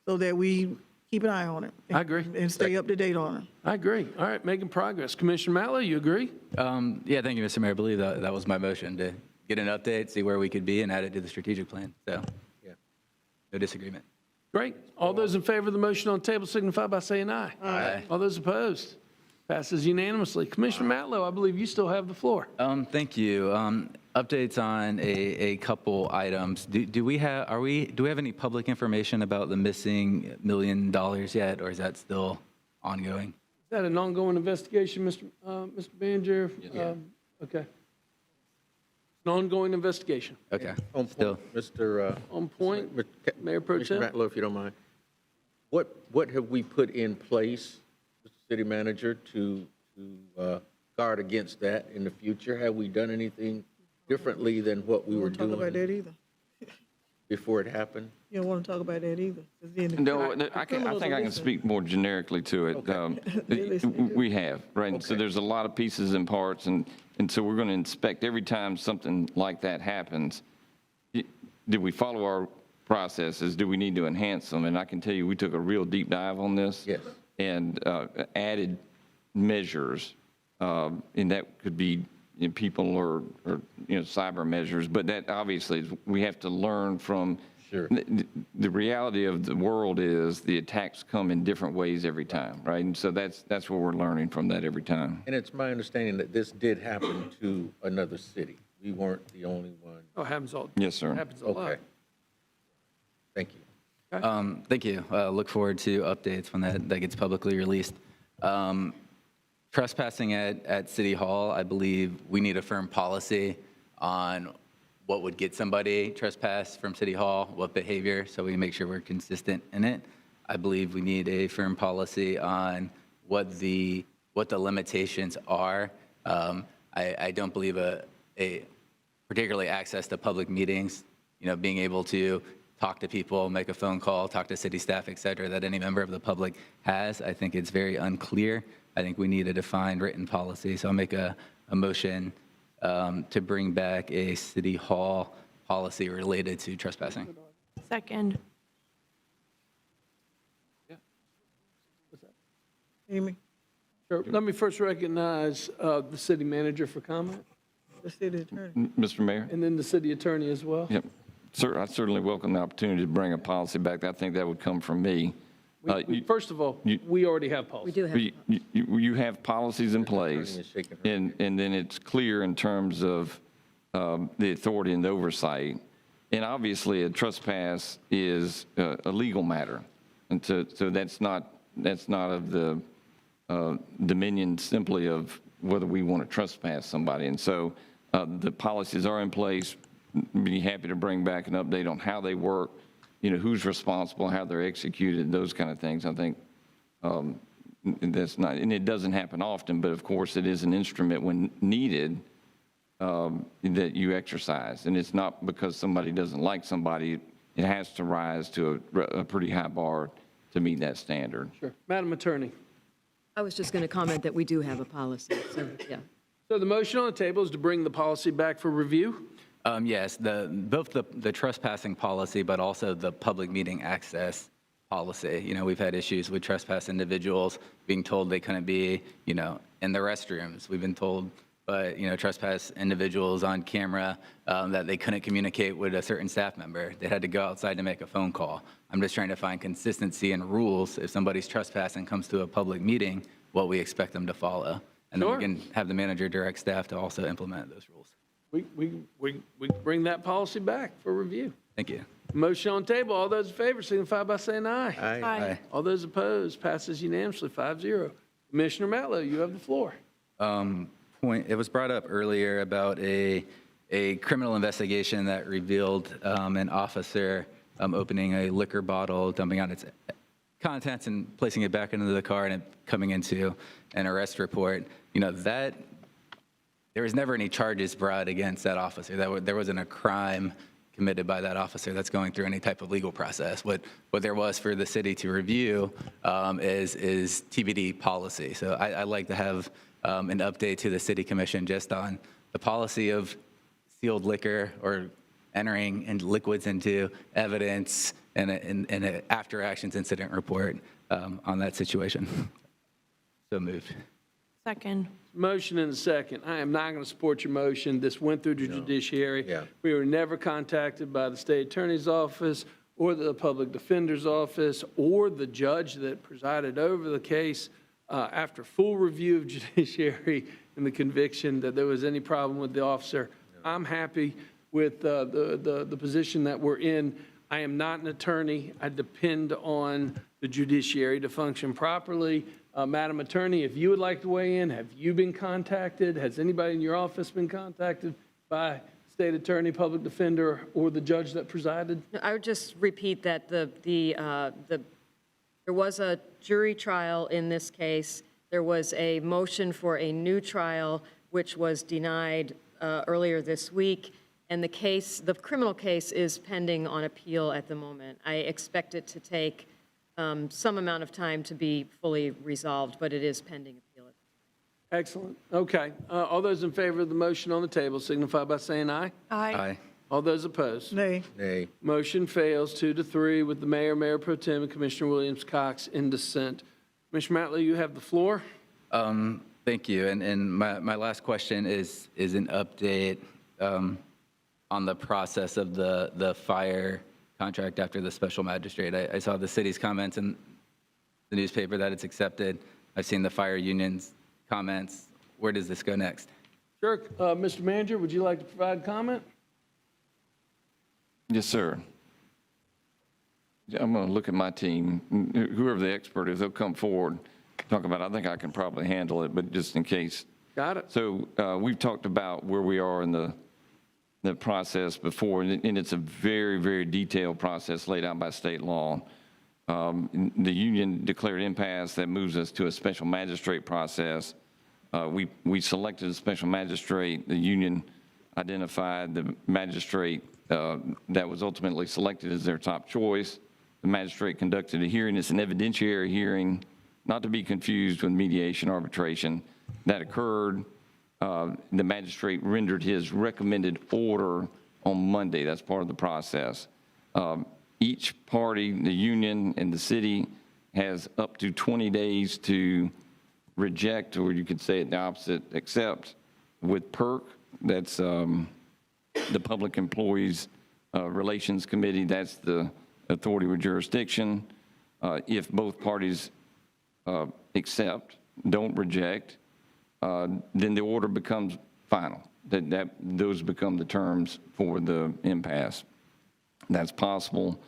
so that we keep an eye on it. I agree. And stay up to date on it. I agree. All right, making progress. Commissioner Matlow, you agree? Yeah, thank you, Mr. Mayor. I believe that was my motion, to get an update, see where we could be, and add it to the strategic plan. So, no disagreement. Great. All those in favor of the motion on the table signify by saying aye. Aye. All those opposed? Passes unanimously. Commissioner Matlow, I believe you still have the floor. Thank you. Updates on a couple items. Do we have any public information about the missing $1 million yet, or is that still ongoing? Is that an ongoing investigation, Mr. Banjer? Okay. An ongoing investigation. Okay. On point, Mr. On point, Mayor Pro Tem. Commissioner Matlow, if you don't mind. What have we put in place, Mr. City Manager, to guard against that in the future? Have we done anything differently than what we were Talk about doing that either. before it happened? You don't want to talk about that either. 'Cause then No, the I criminals think will I can listen. speak more generically to it. We have, right? And so there's a lot of pieces and parts, and so we're going to inspect every time something like that happens. Did we follow our processes? Do we need to enhance them? And I can tell you, we took a real deep dive on this. Yes. And added measures, and that could be people or cyber measures, but that obviously is, we have to learn from. Sure. The reality of the world is the attacks come in different ways every time, right? And so that's what we're learning from that every time. And it's my understanding that this did happen to another city. We weren't the only one. Oh, happens all. Yes, sir. Happens a lot. Okay. Thank you. Thank you. Look forward to updates when that gets publicly released. Trespassing at City Hall, I believe we need a firm policy on what would get somebody trespassed from City Hall, what behavior, so we make sure we're consistent in it. I believe we need a firm policy on what the limitations are. I don't believe a particularly access to public meetings, being able to talk to people, make a phone call, talk to city staff, et cetera, that any member of the public has. I think it's very unclear. I think we need a defined written policy. So I'll make a motion to bring back a City Hall policy related to trespassing. Second. Amy, Sure. Let me first recognize the city manager for comment, the city attorney. Mr. Mayor? and then the city attorney as well. Yep. Sir, I certainly welcome the opportunity to bring a policy back. I think that would come from me. First of all, we already have policy. We do have. You have policies in place, and then it's clear in terms of the authority and the oversight. And obviously, a trespass is a legal matter. And so that's not of the dominion simply of whether we want to trespass somebody. And so the policies are in place. Be happy to bring back an update on how they work, who's responsible, how they're executed, those kind of things. I think that's not, and it doesn't happen often, but of course it is an instrument when needed that you exercise. And it's not because somebody doesn't like somebody, it has to rise to a pretty high bar to meet that standard. Sure. Madam Attorney. I was just going to comment that we do have a policy, so, yeah. So the motion on the table is to bring the policy back for review? Yes, both the trespassing policy, but also the public meeting access policy. We've had issues with trespass individuals being told they couldn't be, in the restrooms. We've been told by, trespass individuals on camera that they couldn't communicate with a certain staff member. They had to go outside to make a phone call. I'm just trying to find consistency in rules. If somebody's trespassing comes to a public meeting, what we expect them to follow. And then we can have the manager direct staff to also implement those rules. We bring that policy back for review. Thank you. Motion on the table. All those in favor signify by saying aye. Aye. All those opposed, passes unanimously, 5-0. Commissioner Matlow, you have the floor. It was brought up earlier about a criminal investigation that revealed an officer opening a liquor bottle, dumping out its contents and placing it back into the car and it coming into an arrest report. There was never any charges brought against that officer. There wasn't a crime committed by that officer that's going through any type of legal process. What there was for the city to review is TBD policy. So I'd like to have an update to the city commission just on the policy of sealed liquor or entering and liquids into evidence and an after actions incident report on that situation. So moved. Second. Motion and a second. I am not going to support your motion. This went through the judiciary. Yeah. We were never contacted by the state attorney's office or the public defender's office or the judge that presided over the case after full review of judiciary and the conviction that there was any problem with the officer. I'm happy with the position that we're in. I am not an attorney. I depend on the judiciary to function properly. Madam Attorney, if you would like to weigh in, have you been contacted? Has anybody in your office been contacted by state attorney, public defender, or the judge that presided? I would just repeat that there was a jury trial in this case. There was a motion for a new trial, which was denied earlier this week. And the criminal case is pending on appeal at the moment. I expect it to take some amount of time to be fully resolved, but it is pending appeal. Excellent. Okay. All those in favor of the motion on the table signify by saying aye. Aye. All those opposed? Nay. Nay. Motion fails 2-3 with the mayor, Mayor Pro Tem, and Commissioner Williams-Cox in dissent. Commissioner Matlow, you have the floor. Thank you. And my last question is an update on the process of the fire contract after the special magistrate. I saw the city's comments in the newspaper that it's accepted. I've seen the fire union's comments. Where does this go next? Sure. Mr. Manager, would you like to provide comment? Yes, sir. I'm going to look at my team. Whoever the expert is, they'll come forward, talk about it. I think I can probably handle it, but just in case. Got it. So we've talked about where we are in the process before, and it's a very, very detailed process laid out by state law. The union declared impasse. That moves us to a special magistrate process. We selected a special magistrate. The union identified the magistrate that was ultimately selected as their top choice. The magistrate conducted a hearing. It's an evidentiary hearing, not to be confused with mediation arbitration. That occurred. The magistrate rendered his recommended order on Monday. That's part of the process. Each party, the union and the city, has up to 20 days to reject, or you could say it the opposite, accept. With PERC, that's the Public Employees Relations Committee, that's the authority with jurisdiction. If both parties accept, don't reject, then the order becomes final. Those become the terms for the impasse. That's possible.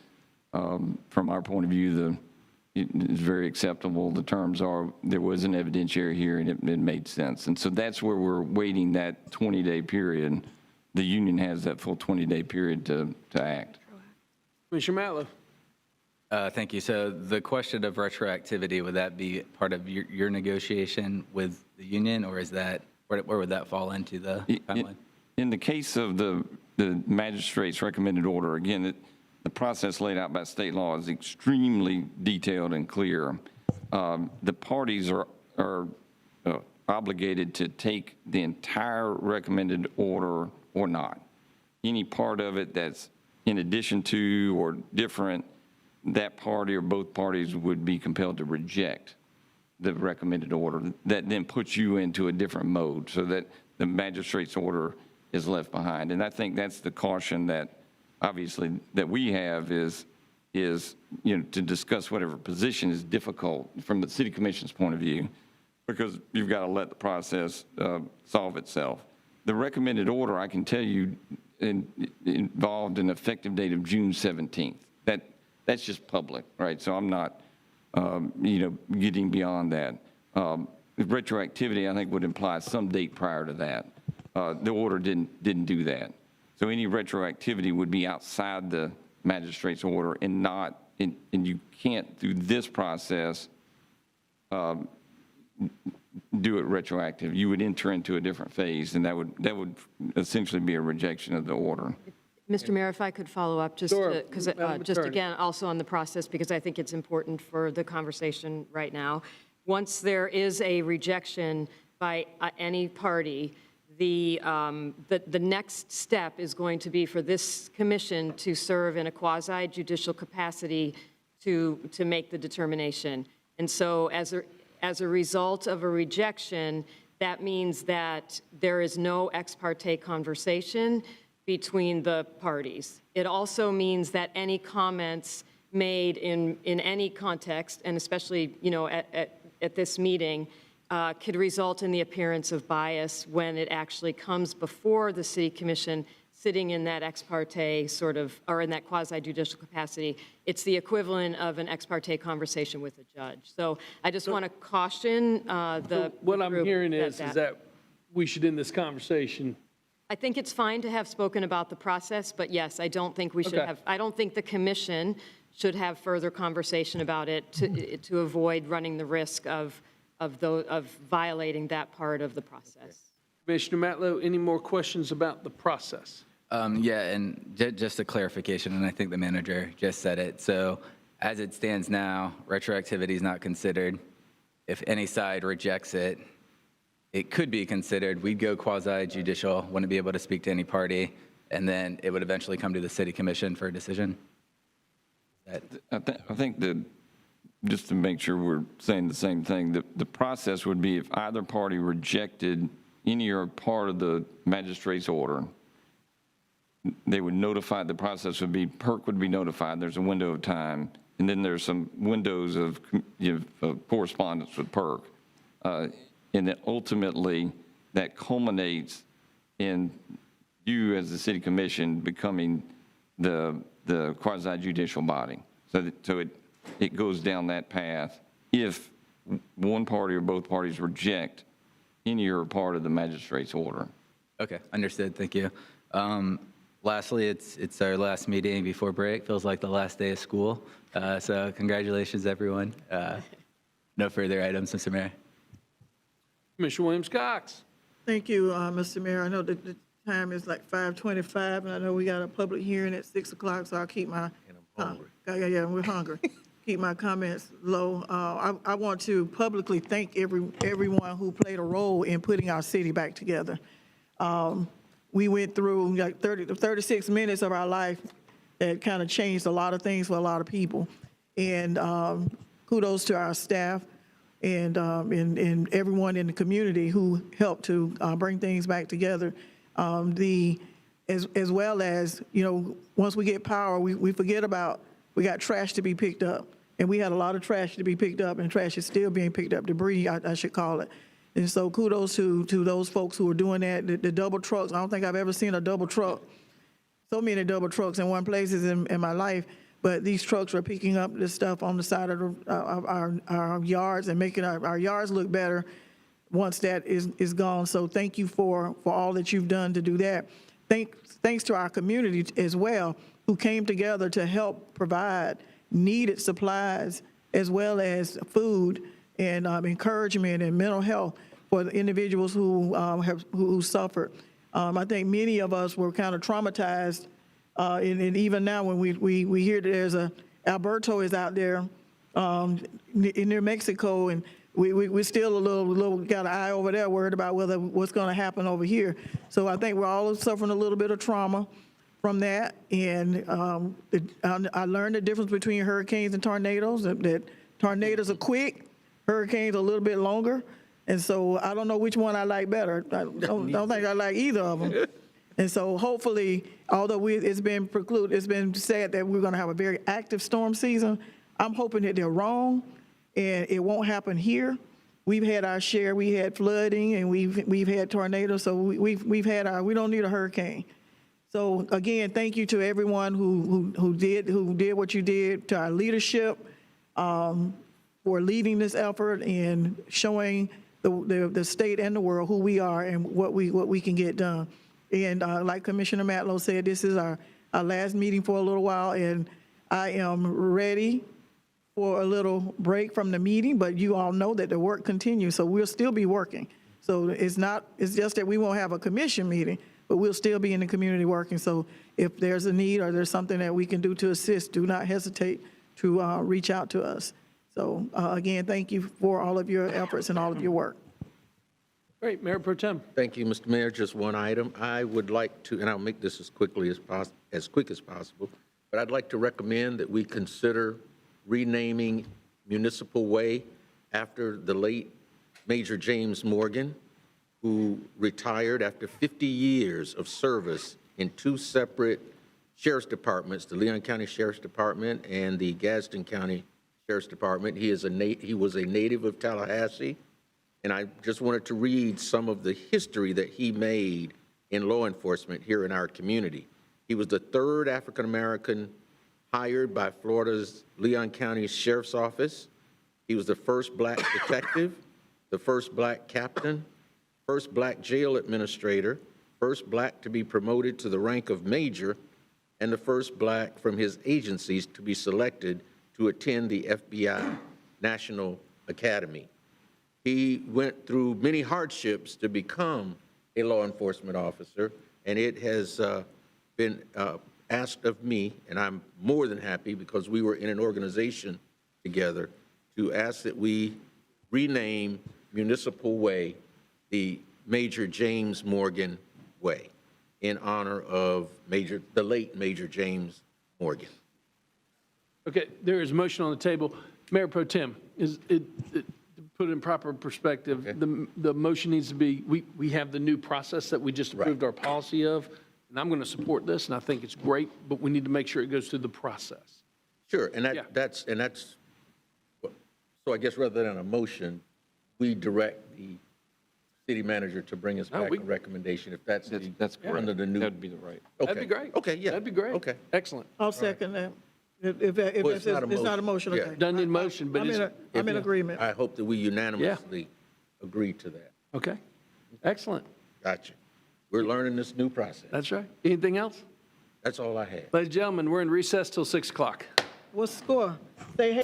From our point of view, is very acceptable. The terms are, there was an evidentiary hearing, it made sense. And so that's where we're waiting that 20-day period. The union has that full 20-day period to act. Commissioner Matlow. Thank you. So the question of retroactivity, would that be part of your negotiation with the union, or is that, where would that fall into the timeline? In the case of the magistrate's recommended order, again, the process laid out by state law is extremely detailed and clear. The parties are obligated to take the entire recommended order or not. Any part of it that's in addition to or different, that party or both parties would be compelled to reject the recommended order. That then puts you into a different mode so that the magistrate's order is left behind. And I think that's the caution that obviously that we have is to discuss whatever position is difficult from the city commission's point of view, because you've got to let the process solve itself. The recommended order, I can tell you, involved an effective date of June 17th. That's just public, right? So I'm not, getting beyond that. Retroactivity, I think, would imply some date prior to that. The order didn't do that. So any retroactivity would be outside the magistrate's order and not, and you can't, through this process, do it retroactive. You would enter into a different phase, and that would essentially be a rejection of the order. Mr. Mayor, if I could follow up, just Sure. because, Madam just Attorney. again, also on the process, because I think it's important for the conversation right now. Once there is a rejection by any party, the next step is going to be for this commission to serve in a quasi-judicial capacity to make the determination. And so as a result of a rejection, that means that there is no ex parte conversation between the parties. It also means that any comments made in any context, and especially, at this meeting, could result in the appearance of bias when it actually comes before the city commission sitting in that ex parte sort of, or in that quasi-judicial capacity. It's the equivalent of an ex parte conversation with a judge. So I just want to caution What I'm group hearing is that we should end this conversation. I think it's fine to have spoken about the process, but yes, I don't think we should Okay. have, I don't think the commission should have further conversation about it to avoid running the risk of violating that part of the process. Commissioner Matlow, any more questions about the process? Yeah, and just a clarification, and I think the manager just said it. So as it stands now, retroactivity is not considered. If any side rejects it, it could be considered. We'd go quasi-judicial, wouldn't be able to speak to any party, and then it would eventually come to the city commission for a decision. I think that, just to make sure we're saying the same thing, the process would be if either party rejected any or part of the magistrate's order, they would notify, the process would be, PERC would be notified, there's a window of time, and then there's some windows of correspondence with PERC. And then ultimately, that culminates in you as the city commission becoming the quasi-judicial body. So it goes down that path if one party or both parties reject any or part of the magistrate's order. Okay, understood, thank you. Lastly, it's our last meeting before break. Feels like the last day of school. So congratulations, everyone. No further items, Mr. Mayor. Commissioner Williams-Cox. Thank you, Mr. Mayor. I know that the time is like 5:25, and I know we got a public hearing at 6 o'clock, so I'll keep my... And I'm hungry. Yeah, we're hungry. Keep my comments low. I want to publicly thank everyone who played a role in putting our city back together. We went through like 36 minutes of our life that kind of changed a lot of things for a lot of people. And kudos to our staff and everyone in the community who helped to bring things back together. As well as, once we get power, we forget about, we got trash to be picked up. And we had a lot of trash to be picked up, and trash is still being picked up, debris, I should call it. And so kudos to those folks who are doing that. The double trucks, I don't think I've ever seen a double truck, so many double trucks in one place in my life. but these trucks are picking up this stuff on the side of our yards and making our yards look better once that is gone. So thank you for all that you've done to do that. Thanks to our community as well, who came together to help provide needed supplies as well as food and encouragement and mental health for the individuals who suffered. I think many of us were kind of traumatized, and even now when we hear that there's Alberto is out there near Mexico, and we're still a little got an eye over there, worried about what's going to happen over here. So I think we're all suffering a little bit of trauma from that, and I learned the difference between hurricanes and tornadoes. That tornadoes are quick, hurricanes are a little bit longer, and so I don't know which one I like better. I don't think I like either of them. And so hopefully, although it's been said that we're going to have a very active storm season, I'm hoping that they're wrong and it won't happen here. We've had our share. We had flooding and we've had tornadoes, so we don't need a hurricane. So again, thank you to everyone who did what you did, to our leadership for leading this effort and showing the state and the world who we are and what we can get done. And like Commissioner Matlow said, this is our last meeting for a little while, and I am ready for a little break from the meeting, but you all know that the work continues, so we'll still be working. So it's just that we won't have a commission meeting, but we'll still be in the community working. So if there's a need or there's something that we can do to assist, do not hesitate to reach out to us. So again, thank you for all of your efforts and all of your work. Great, Mayor Pro Tem. Thank you, Mr. Mayor. Just one item. I would like to, and I'll make this as quick as possible, but I'd like to recommend that we consider renaming Municipal Way after the late Major James Morgan, who retired after 50 years of service in two separate sheriff's departments, the Leon County Sheriff's Department and the Gadsden County Sheriff's Department. He was a native of Tallahassee. And I just wanted to read some of the history that he made in law enforcement here in our community. He was the third African-American hired by Florida's Leon County Sheriff's Office. He was the first black detective, the first black captain, first black jail administrator, first black to be promoted to the rank of major, and the first black from his agencies to be selected to attend the FBI National Academy. He went through many hardships to become a law enforcement officer, and it has been asked of me, and I'm more than happy because we were in an organization together, to ask that we rename Municipal Way the Major James Morgan Way in honor of the late Major James Morgan. Okay, there is a motion on the table. Mayor Pro Tem, put it in proper perspective, okay. The motion needs to be, we have the new process that we just approved our policy of, and I'm going to support this, and I think it's great, but we need to make sure it goes through the process. Sure, and that's, so I guess rather than a motion, we direct the city manager to bring us back a recommendation if that's under the new. That'd be the right. Okay. That'd be great. Okay, yeah. That'd be great. Okay. Excellent. I'll second that. If it's not a motion, okay. Doesn't need a motion, but I'm in agreement. I hope that we unanimously agree to that. Okay, excellent. Gotcha. We're learning this new process. That's right. Anything else? That's all I had. Ladies and gentlemen, we're in recess till 6 o'clock. What's the score? Say hey.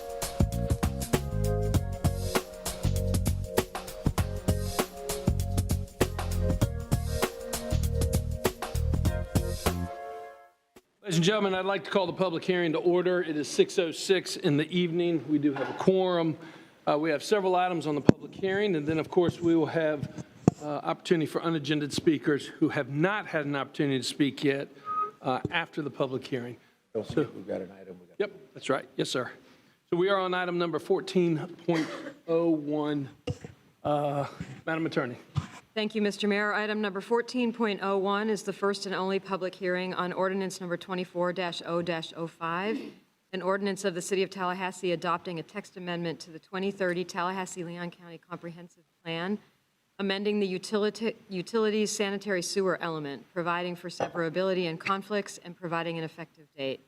Ladies and gentlemen, I'd like to call the public hearing to order. It is 6:06 in the evening. We do have a quorum. We have several items on the public hearing, and then, of course, we will have opportunity for unagended speakers who have not had an opportunity to speak yet after the public hearing. Don't forget, we've got an item. Yep, that's right. Yes, sir. So we are on item number 14.01. Madam Attorney. Thank you, Mr. Mayor. Item number 14.01 is the first and only public hearing on ordinance number 24-0-05, an ordinance of the City of Tallahassee adopting a text amendment to the 2030 Tallahassee-Leon County Comprehensive Plan, amending the utilities sanitary sewer element, providing for severability and conflicts, and providing an effective date.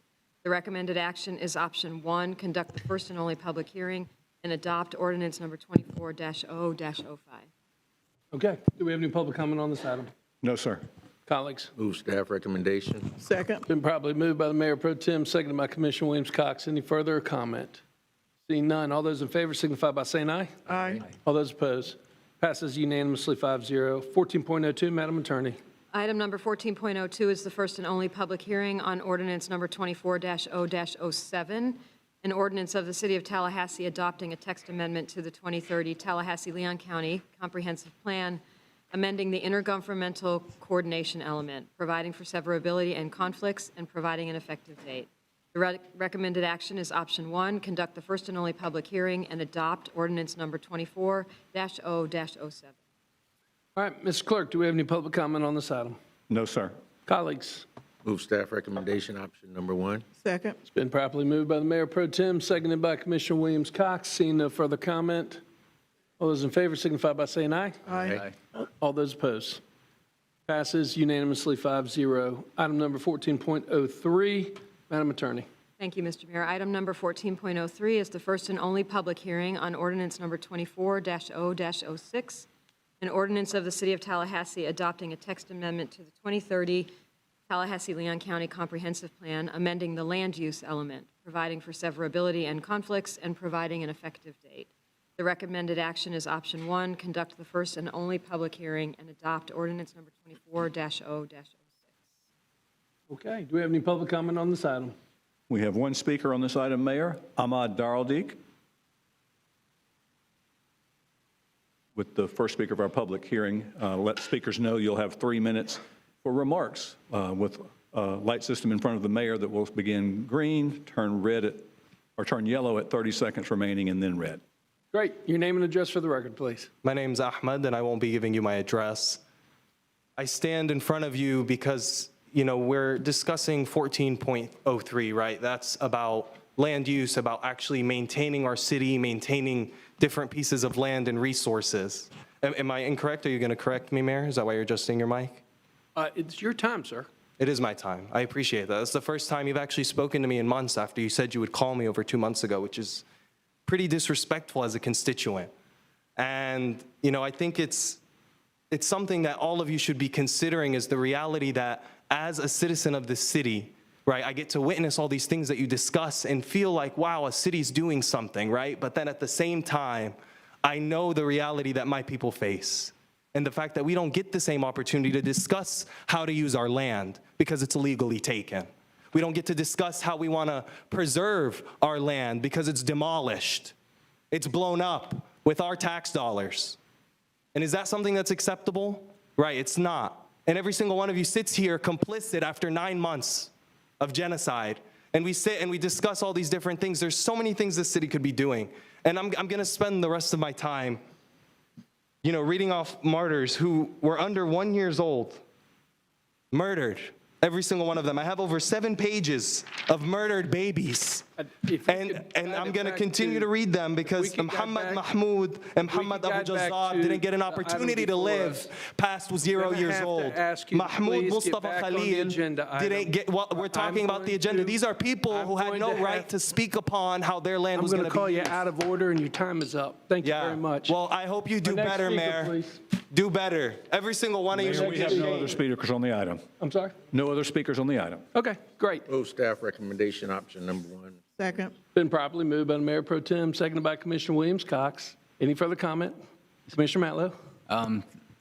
The recommended action is option 1, conduct the first and only public hearing and adopt ordinance number 24-0-05. Okay, do we have any public comment on this item? No, sir. Colleagues? Move staff recommendation. Second. Been properly moved by the Mayor Pro Tem, seconded by Commissioner Williams-Cox. Any further comment? Seeing none, all those in favor signify by saying aye. Aye. All those opposed? Passes unanimously 5-0. 14.02, Madam Attorney. Item number 14.02 is the first and only public hearing on ordinance number 24-0-07, an ordinance of the City of Tallahassee adopting a text amendment to the 2030 Tallahassee-Leon County Comprehensive Plan, amending the intergovernmental coordination element, providing for severability and conflicts, and providing an effective date. The recommended action is option 1, conduct the first and only public hearing and adopt ordinance number 24-0-07. All right, Mr. Clerk, do we have any public comment on this item? No, sir. Colleagues? Move staff recommendation, option number 1. Second. It's been properly moved by the Mayor Pro Tem, seconded by Commissioner Williams-Cox. Seeing no further comment, all those in favor signify by saying aye. Aye. All those opposed? Passes unanimously 5-0. Item number 14.03, Madam Attorney. Thank you, Mr. Mayor. Item number 14.03 is the first and only public hearing on ordinance number 24-0-06, an ordinance of the City of Tallahassee adopting a text amendment to the 2030 Tallahassee-Leon County Comprehensive Plan, amending the land use element, providing for severability and conflicts, and providing an effective date. The recommended action is option 1, conduct the first and only public hearing and adopt ordinance number 24-0-06. Okay, do we have any public comment on this item? We have one speaker on this item, Mayor, Ahmad Daraldik. With the first speaker of our public hearing, let speakers know you'll have 3 minutes for remarks with a light system in front of the mayor that will begin green, turn yellow at 30 seconds remaining, and then red. Great. Your name and address for the record, please. My name's Ahmed, and I won't be giving you my address. I stand in front of you because, we're discussing 14.03, right? That's about land use, about actually maintaining our city, maintaining different pieces of land and resources. Am I incorrect? Are you going to correct me, Mayor? Is that why you're adjusting your mic? It's your time, sir. It is my time. I appreciate that. It's the first time you've actually spoken to me in months after you said you would call me over 2 months ago, which is pretty disrespectful as a constituent. And, I think it's something that all of you should be considering, is the reality that as a citizen of this city, right, I get to witness all these things that you discuss and feel like, wow, a city's doing something, right? But then at the same time, I know the reality that my people face and the fact that we don't get the same opportunity to discuss how to use our land because it's illegally taken. We don't get to discuss how we want to preserve our land because it's demolished. It's blown up with our tax dollars. And is that something that's acceptable? Right, it's not. And every single one of you sits here complicit after 9 months of genocide. And we sit and we discuss all these different things. There's so many things this city could be doing. And I'm going to spend the rest of my time, reading off martyrs who were under 1 year old, murdered. Every single one of them. I have over 7 pages of murdered babies. And I'm going to continue to read them because Muhammad Mahmoud and Muhammad Abu Jazzab didn't get an opportunity to live past 0 years old. Mahmoud Mustafa Khalil didn't get, we're talking about the agenda. These are people who had no right to speak upon how their land was going to be. I'm going to call you out of order and your time is up. Thank you very much. Well, I hope you do better, Mayor. Do better. Every single one of you. Mayor, we have no other speakers on the item. I'm sorry? No other speakers on the item. Okay, great. Move staff recommendation, option number 1. Second. Been properly moved by the Mayor Pro Tem, seconded by Commissioner Williams-Cox. Any further comment? Commissioner Matlow?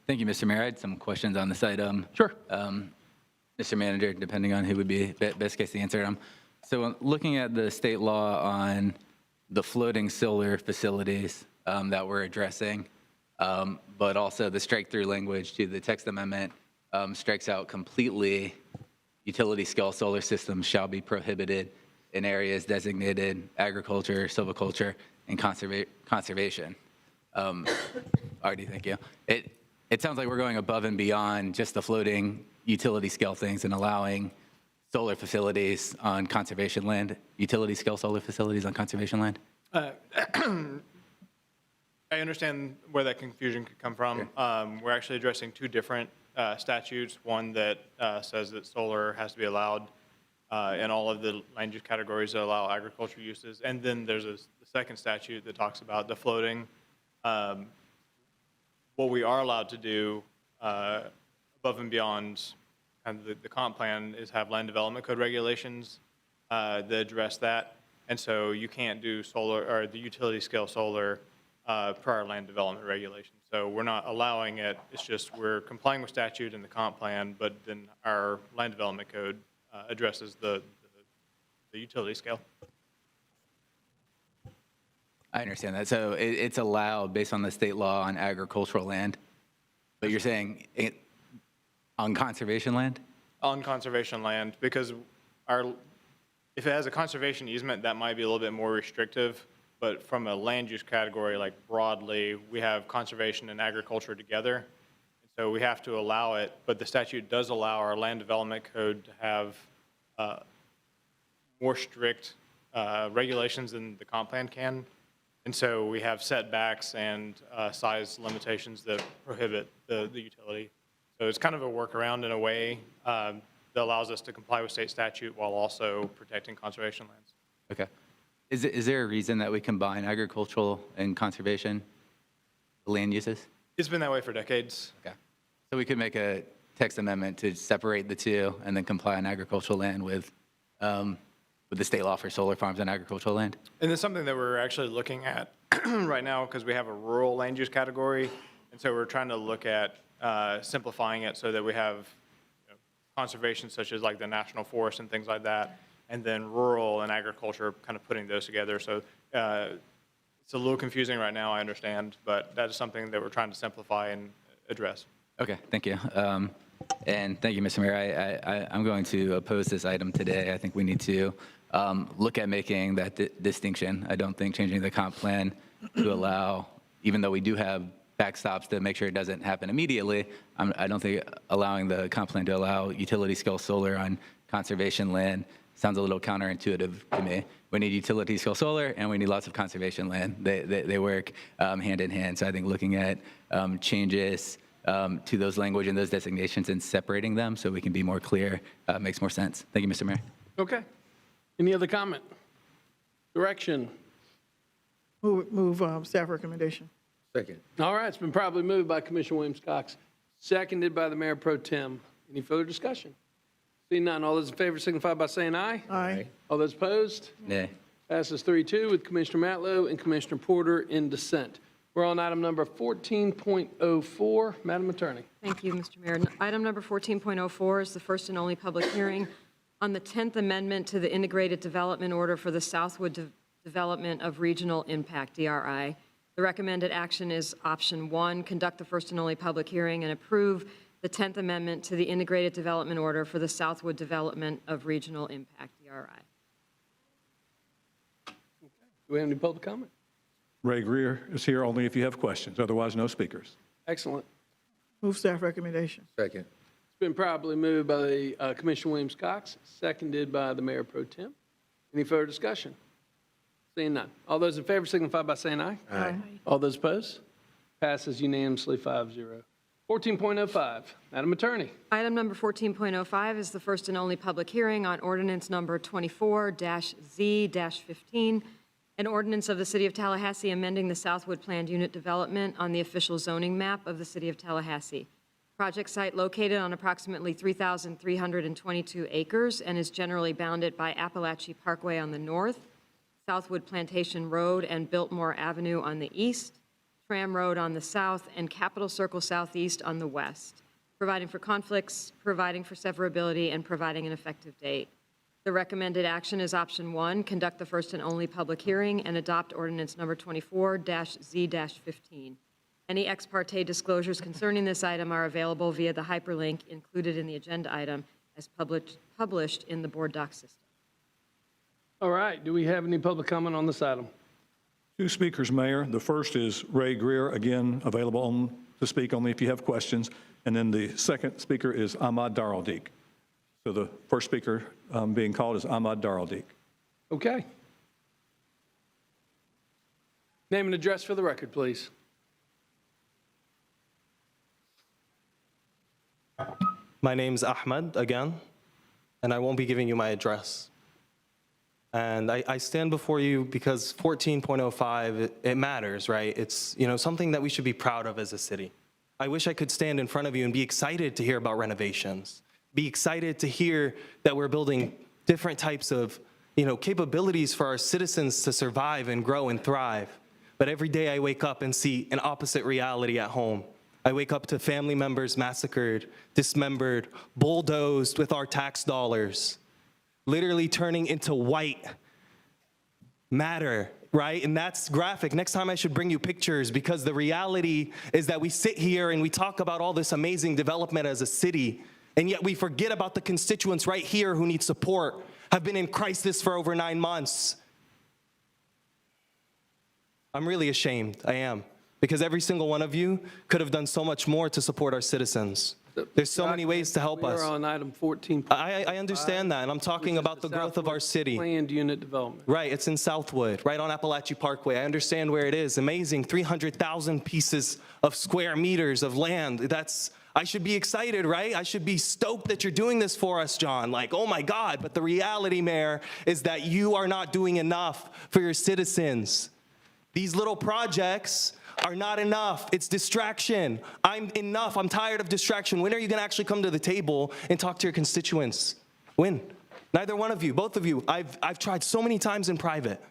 Thank you, Mr. Mayor. I had some questions on this item. Sure. Mr. Manager, depending on who would be best case to answer them. So looking at the state law on the floating solar facilities that we're addressing, but also the strike-through language to the text amendment strikes out completely utility-scale solar systems shall be prohibited in areas designated agriculture, silviculture, and conservation. Artie, thank you. It sounds like we're going above and beyond just the floating utility-scale things and allowing solar facilities on conservation land, utility-scale solar facilities on conservation land. I understand where that confusion could come from. We're actually addressing 2 different statutes. One that says that solar has to be allowed in all of the land use categories that allow agricultural uses. And then there's the second statute that talks about the floating. What we are allowed to do above and beyond kind of the comp plan is have land development code regulations that address that. And so you can't do solar or the utility scale solar per our land development regulations. So we're not allowing it. It's just we're complying with statute and the comp plan, but then our land development code addresses the utility scale. I understand that. So it's allowed based on the state law on agricultural land, but you're saying on conservation land? On conservation land, because if it has a conservation easement, that might be a little bit more restrictive. But from a land use category, like broadly, we have conservation and agriculture together. So we have to allow it, but the statute does allow our land development code to have more strict regulations than the comp plan can. And so we have setbacks and size limitations that prohibit the utility. So it's kind of a workaround in a way that allows us to comply with state statute while also protecting conservation lands. Okay. Is there a reason that we combine agricultural and conservation land uses? It's been that way for decades. Okay. So we could make a text amendment to separate the two and then comply on agricultural land with the state law for solar farms and agricultural land? And it's something that we're actually looking at right now because we have a rural land use category. And so we're trying to look at simplifying it so that we have conservation such as like the national forest and things like that, and then rural and agriculture kind of putting those together. So it's a little confusing right now, I understand, but that is something that we're trying to simplify and address. Okay, thank you. And thank you, Mr. Mayor. I'm going to oppose this item today. I think we need to look at making that distinction. I don't think changing the comp plan to allow, even though we do have backstops to make sure it doesn't happen immediately, I don't think allowing the comp plan to allow utility scale solar on conservation land sounds a little counterintuitive to me. We need utility scale solar and we need lots of conservation land. They work hand in hand. So I think looking at changes to those language and those designations and separating them so we can be more clear makes more sense. Thank you, Mr. Mayor. Okay. Any other comment? Direction? Move staff recommendation. Second. All right, it's been probably moved by Commissioner Williams-Cox, seconded by the Mayor Pro Tem. Any further discussion? Seeing none, all those in favor signify by saying aye. Aye. All those opposed? Nay. Passes 3-2 with Commissioner Matlow and Commissioner Porter in dissent. We're on item number 14.04. Madam Attorney. Thank you, Mr. Mayor. Item number 14.04 is the first and only public hearing on the 10th Amendment to the Integrated Development Order for the Southwood Development of Regional Impact, DRI. The recommended action is option 1, conduct the first and only public hearing and approve the 10th Amendment to the Integrated Development Order for the Southwood Development of Regional Impact, DRI. Do we have any public comment? Ray Greer is here only if you have questions. Otherwise, no speakers. Excellent. Move staff recommendation. Second. It's been properly moved by Commissioner Williams-Cox, seconded by the Mayor Pro Tem. Any further discussion? Seeing none. All those in favor signify by saying aye. Aye. All those opposed? Passes unanimously 5-0. 14.05, Madam Attorney. Item number 14.05 is the first and only public hearing on ordinance number 24-Z-15, an ordinance of the City of Tallahassee amending the Southwood Planned Unit Development on the official zoning map of the City of Tallahassee. Project site located on approximately 3,322 acres and is generally bounded by Appalachie Parkway on the north, Southwood Plantation Road and Biltmore Avenue on the east, Tram Road on the south, and Capitol Circle Southeast on the west, providing for conflicts, providing for severability, and providing an effective date. The recommended action is option 1, conduct the first and only public hearing and adopt ordinance number 24-Z-15. Any ex parte disclosures concerning this item are available via the hyperlink included in the agenda item as published in the board doc system. All right, do we have any public comment on this item? 2 speakers, Mayor. The first is Ray Greer, again, available to speak only if you have questions. And then the second speaker is Ahmad Daraldik. So the first speaker being called is Ahmad Daraldik. Okay. Name and address for the record, please. My name's Ahmed again. and I won't be giving you my address. And I stand before you because 14.05, it matters, right? It's, something that we should be proud of as a city. I wish I could stand in front of you and be excited to hear about renovations, be excited to hear that we're building different types of, capabilities for our citizens to survive and grow and thrive. But every day I wake up and see an opposite reality at home. I wake up to family members massacred, dismembered, bulldozed with our tax dollars, literally turning into white matter, right? And that's graphic. Next time I should bring you pictures, because the reality is that we sit here and we talk about all this amazing development as a city, and yet we forget about the constituents right here who need support, have been in crisis for over 9 months. I'm really ashamed, I am, because every single one of you could have done so much more to support our citizens. There's so many ways to help us. We're on item 14. I understand that, and I'm talking about the growth of our city. Planned unit development. Right, it's in Southwood, right on Appalachia Parkway. I understand where it is. Amazing, 300,000 pieces of square meters of land. I should be excited, right? I should be stoked that you're doing this for us, John. Like, oh my God. But the reality, Mayor, is that you are not doing enough for your citizens. These little projects are not enough. It's distraction. I'm tired of distraction. When are you going to actually come to the table and talk to your constituents? When? Neither one of you, both of you. I've tried so many times in private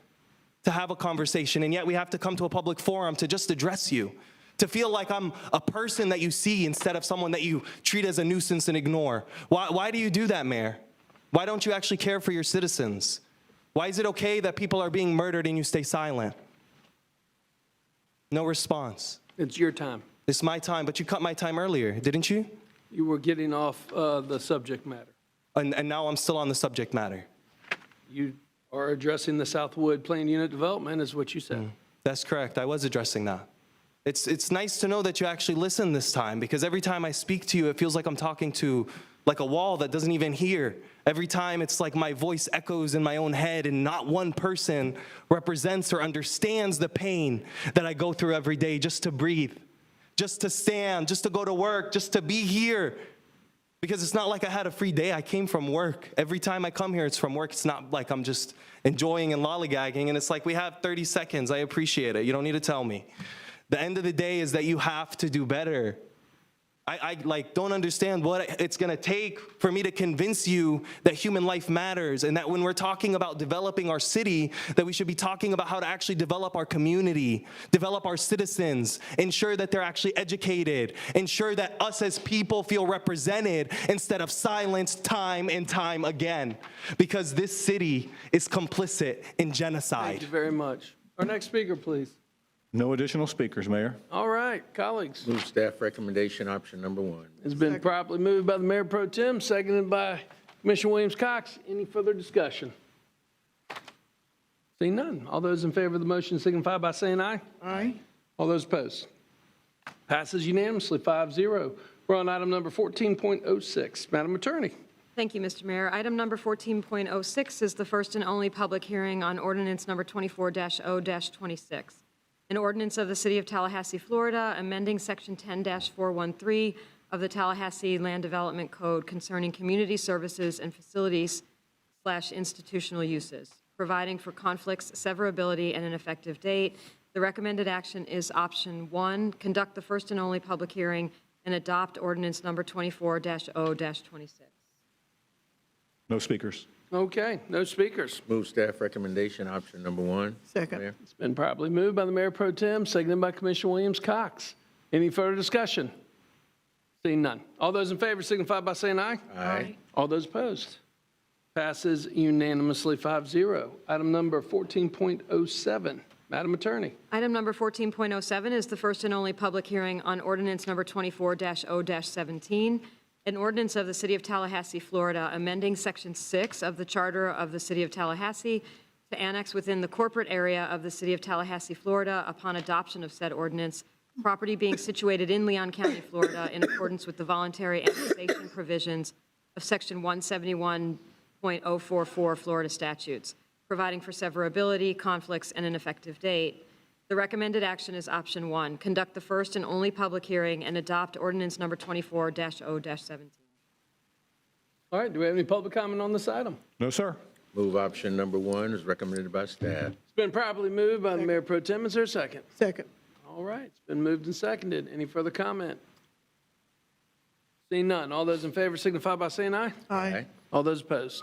to have a conversation, and yet we have to come to a public forum to just address you, to feel like I'm a person that you see instead of someone that you treat as a nuisance and ignore. Why do you do that, Mayor? Why don't you actually care for your citizens? Why is it okay that people are being murdered and you stay silent? No response. It's your time. It's my time, but you cut my time earlier, didn't you? You were getting off the subject matter. And now I'm still on the subject matter. You are addressing the Southwood planned unit development, is what you said. That's correct. I was addressing that. It's nice to know that you actually listen this time, because every time I speak to you, it feels like I'm talking to like a wall that doesn't even hear. Every time it's like my voice echoes in my own head, and not one person represents or understands the pain that I go through every day just to breathe, just to stand, just to go to work, just to be here. Because it's not like I had a free day. I came from work. Every time I come here, it's from work. It's not like I'm just enjoying and lollygagging, and it's like we have 30 seconds. I appreciate it. You don't need to tell me. The end of the day is that you have to do better. I don't understand what it's going to take for me to convince you that human life matters, and that when we're talking about developing our city, that we should be talking about how to actually develop our community, develop our citizens, ensure that they're actually educated, ensure that us as people feel represented instead of silenced time and time again, because this city is complicit in genocide. Thank you very much. Our next speaker, please. No additional speakers, Mayor. All right, colleagues. Move staff recommendation, option number 1. It's been properly moved by the Mayor Pro Tem, seconded by Commissioner Williams-Cox. Any further discussion? Seeing none. All those in favor of the motion signify by saying aye. Aye. All those opposed? Passes unanimously, 5-0. We're on item number 14.06. Madam Attorney. Thank you, Mr. Mayor. Item number 14.06 is the first and only public hearing on ordinance number 24-0-26. An ordinance of the City of Tallahassee, Florida, amending Section 10-413 of the Tallahassee Land Development Code concerning community services and facilities/institutional uses, providing for conflicts, severability, and an effective date. The recommended action is option 1, conduct the first and only public hearing and adopt ordinance number 24-0-26. No speakers. Okay, no speakers. Move staff recommendation, option number 1. Second. Mayor. It's been properly moved by the Mayor Pro Tem, seconded by Commissioner Williams-Cox. Any further discussion? Seeing none. All those in favor signify by saying aye. Aye. All those opposed? Passes unanimously, 5-0. Item number 14.07. Madam Attorney. Item number 14.07 is the first and only public hearing on ordinance number 24-0-17, an ordinance of the City of Tallahassee, Florida, amending Section 6 of the Charter of the City of Tallahassee to annex within the corporate area of the City of Tallahassee, Florida, upon adoption of said ordinance, property being situated in Leon County, Florida, in accordance with the voluntary annexation provisions of Section 171.044 Florida statutes, providing for severability, conflicts, and an effective date. The recommended action is option 1, conduct the first and only public hearing and adopt ordinance number 24-0-17. All right, do we have any public comment on this item? No, sir. Move option number 1 is recommended by staff. It's been properly moved by the Mayor Pro Tem. Is there a second? Second. All right, it's been moved and seconded. Any further comment? Seeing none. All those in favor signify by saying aye. Aye. All those opposed?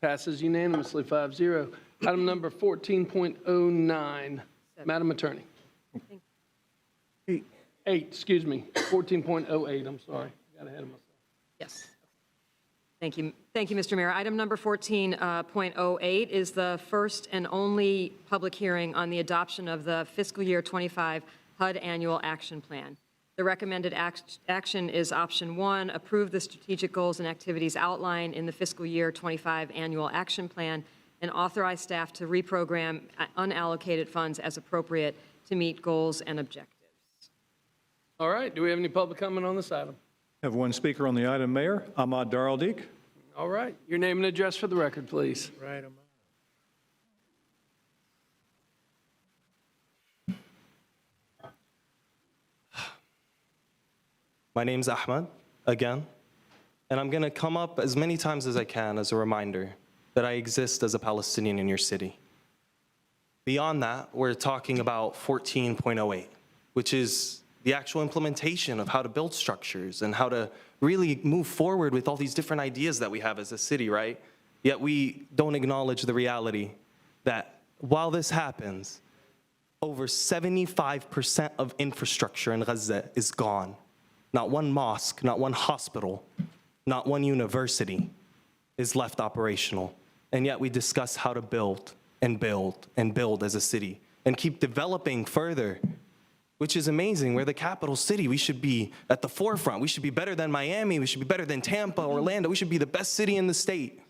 Passes unanimously, 5-0. Item number 14.09. Madam Attorney. 8, excuse me, 14.08, I'm sorry. Got ahead of myself. Yes. Thank you. Thank you, Mr. Mayor. Item number 14.08 is the first and only public hearing on the adoption of the fiscal year 25 HUD Annual Action Plan. The recommended action is option 1, approve the strategic goals and activities outlined in the fiscal year 25 Annual Action Plan and authorize staff to reprogram unallocated funds as appropriate to meet goals and objectives. All right, do we have any public comment on this item? Have one speaker on the item, Mayor. Ahmad Daraldik. All right, your name and address for the record, please. Right. My name's Ahmad, again, and I'm going to come up as many times as I can as a reminder that I exist as a Palestinian in your city. Beyond that, we're talking about 14.08, which is the actual implementation of how to build structures and how to really move forward with all these different ideas that we have as a city, right? Yet we don't acknowledge the reality that while this happens, over 75% of infrastructure in Gaza is gone. Not one mosque, not one hospital, not one university is left operational. And yet we discuss how to build and build and build as a city and keep developing further, which is amazing. We're the capital city. We should be at the forefront. We should be better than Miami. We should be better than Tampa, Orlando. We should be the best city in the state.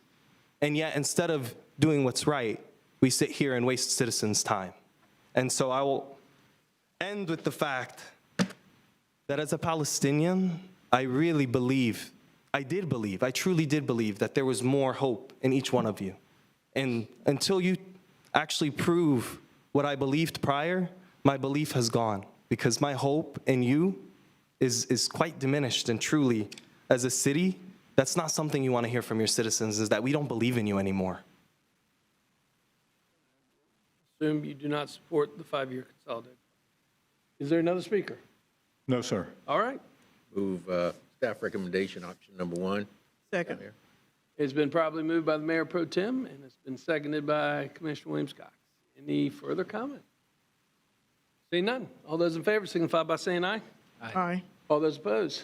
And yet, instead of doing what's right, we sit here and waste citizens' time. And so I will end with the fact that as a Palestinian, I really believe, I truly did believe that there was more hope in each one of you. And until you actually prove what I believed prior, my belief has gone, because my hope in you is quite diminished. And truly, as a city, that's not something you want to hear from your citizens, is that we don't believe in you anymore. Assume you do not support the 5-year consolidated. Is there another speaker? No, sir. All right. Move staff recommendation, option number 1. Second. It's been probably moved by the Mayor Pro Tem, and it's been seconded by Commissioner Williams-Cox. Any further comment? Seeing none. All those in favor signify by saying aye. Aye. All those opposed?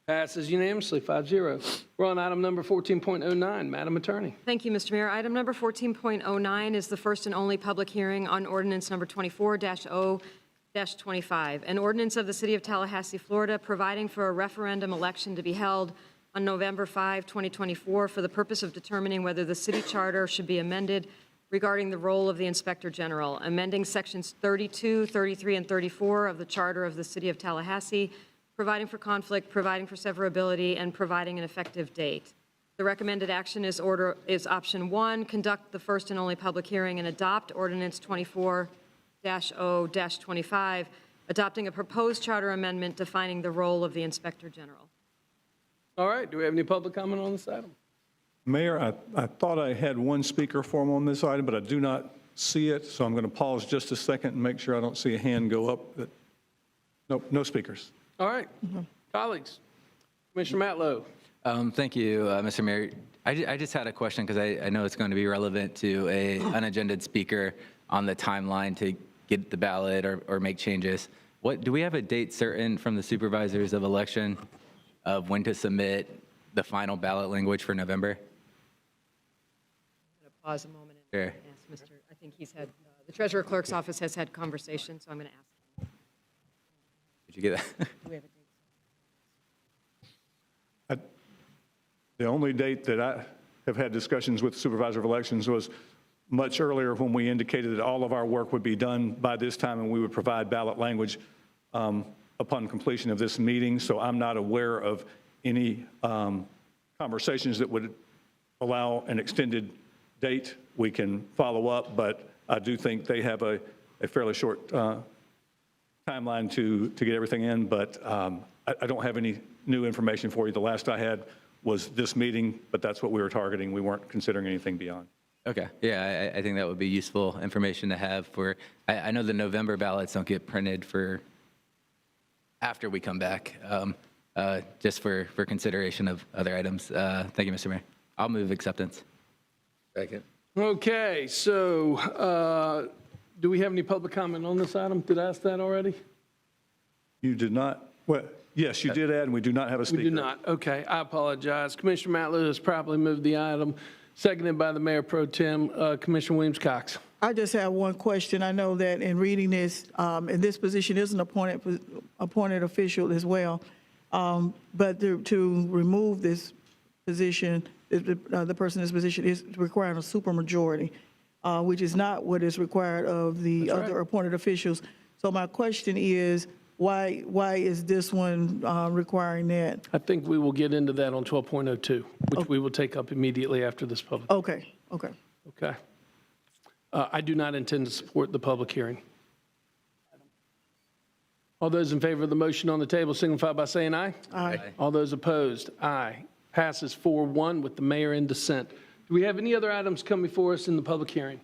Passes unanimously, 5-0. We're on item number 14.09. Madam Attorney. Thank you, Mr. Mayor. Item number 14.09 is the first and only public hearing on ordinance number 24-0-25, an ordinance of the City of Tallahassee, Florida, providing for a referendum election to be held on November 5, 2024, for the purpose of determining whether the city charter should be amended regarding the role of the Inspector General, amending sections 32, 33, and 34 of the Charter of the City of Tallahassee, providing for conflict, providing for severability, and providing an effective date. The recommended action is option 1, conduct the first and only public hearing and adopt ordinance 24-0-25, adopting a proposed charter amendment defining the role of the Inspector General. All right, do we have any public comment on this item? Mayor, I thought I had one speaker form on this item, but I do not see it, so I'm going to pause just a second and make sure I don't see a hand go up. Nope, no speakers. All right, colleagues. Commissioner Matlow. Thank you, Mr. Mayor. I just had a question because I know it's going to be relevant to a unagended speaker on the timeline to get the ballot or make changes. Do we have a date certain from the supervisors of election of when to submit the final ballot language for November? I'm going to pause a moment and Sure. ask Mr. I think he's had, the Treasurer Clerk's office has had conversation, so I'm going to ask him. Did you get that? Do we have a date? The only date that I have had discussions with the supervisor of elections was much earlier, when we indicated that all of our work would be done by this time and we would provide ballot language upon completion of this meeting. So I'm not aware of any conversations that would allow an extended date. We can follow up, but I do think they have a fairly short timeline to get everything in, but I don't have any new information for you. The last I had was this meeting, but that's what we were targeting. We weren't considering anything beyond. Okay, yeah, I think that would be useful information to have for, I know the November ballots don't get printed for after we come back, just for consideration of other items. Thank you, Mr. Mayor. I'll move acceptance. Second. Okay, so do we have any public comment on this item? Did I ask that already? You did not, well, yes, you did add, and we do not have a speaker. We do not. Okay, I apologize. Commissioner Matlow has probably moved the item, seconded by the Mayor Pro Tem, Commissioner Williams-Cox. I just have one question. I know that in reading this, and this position is an appointed official as well, but to remove this position, the person in this position is requiring a supermajority, which is not what is required of the other appointed officials. So my question is, why is this one requiring that? I think we will get into that on 12.02, which we will take up immediately after this public. Okay. Okay. I do not intend to support the public hearing. All those in favor of the motion on the table signify by saying aye. Aye. All those opposed, aye. Passes 4-1 with the mayor in dissent. Do we have any other items come before us in the public hearing?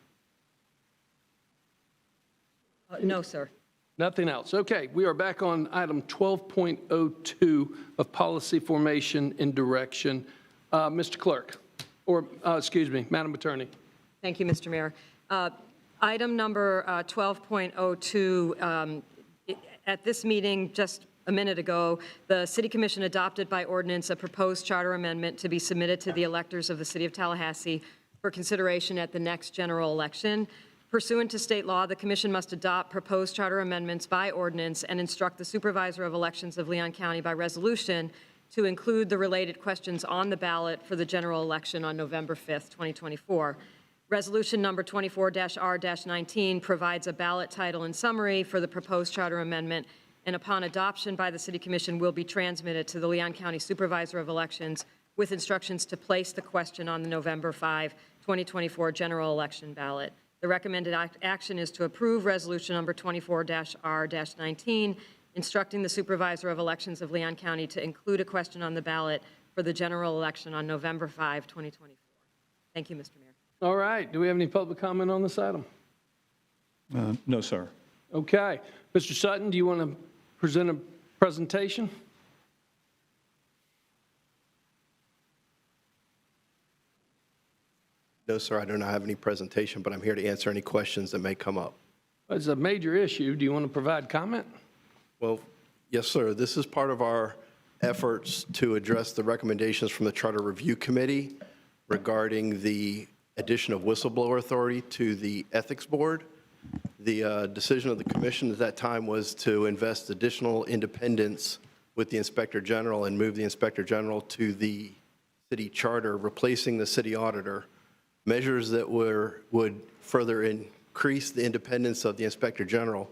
No, sir. Nothing else. Okay, we are back on item 12.02 of policy formation and direction. Mr. Clerk, or excuse me, Madam Attorney. Thank you, Mr. Mayor. Item number 12.02, at this meeting just a minute ago, the City Commission adopted by ordinance a proposed charter amendment to be submitted to the electors of the City of Tallahassee for consideration at the next general election. Pursuant to state law, the Commission must adopt proposed charter amendments by ordinance and instruct the Supervisor of Elections of Leon County by resolution to include the related questions on the ballot for the general election on November 5th, 2024. Resolution number 24-R-19 provides a ballot title and summary for the proposed charter amendment, and upon adoption by the City Commission will be transmitted to the Leon County Supervisor of Elections with instructions to place the question on the November 5, 2024 general election ballot. The recommended action is to approve resolution number 24-R-19, instructing the Supervisor of Elections of Leon County to include a question on the ballot for the general election on November 5, 2024. Thank you, Mr. Mayor. All right, do we have any public comment on this item? No, sir. Okay. Mr. Sutton, do you want to present a presentation? No, sir, I do not have any presentation, but I'm here to answer any questions that may come up. It's a major issue. Do you want to provide comment? Well, yes, sir. This is part of our efforts to address the recommendations from the Charter Review Committee regarding the addition of whistleblower authority to the Ethics Board. The decision of the commission at that time was to invest additional independence with the Inspector General and move the Inspector General to the city charter, replacing the city auditor. Measures that would further increase the independence of the Inspector General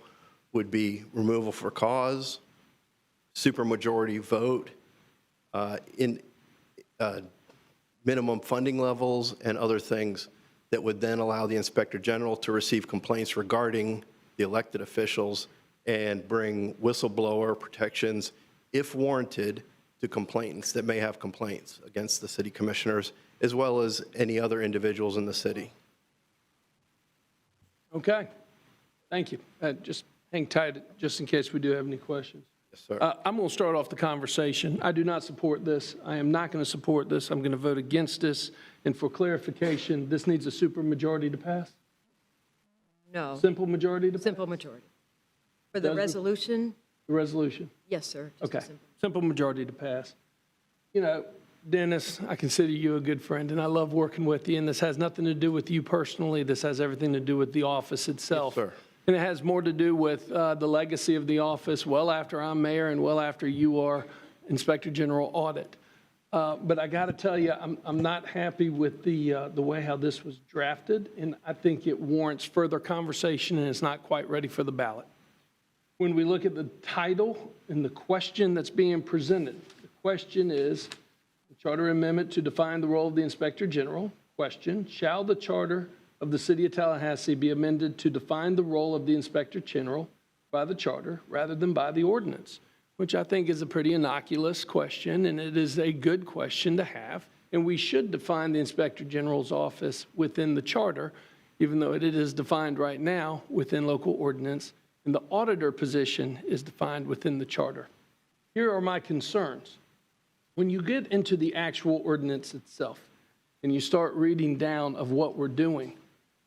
would be removal for cause, supermajority vote, minimum funding levels, and other things that would then allow the Inspector General to receive complaints regarding the elected officials and bring whistleblower protections, if warranted, to complainants that may have complaints against the city commissioners, as well as any other individuals in the city. Okay. Thank you. Just hang tight just in case we do have any questions. Yes, sir. I'm going to start off the conversation. I do not support this. I am not going to support this. I'm going to vote against this. And for clarification, this needs a supermajority to pass? No. Simple majority to pass? Simple majority. For the Doesn't- resolution? The resolution? Yes, sir. Just a Okay. simple- Simple majority to pass. You know, Dennis, I consider you a good friend, and I love working with you, and this has nothing to do with you personally. This has everything to do with the office itself. Yes, sir. And it has more to do with the legacy of the office well after I'm mayor and well after you are Inspector General Audit. But I got to tell you, I'm not happy with the way how this was drafted, and I think it warrants further conversation, and it's not quite ready for the ballot. When we look at the title and the question that's being presented, the question is, the charter amendment to define the role of the Inspector General. Question, shall the charter of the City of Tallahassee be amended to define the role of the Inspector General by the charter rather than by the ordinance? which I think is a pretty innocuous question, and it is a good question to have. And we should define the Inspector General's office within the charter, even though it is defined right now within local ordinance, and the auditor position is defined within the charter. Here are my concerns. When you get into the actual ordinance itself and you start reading down of what we're doing,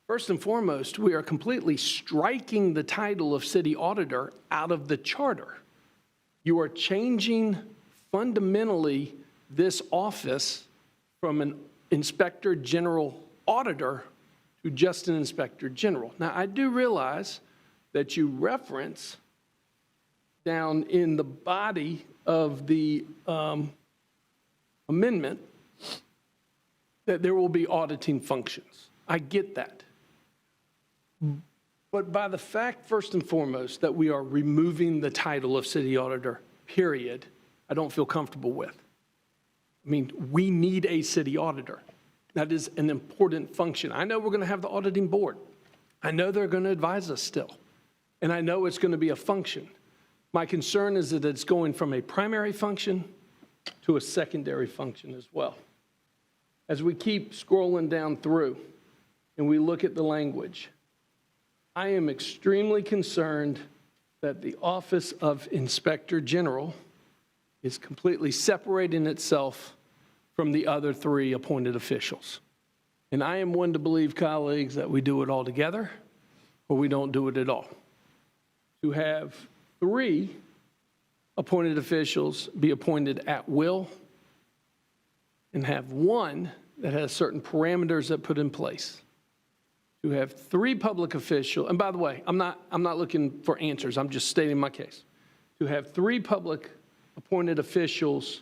first and foremost, we are completely striking the title of city auditor out of the charter. You are changing fundamentally this office from an inspector general auditor to just an inspector general. Now, I do realize that you reference down in the body of the amendment that there will be auditing functions. I get that. But by the fact, first and foremost, that we are removing the title of city auditor, period, I don't feel comfortable with. I mean, we need a city auditor. That is an important function. I know we're going to have the auditing board. I know they're going to advise us still. And I know it's going to be a function. My concern is that it's going from a primary function to a secondary function as well. As we keep scrolling down through and we look at the language, I am extremely concerned that the Office of Inspector General is completely separating itself from the other three appointed officials. And I am one to believe, colleagues, that we do it all together or we don't do it at all. To have three appointed officials be appointed at will and have one that has certain parameters that put in place. To have three public officials, and by the way, I'm not looking for answers, I'm just stating my case. To have three public appointed officials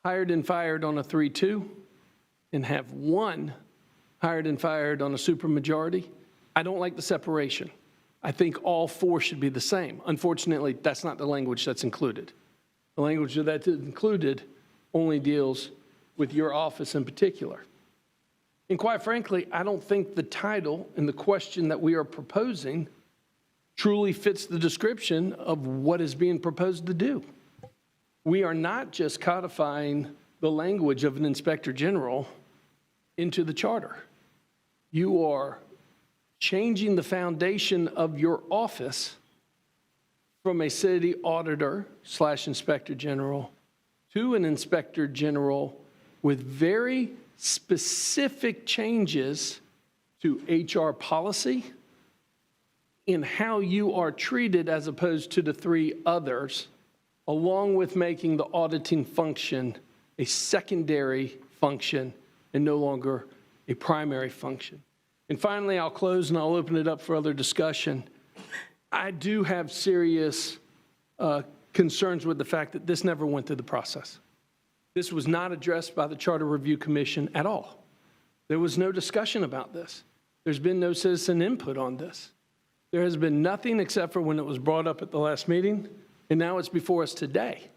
hired and fired on a 3-2 and have one hired and fired on a supermajority, I don't like the separation. I think all four should be the same. Unfortunately, that's not the language that's included. The language that's included only deals with your office in particular. And quite frankly, I don't think the title and the question that we are proposing truly fits the description of what is being proposed to do. We are not just codifying the language of an inspector general into the charter. You are changing the foundation of your office from a city auditor / inspector general to an inspector general with very specific changes to HR policy in how you are treated as opposed to the three others, along with making the auditing function a secondary function and no longer a primary function. And finally, I'll close and I'll open it up for other discussion. I do have serious concerns with the fact that this never went through the process. This was not addressed by the Charter Review Commission at all. There was no discussion about this. There's been no citizen input on this. There has been nothing except for when it was brought up at the last meeting, and now it's before us today.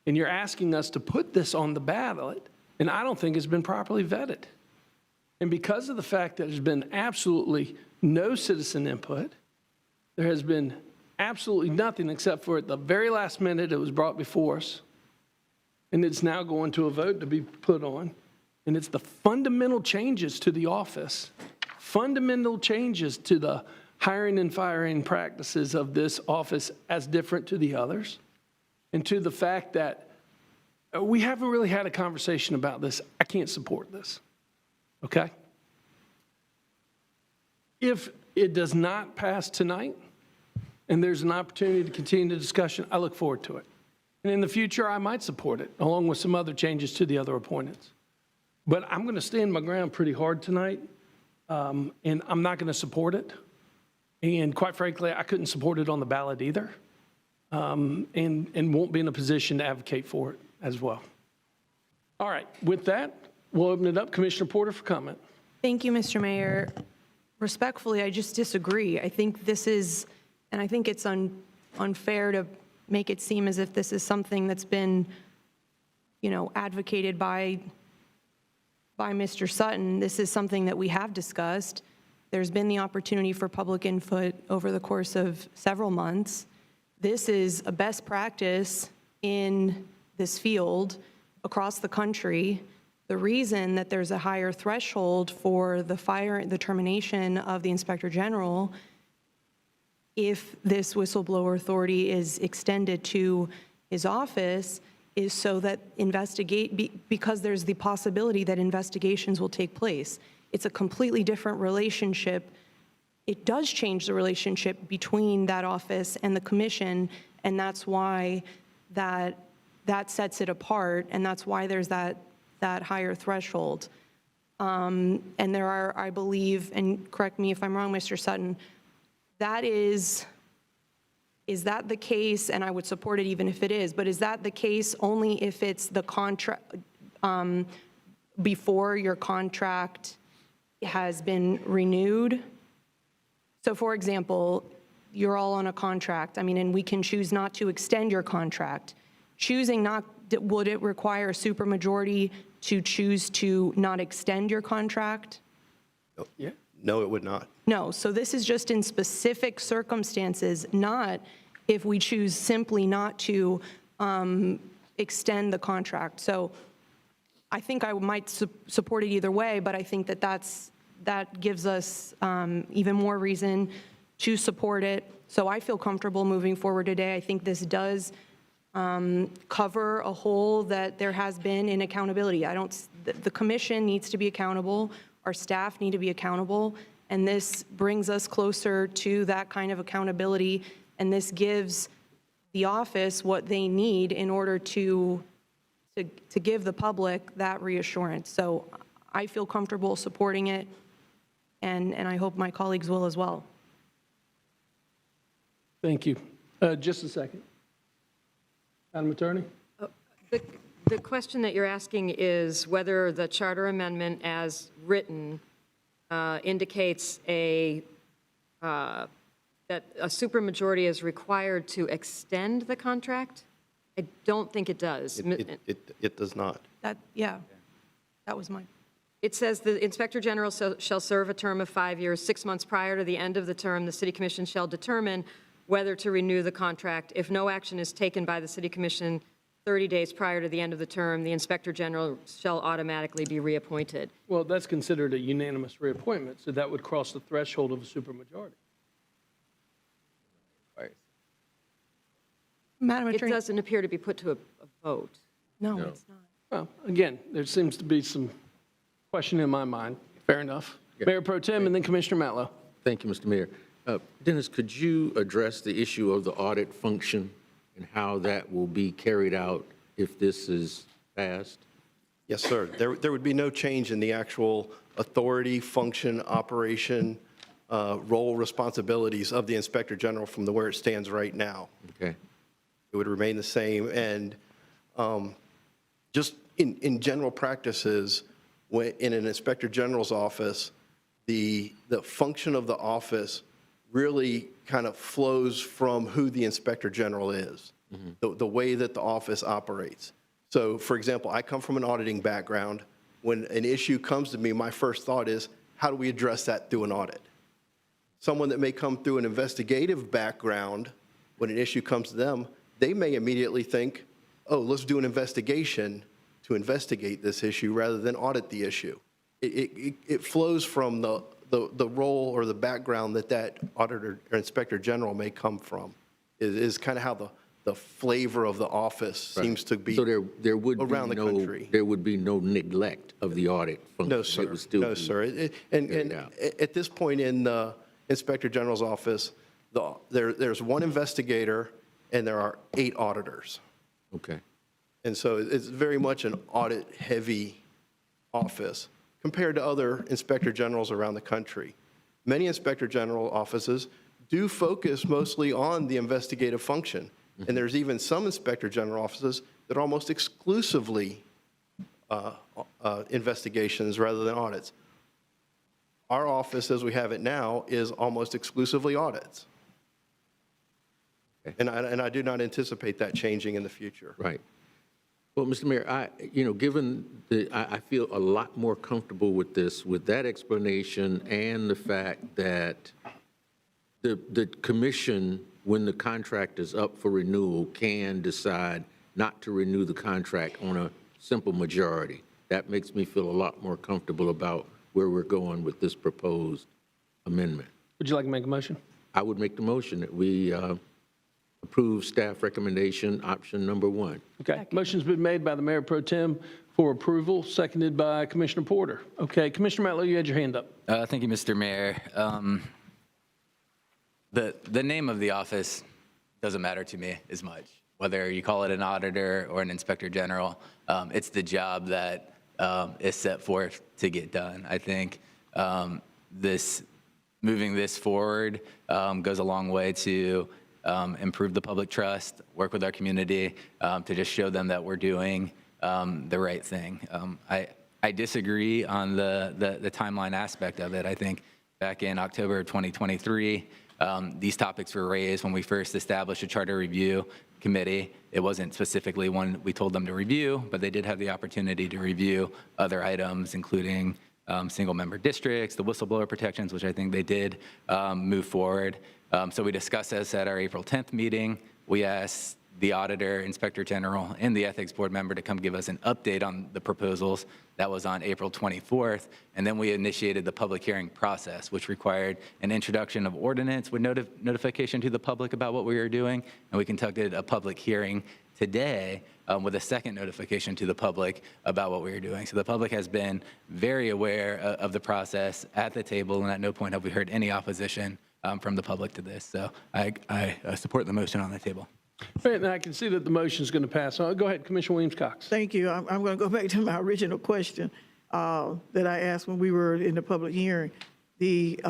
And you're asking us to put this on the ballot, and I don't think it's been properly vetted. And because of the fact that there's been absolutely no citizen input, there has been absolutely nothing except for at the very last minute it was brought before us, and it's now going to a vote to be put on. And it's the fundamental changes to the office, fundamental changes to the hiring and firing practices of this office as different to the others, and to the fact that we haven't really had a conversation about this. I can't support this. Okay? If it does not pass tonight and there's an opportunity to continue the discussion, I look forward to it. And in the future, I might support it, along with some other changes to the other appointments. But I'm going to stand my ground pretty hard tonight, and I'm not going to support it. And quite frankly, I couldn't support it on the ballot either, and won't be in a position to advocate for it as well. All right, with that, we'll open it up. Commissioner Porter for comment. Thank you, Mr. Mayor. Respectfully, I just disagree. I think this is, and I think it's unfair to make it seem as if this is something that's been, advocated by Mr. Sutton. This is something that we have discussed. There's been the opportunity for public input over the course of several months. This is a best practice in this field across the country. The reason that there's a higher threshold for the termination of the Inspector General, if this whistleblower authority is extended to his office, is so that because there's the possibility that investigations will take place. It's a completely different relationship. It does change the relationship between that office and the commission, and that's why that sets it apart, and that's why there's that higher threshold. And there are, I believe, and correct me if I'm wrong, Mr. Sutton, is that the case, and I would support it even if it is, but is that the case only if it's the contract, before your contract has been renewed? So for example, you're all on a contract, and we can choose not to extend your contract. Choosing not, would it require a supermajority to choose to not extend your contract? Yeah. No, it would not. No, so this is just in specific circumstances, not if we choose simply not to extend the contract. So I think I might support it either way, but I think that gives us even more reason to support it. So I feel comfortable moving forward today. I think this does cover a hole that there has been in accountability. The commission needs to be accountable. Our staff need to be accountable, and this brings us closer to that kind of accountability, and this gives the office what they need in order to give the public that reassurance. So I feel comfortable supporting it, and I hope my colleagues will as well. Thank you. Just a second. Madam Attorney? The question that you're asking is whether the charter amendment as written indicates that a supermajority is required to extend the contract? I don't think it does. It does not. That was mine. It says the Inspector General shall serve a term of 5 years. 6 months prior to the end of the term, the City Commission shall determine whether to renew the contract. If no action is taken by the City Commission 30 days prior to the end of the term, the Inspector General shall automatically be reappointed. Well, that's considered a unanimous reappointment, so that would cross the threshold of a supermajority. Madam It Attorney. doesn't appear to be put to a vote. No, it's not. Well, again, there seems to be some question in my mind. Fair enough. Mayor Pro Tem and then Commissioner Matlow. Thank you, Mr. Mayor. Dennis, could you address the issue of the audit function and how that will be carried out if this is passed? Yes, sir. There would be no change in the actual authority, function, operation, role, responsibilities of the Inspector General from where it stands right now. Okay. It would remain the same. And just in general practices, in an Inspector General's office, the function of the office really kind of flows from who the Inspector General is, the way that the office operates. So, for example, I come from an auditing background. When an issue comes to me, my first thought is, how do we address that through an audit? Someone that may come through an investigative background, when an issue comes to them, they may immediately think, oh, let's do an investigation to investigate this issue rather than audit the issue. It flows from the role or the background that auditor or Inspector General may come from. It is kind of how the flavor of the office seems to be. So there would be around the country. There would be no neglect of the audit function. No, sir. It would still No, be sir. carried out. At this point in the Inspector General's office, there's one investigator and there are 8 auditors. Okay. And so it's very much an audit-heavy office compared to other Inspector Generals around the country. Many Inspector General offices do focus mostly on the investigative function. And there's even some Inspector General offices that are almost exclusively investigations rather than audits. Our office, as we have it now, is almost exclusively audits. And I do not anticipate that changing in the future. Right. Well, Mr. Mayor, I feel a lot more comfortable with this, with that explanation and the fact that the commission, when the contract is up for renewal, can decide not to renew the contract on a simple majority. That makes me feel a lot more comfortable about where we're going with this proposed amendment. Would you like to make a motion? I would make the motion that we approve staff recommendation, option number 1. Okay, motion's been made by the Mayor Pro Tem for approval, seconded by Commissioner Porter. Okay, Commissioner Matlow, you had your hand up. Thank you, Mr. Mayor. The name of the office doesn't matter to me as much, whether you call it an auditor or an inspector general. It's the job that is set forth to get done. I think moving this forward goes a long way to improve the public trust, work with our community, to just show them that we're doing the right thing. I disagree on the timeline aspect of it. I think back in October of 2023, these topics were raised when we first established a charter review committee. It wasn't specifically one we told them to review, but they did have the opportunity to review other items, including single-member districts, the whistleblower protections, which I think they did move forward. So we discussed this at our April 10th meeting. We asked the auditor, inspector general, and the ethics board member to come give us an update on the proposals. That was on April 24th. And then we initiated the public hearing process, which required an introduction of ordinance with notification to the public about what we were doing. And we conducted a public hearing today with a second notification to the public about what we were doing. So the public has been very aware of the process at the table, and at no point have we heard any opposition from the public to this. So I support the motion on the table. All right, now I can see that the motion is going to pass. Go ahead, Commissioner Williams-Cox. Thank you. I'm going to go back to my original question that I asked when we were in the public hearing. The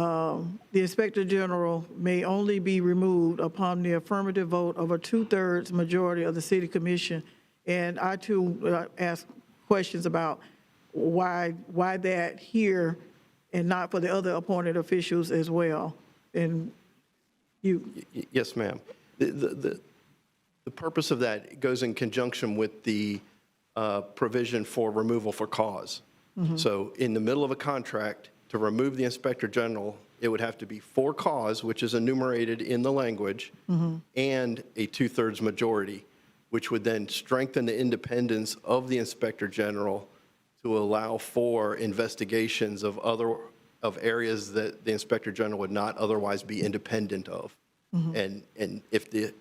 Inspector General may only be removed upon the affirmative vote of a 2/3 majority of the City Commission. And I, too, asked questions about why that here and not for the other appointed officials as well. And you. Yes, ma'am. The purpose of that goes in conjunction with the provision for removal for cause. So in the middle of a contract, to remove the inspector general, it would have to be for cause, which is enumerated in the language, and a 2/3 majority, which would then strengthen the independence of the inspector general to allow for investigations of areas that the inspector general would not otherwise be independent of. And if the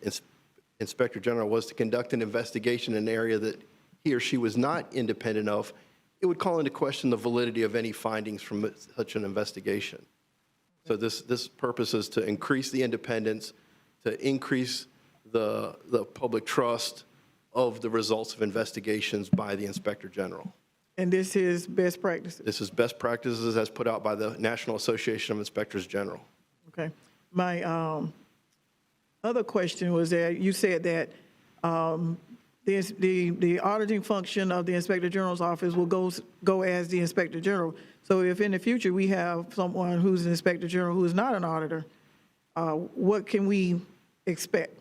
inspector general was to conduct an investigation in an area that he or she was not independent of, it would call into question the validity of any findings from such an investigation. So this purpose is to increase the independence, to increase the public trust of the results of investigations by the inspector general. And this is best practices? This is best practices as put out by the National Association of Inspectors General. Okay. My other question was that you said that the auditing function of the Inspector General's office will go as the Inspector General. So if in the future we have someone who's an Inspector General who is not an auditor, what can we expect?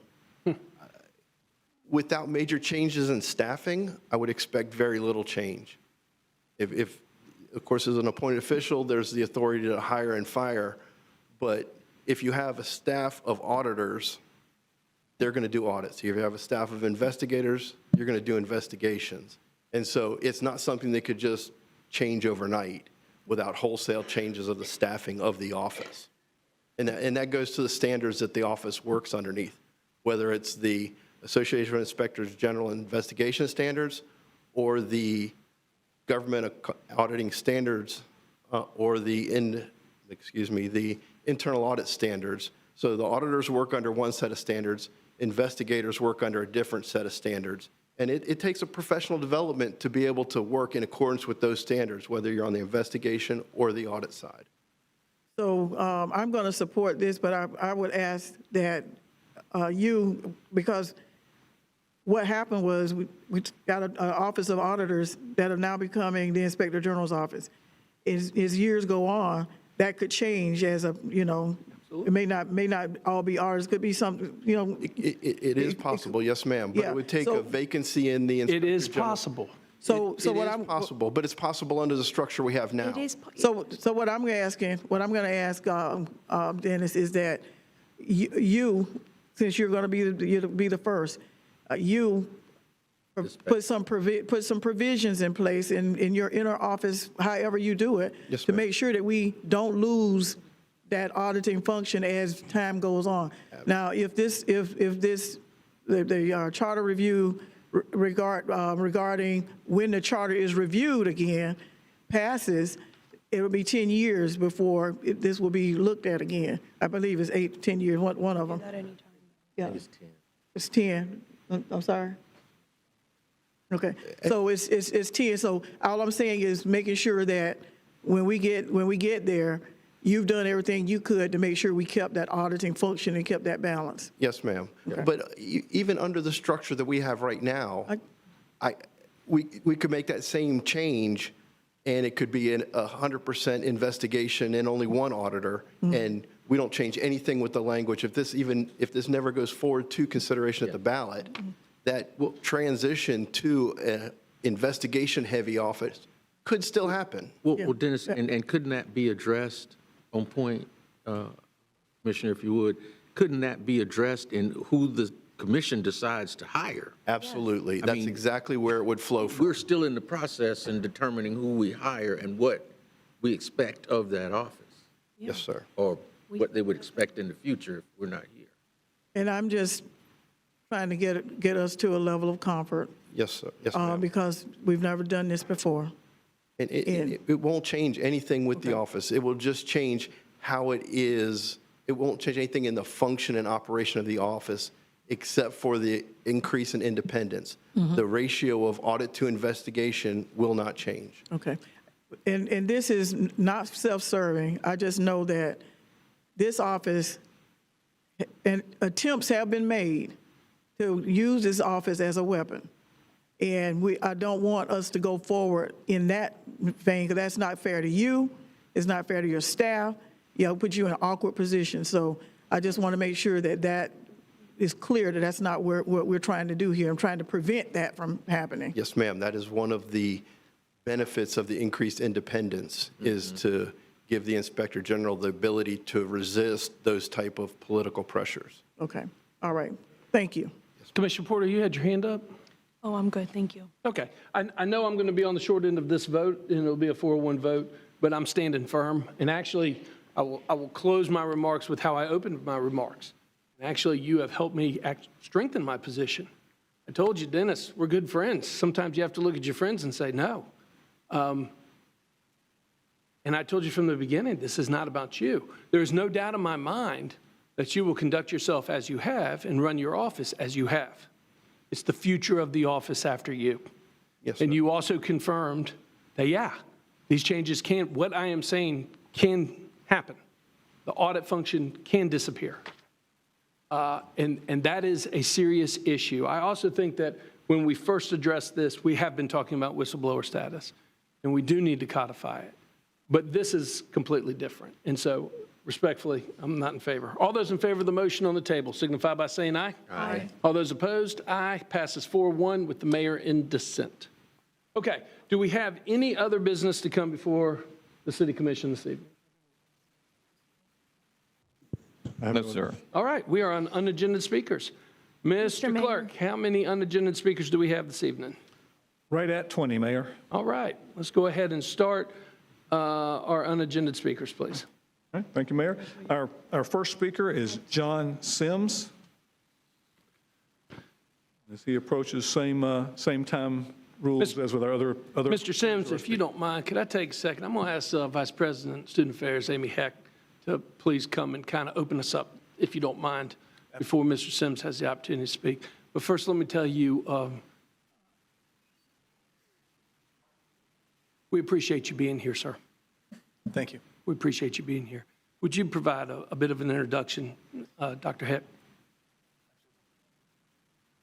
Without major changes in staffing, I would expect very little change. If of course, as an appointed official, there's the authority to hire and fire, but if you have a staff of auditors, they're going to do audits. If you have a staff of investigators, you're going to do investigations. And so it's not something that could just change overnight without wholesale changes of the staffing of the office. And that goes to the standards that the office works underneath, whether it's the Association of Inspectors General Investigation Standards or the government auditing standards or the internal audit standards. So the auditors work under one set of standards, investigators work under a different set of standards. And it takes a professional development to be able to work in accordance with those standards, whether you're on the investigation or the audit side. So I'm going to support this, but I would ask that because what happened was we got an office of auditors that are now becoming the Inspector General's office. As years go on, that could change as it may not all be ours. Could be something, It is possible, yes, ma'am. But Yeah, it would take so- a vacancy in the Inspector It is General. possible. So It is possible, but it's possible under the structure we have now. So what I'm asking, what I'm going to ask Dennis is that you, since you're going to be the first, you put some provisions in place in your inner office, however you do it, Yes, to ma'am. make sure that we don't lose that auditing function as time goes on. Now, if the charter review regarding when the charter is reviewed again passes, it will be 10 years before this will be looked at again. I believe it's 8 to 10 years, one of them. Yeah, it's 10. I'm sorry. Okay, so it's 10. So all I'm saying is making sure that when we get there, you've done everything you could to make sure we kept that auditing function and kept that balance. Yes, ma'am. Okay. But even under the structure that we have right now, we could make that same change, and it could be a 100% investigation and only one auditor, and we don't change anything with the language. If this never goes forward to consideration at the ballot, that will transition to an investigation-heavy office could still happen. Well, Dennis, and couldn't that be addressed on point, Commissioner, if you would, couldn't that be addressed in who the commission decides to hire? Absolutely. I That's mean, exactly where it would flow from. We're still in the process in determining who we hire and what we expect of that office, Yes, sir. or what they would expect in the future if we're not here. And I'm just trying to get us to a level of comfort Yes, sir. Yes, ma'am. because we've never done this before. And it won't change anything with the office. It will just change how it is. It won't change anything in the function and operation of the office, except for the increase in independence. The ratio of audit to investigation will not change. Okay. And this is not self-serving. I just know that this office, and attempts have been made to use this office as a weapon. And I don't want us to go forward in that vein, because that's not fair to you. It's not fair to your staff. Put you in an awkward position. So I just want to make sure that that is clear, that that's not what we're trying to do here. I'm trying to prevent that from happening. Yes, ma'am. That is one of the benefits of the increased independence, is to give the Inspector General the ability to resist those type of political pressures. Okay. All right. Thank you. Commissioner Porter, you had your hand up? Oh, I'm good, thank you. Okay. I know I'm going to be on the short end of this vote, and it'll be a 4-1 vote, but I'm standing firm. And actually, I will close my remarks with how I opened my remarks. And actually, you have helped me strengthen my position. I told you, Dennis, we're good friends. Sometimes you have to look at your friends and say no. And I told you from the beginning, this is not about you. There is no doubt in my mind that you will conduct yourself as you have and run your office as you have. It's the future of the office after you. Yes, sir. And you also confirmed that, these changes what I am saying can happen. The audit function can disappear. And that is a serious issue. I also think that when we first addressed this, we have been talking about whistleblower status, and we do need to codify it. But this is completely different. And so, respectfully, I'm not in favor. All those in favor of the motion on the table signify by saying aye. Aye. All those opposed, aye. Passes 4-1 with the mayor in dissent. Okay, do we have any other business to come before the city commission this evening? No, sir. All right, we are on unagended speakers. Mr. Clerk, how many unagended speakers do we have this evening? Right at 20, Mayor. All right, let's go ahead and start our unagended speakers, please. All right, thank you, Mayor. Our first speaker is John Sims. As he approaches, same time rules as with our other. Mr. Sims, if you don't mind, could I take a second? I'm going to ask Vice President of Student Affairs, Amy Heck, to please come and kind of open us up, if you don't mind, before Mr. Sims has the opportunity to speak. But first, let me tell you, we appreciate you being here, sir. Thank you. We appreciate you being here. Would you provide a bit of an introduction, Dr. Heck?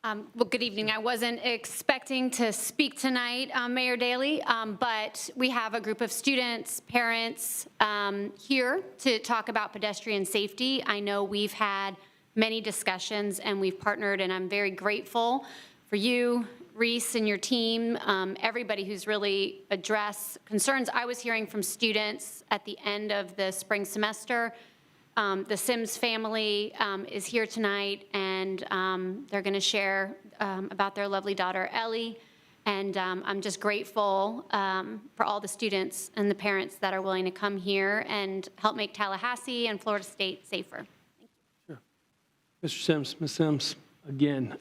Well, good evening. I wasn't expecting to speak tonight, Mayor Daley, but we have a group of students, parents here to talk about pedestrian safety. I know we've had many discussions and we've partnered, and I'm very grateful for you, Reese, and your team, everybody who's really addressed concerns I was hearing from students at the end of the spring semester. The Sims family is here tonight, and they're going to share about their lovely daughter, Ellie. And I'm just grateful for all the students and the parents that are willing to come here and help make Tallahassee and Florida State safer. Mr. Sims, Ms. Sims, again,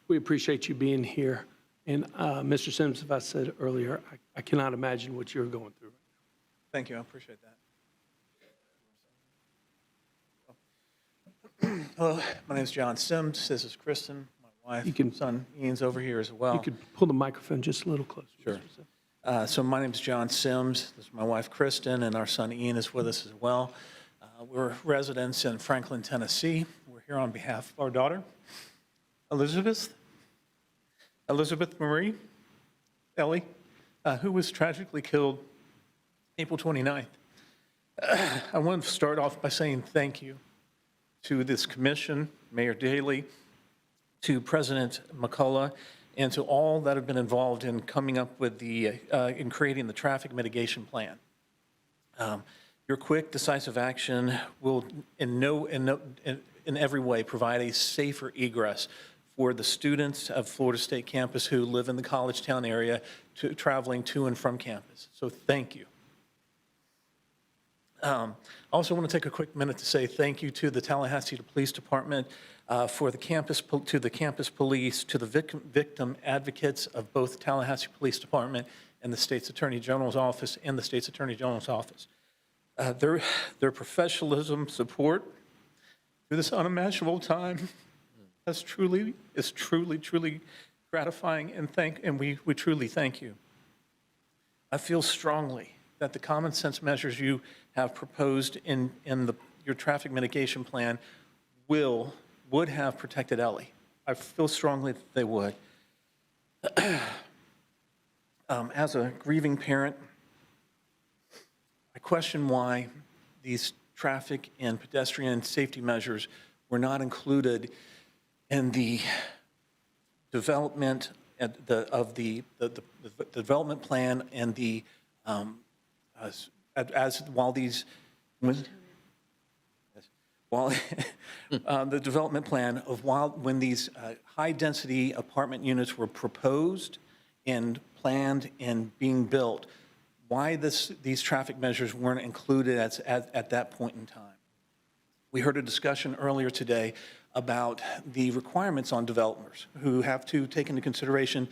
we appreciate you being here. And Mr. Sims, as I said earlier, I cannot imagine what you're going through. Thank you, I appreciate that. Hello, my name is John Sims. This is Kristen, my wife. Son Ian's over here as well. You could pull the microphone just a little closer. Sure. So my name is John Sims. This is my wife, Kristen, and our son Ian is with us as well. We're residents in Franklin, Tennessee. We're here on behalf of our daughter, Elizabeth Marie, Ellie, who was tragically killed April 29th. I want to start off by saying thank you to this commission, Mayor Daley, to President McCullough, and to all that have been involved in coming up with in creating the traffic mitigation plan. Your quick, decisive action will in every way provide a safer egress for the students of Florida State campus who live in the College Town area traveling to and from campus. So thank you. I also want to take a quick minute to say thank you to the Tallahassee Police Department, to the campus police, to the victim advocates of both Tallahassee Police Department and the State's Attorney General's office and the State's Attorney General's office. Their professionalism, support through this unimaginable time is truly gratifying, and we truly thank you. I feel strongly that the common sense measures you have proposed in your traffic mitigation plan would have protected Ellie. I feel strongly that they would. As a grieving parent, I question why these traffic and pedestrian safety measures were not included in the development of the development plan and the the development plan of when these high-density apartment units were proposed and planned and being built, why these traffic measures weren't included at that point in time. We heard a discussion earlier today about the requirements on developers who have to take into consideration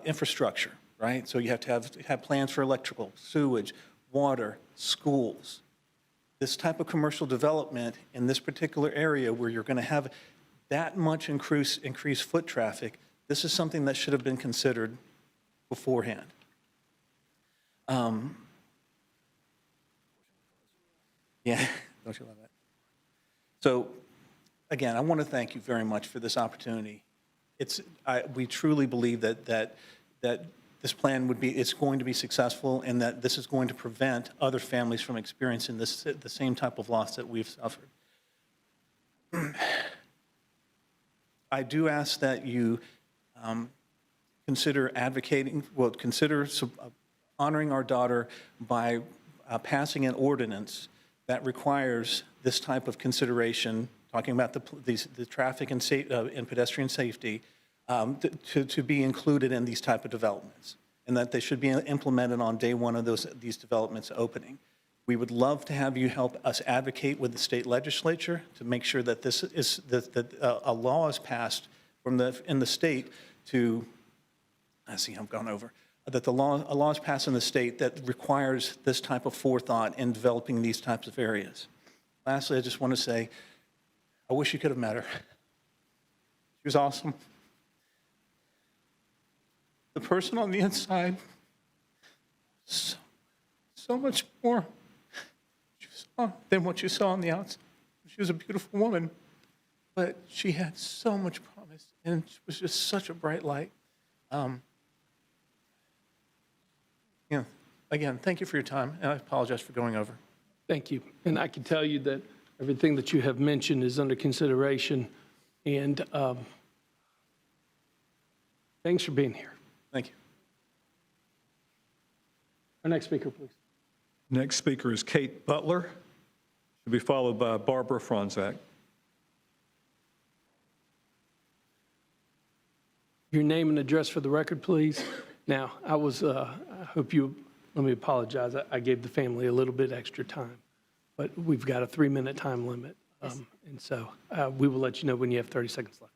infrastructure, right? So you have to have plans for electrical, sewage, water, schools. This type of commercial development in this particular area where you're going to have that much increased foot traffic, this is something that should have been considered beforehand. Yeah, don't you love that? So, again, I want to thank you very much for this opportunity. We truly believe that this plan it's going to be successful, and that this is going to prevent other families from experiencing the same type of loss that we've suffered. I do ask that you consider honoring our daughter by passing an ordinance that requires this type of consideration, talking about the traffic and pedestrian safety, to be included in these type of developments, and that they should be implemented on day one of these developments opening. We would love to have you help us advocate with the state legislature to make sure that a law is passed in the state to, I see I've gone over, that a law is passed in the state that requires this type of forethought in developing these types of areas. Lastly, I just want to say, I wish you could have met her. She was awesome. The person on the inside, so much more than what you saw on the outside. She was a beautiful woman, but she had so much promise, and she was just such a bright light. Again, thank you for your time, and I apologize for going over. Thank you. And I can tell you that everything that you have mentioned is under consideration, and thanks for being here. Thank you. Our next speaker, please. Next speaker is Kate Butler. to be followed by Barbara Franzak. Your name and address for the record, please. Now, I hope let me apologize. I gave the family a little bit extra time, but we've got a 3-minute time limit. And so we will let you know when you have 30 seconds left.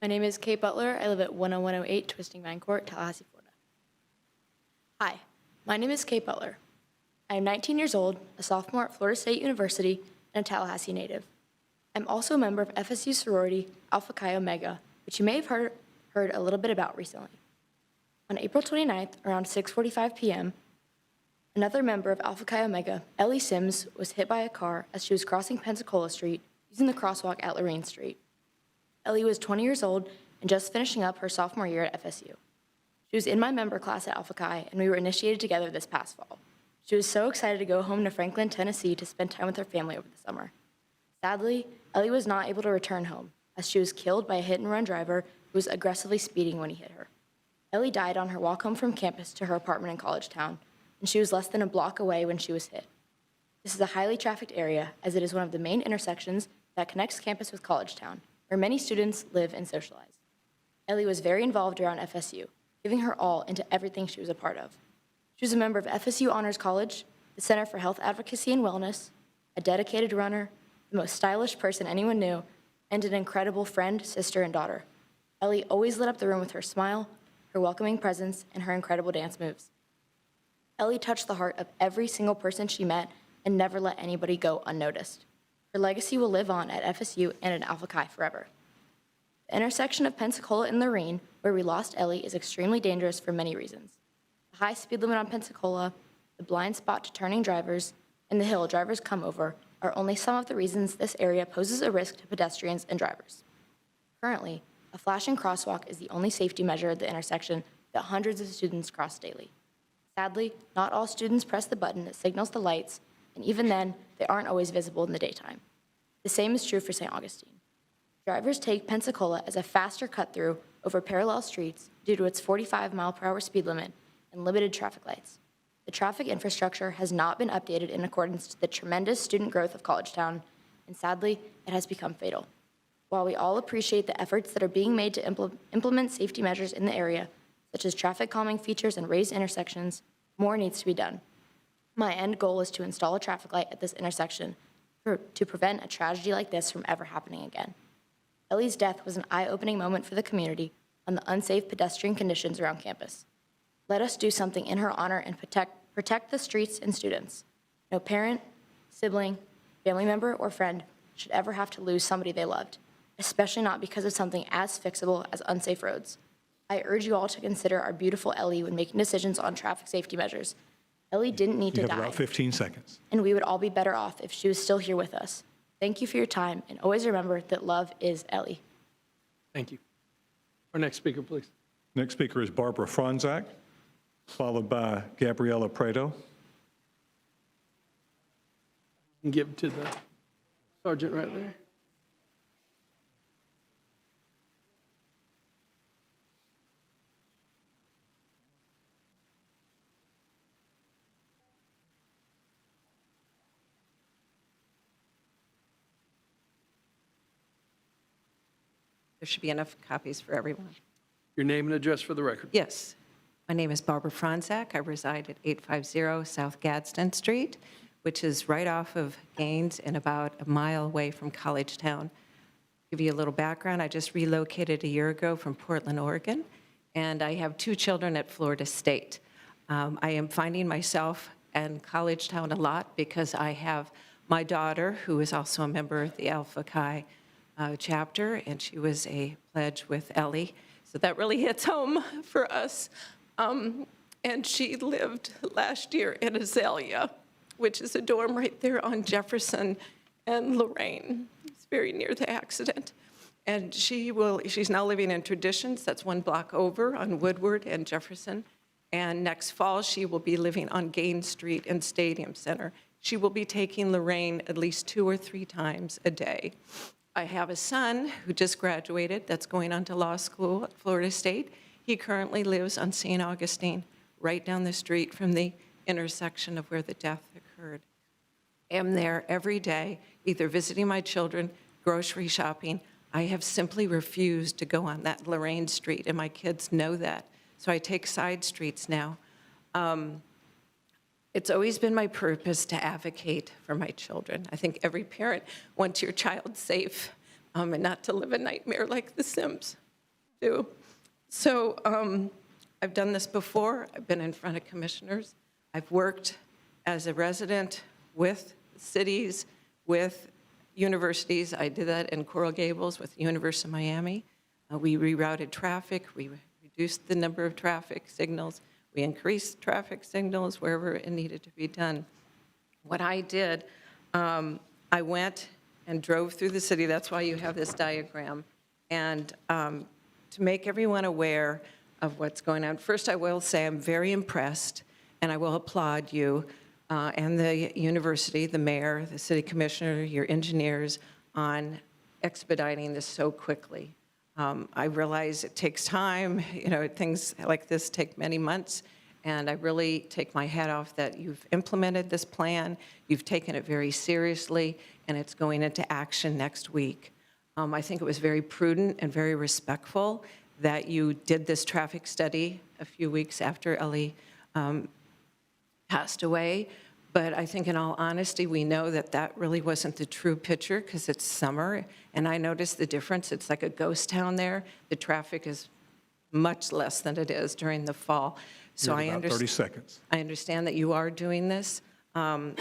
My name is Kate Butler. I live at 10108 Twisting Vine Court, Tallahassee, Florida. Hi, my name is Kate Butler. I am 19 years old, a sophomore at Florida State University, and a Tallahassee native. I'm also a member of FSU sorority Alpha Chi Omega, which you may have heard a little bit about recently. On April 29th, around 6:45 p.m., another member of Alpha Chi Omega, Ellie Sims, was hit by a car as she was crossing Pensacola Street using the crosswalk at Lorraine Street. Ellie was 20 years old and just finishing up her sophomore year at FSU. She was in my member class at Alpha Chi, and we were initiated together this past fall. She was so excited to go home to Franklin, Tennessee to spend time with her family over the summer. Sadly, Ellie was not able to return home, as she was killed by a hit-and-run driver who was aggressively speeding when he hit her. Ellie died on her walk home from campus to her apartment in College Town, and she was less than a block away when she was hit. This is a highly trafficked area, as it is one of the main intersections that connects campus with College Town, where many students live and socialize. Ellie was very involved around FSU, giving her all into everything she was a part of. She was a member of FSU Honors College, the Center for Health Advocacy and Wellness, a dedicated runner, the most stylish person anyone knew, and an incredible friend, sister, and daughter. Ellie always lit up the room with her smile, her welcoming presence, and her incredible dance moves. Ellie touched the heart of every single person she met and never let anybody go unnoticed. Her legacy will live on at FSU and at Alpha Chi forever. The intersection of Pensacola and Lorraine, where we lost Ellie, is extremely dangerous for many reasons. The high speed limit on Pensacola, the blind spot to turning drivers, and the hill drivers come over are only some of the reasons this area poses a risk to pedestrians and drivers. Currently, a flashing crosswalk is the only safety measure at the intersection that hundreds of students cross daily. Sadly, not all students press the button that signals the lights, and even then, they aren't always visible in the daytime. The same is true for St. Augustine. Drivers take Pensacola as a faster cut-through over parallel streets due to its 45-mile-per-hour speed limit and limited traffic lights. The traffic infrastructure has not been updated in accordance to the tremendous student growth of College Town, and sadly, it has become fatal. While we all appreciate the efforts that are being made to implement safety measures in the area, such as traffic calming features and raised intersections, more needs to be done. My end goal is to install a traffic light at this intersection to prevent a tragedy like this from ever happening again. Ellie's death was an eye-opening moment for the community on the unsafe pedestrian conditions around campus. Let us do something in her honor and protect the streets and students. No parent, sibling, family member, or friend should ever have to lose somebody they loved, especially not because of something as fixable as unsafe roads. I urge you all to consider our beautiful Ellie when making decisions on traffic safety measures. Ellie didn't need to You have die, about 15 seconds. and we would all be better off if she was still here with us. Thank you for your time, and always remember that love is Ellie. Thank you. Our next speaker, please. Next speaker is Barbara Franzak, followed by Gabriela Prado. And give it to the sergeant right there. There should be enough copies for everyone. Your name and address for the record. Yes. My name is Barbara Franzak. I reside at 850 South Gadsden Street, which is right off of Gaines and about a mile away from College Town. Give you a little background. I just relocated a year ago from Portland, Oregon, and I have 2 children at Florida State. I am finding myself in College Town a lot because I have my daughter, who is also a member of the Alpha Chi chapter, and she was a pledge with Ellie. So that really hits home for us. And she lived last year in Azalea, which is a dorm right there on Jefferson and Lorraine. It's very near the accident. And she's now living in Traditions, that's 1 block over on Woodward and Jefferson. And next fall, she will be living on Gaines Street in Stadium Center. She will be taking Lorraine at least 2 or 3 times a day. I have a son who just graduated that's going on to law school at Florida State. He currently lives on St. Augustine, right down the street from the intersection of where the death occurred. am there every day, either visiting my children, grocery shopping. I have simply refused to go on that Lorraine Street, and my kids know that. So I take side streets now. It's always been my purpose to advocate for my children. I think every parent wants your child safe and not to live a nightmare like The Sims do. So I've done this before. I've been in front of commissioners. I've worked as a resident with cities, with universities. I did that in Coral Gables with the University of Miami. We rerouted traffic. We reduced the number of traffic signals. We increased traffic signals wherever it needed to be done. What I did, I went and drove through the city. That's why you have this diagram. And to make everyone aware of what's going on, first I will say I'm very impressed, and I will applaud you and the university, the mayor, the city commissioner, your engineers on expediting this so quickly. I realize it takes time, things like this take many months, and I really take my hat off that you've implemented this plan, you've taken it very seriously, and it's going into action next week. I think it was very prudent and very respectful that you did this traffic study a few weeks after Ellie passed away. But I think in all honesty, we know that that really wasn't the true picture because it's summer, and I noticed the difference. It's like a ghost town there. The traffic is much less than it is during the fall. So You have about 30 seconds. I understand that you are doing this. And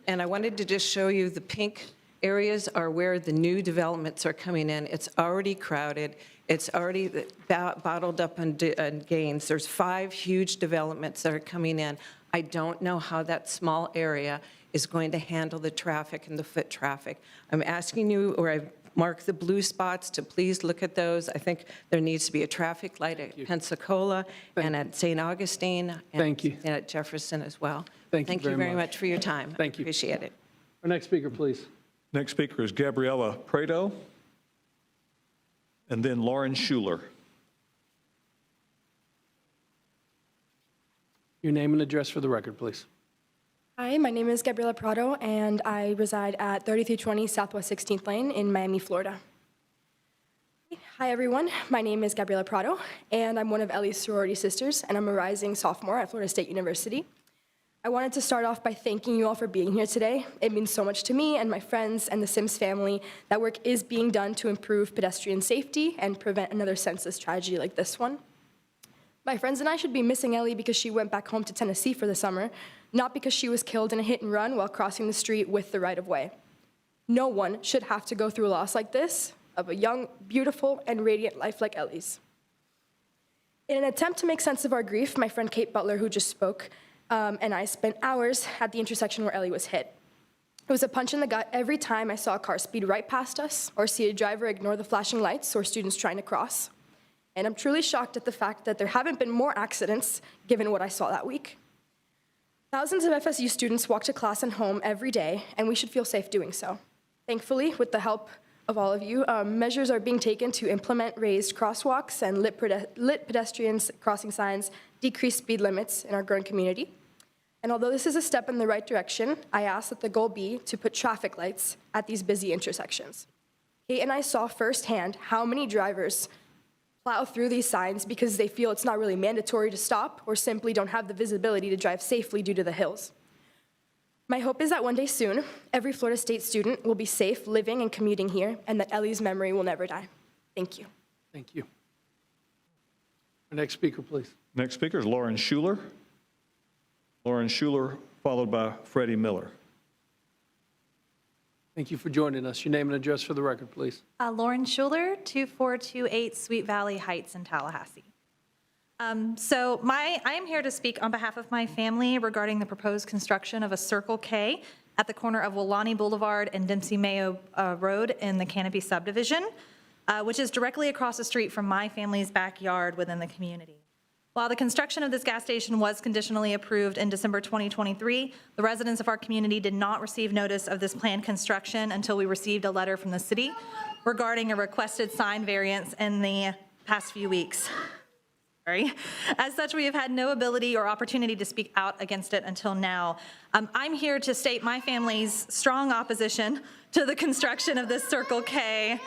I wanted to just show you the pink areas are where the new developments are coming in. It's already crowded. It's already bottled up on Gaines. There's 5 huge developments that are coming in. I don't know how that small area is going to handle the traffic and the foot traffic. I'm asking you, or I've marked the blue spots, to please look at those. I think there needs to be a traffic light at Pensacola and at St. Augustine and at Jefferson as well. Thank you very much for your time. Thank you. Appreciate it. Our next speaker, please. Next speaker is Gabriela Prado, and then Lauren Schuler. Your name and address for the record, please. Hi, my name is Gabriela Prado, and I reside at 3320 Southwest 16th Lane in Miami, Florida. Hi, everyone. My name is Gabriela Prado, and I'm one of Ellie's sorority sisters, and I'm a rising sophomore at Florida State University. I wanted to start off by thanking you all for being here today. It means so much to me and my friends and the Sims family that work is being done to improve pedestrian safety and prevent another senseless tragedy like this one. My friends and I should be missing Ellie because she went back home to Tennessee for the summer, not because she was killed in a hit and run while crossing the street with the right-of-way. No one should have to go through a loss like this of a young, beautiful, and radiant life like Ellie's. In an attempt to make sense of our grief, my friend Kate Butler, who just spoke, and I spent hours at the intersection where Ellie was hit. It was a punch in the gut every time I saw a car speed right past us or see a driver ignore the flashing lights or students trying to cross. And I'm truly shocked at the fact that there haven't been more accidents given what I saw that week. Thousands of FSU students walk to class and home every day, and we should feel safe doing so. Thankfully, with the help of all of you, measures are being taken to implement raised crosswalks and lit pedestrian crossing signs, decrease speed limits in our growing community. And although this is a step in the right direction, I ask that the goal be to put traffic lights at these busy intersections. Kate and I saw firsthand how many drivers plow through these signs because they feel it's not really mandatory to stop or simply don't have the visibility to drive safely due to the hills. My hope is that one day soon, every Florida State student will be safe living and commuting here and that Ellie's memory will never die. Thank you. Thank you. Our next speaker, please. Next speaker is Lauren Schuler. Lauren Schuler, followed by Freddie Miller. Thank you for joining us. Your name and address for the record, please. Lauren Schuler, 2428 Sweet Valley Heights in Tallahassee. I am here to speak on behalf of my family regarding the proposed construction of a Circle K at the corner of Wilani Boulevard and Dempsey Mayo Road in the Canopy subdivision, which is directly across the street from my family's backyard within the community. While the construction of this gas station was conditionally approved in December 2023, the residents of our community did not receive notice of this planned construction until we received a letter from the city regarding a requested sign variance in the past few weeks. Sorry. As such, we have had no ability or opportunity to speak out against it until now. I'm here to state my family's strong opposition to the construction of this Circle K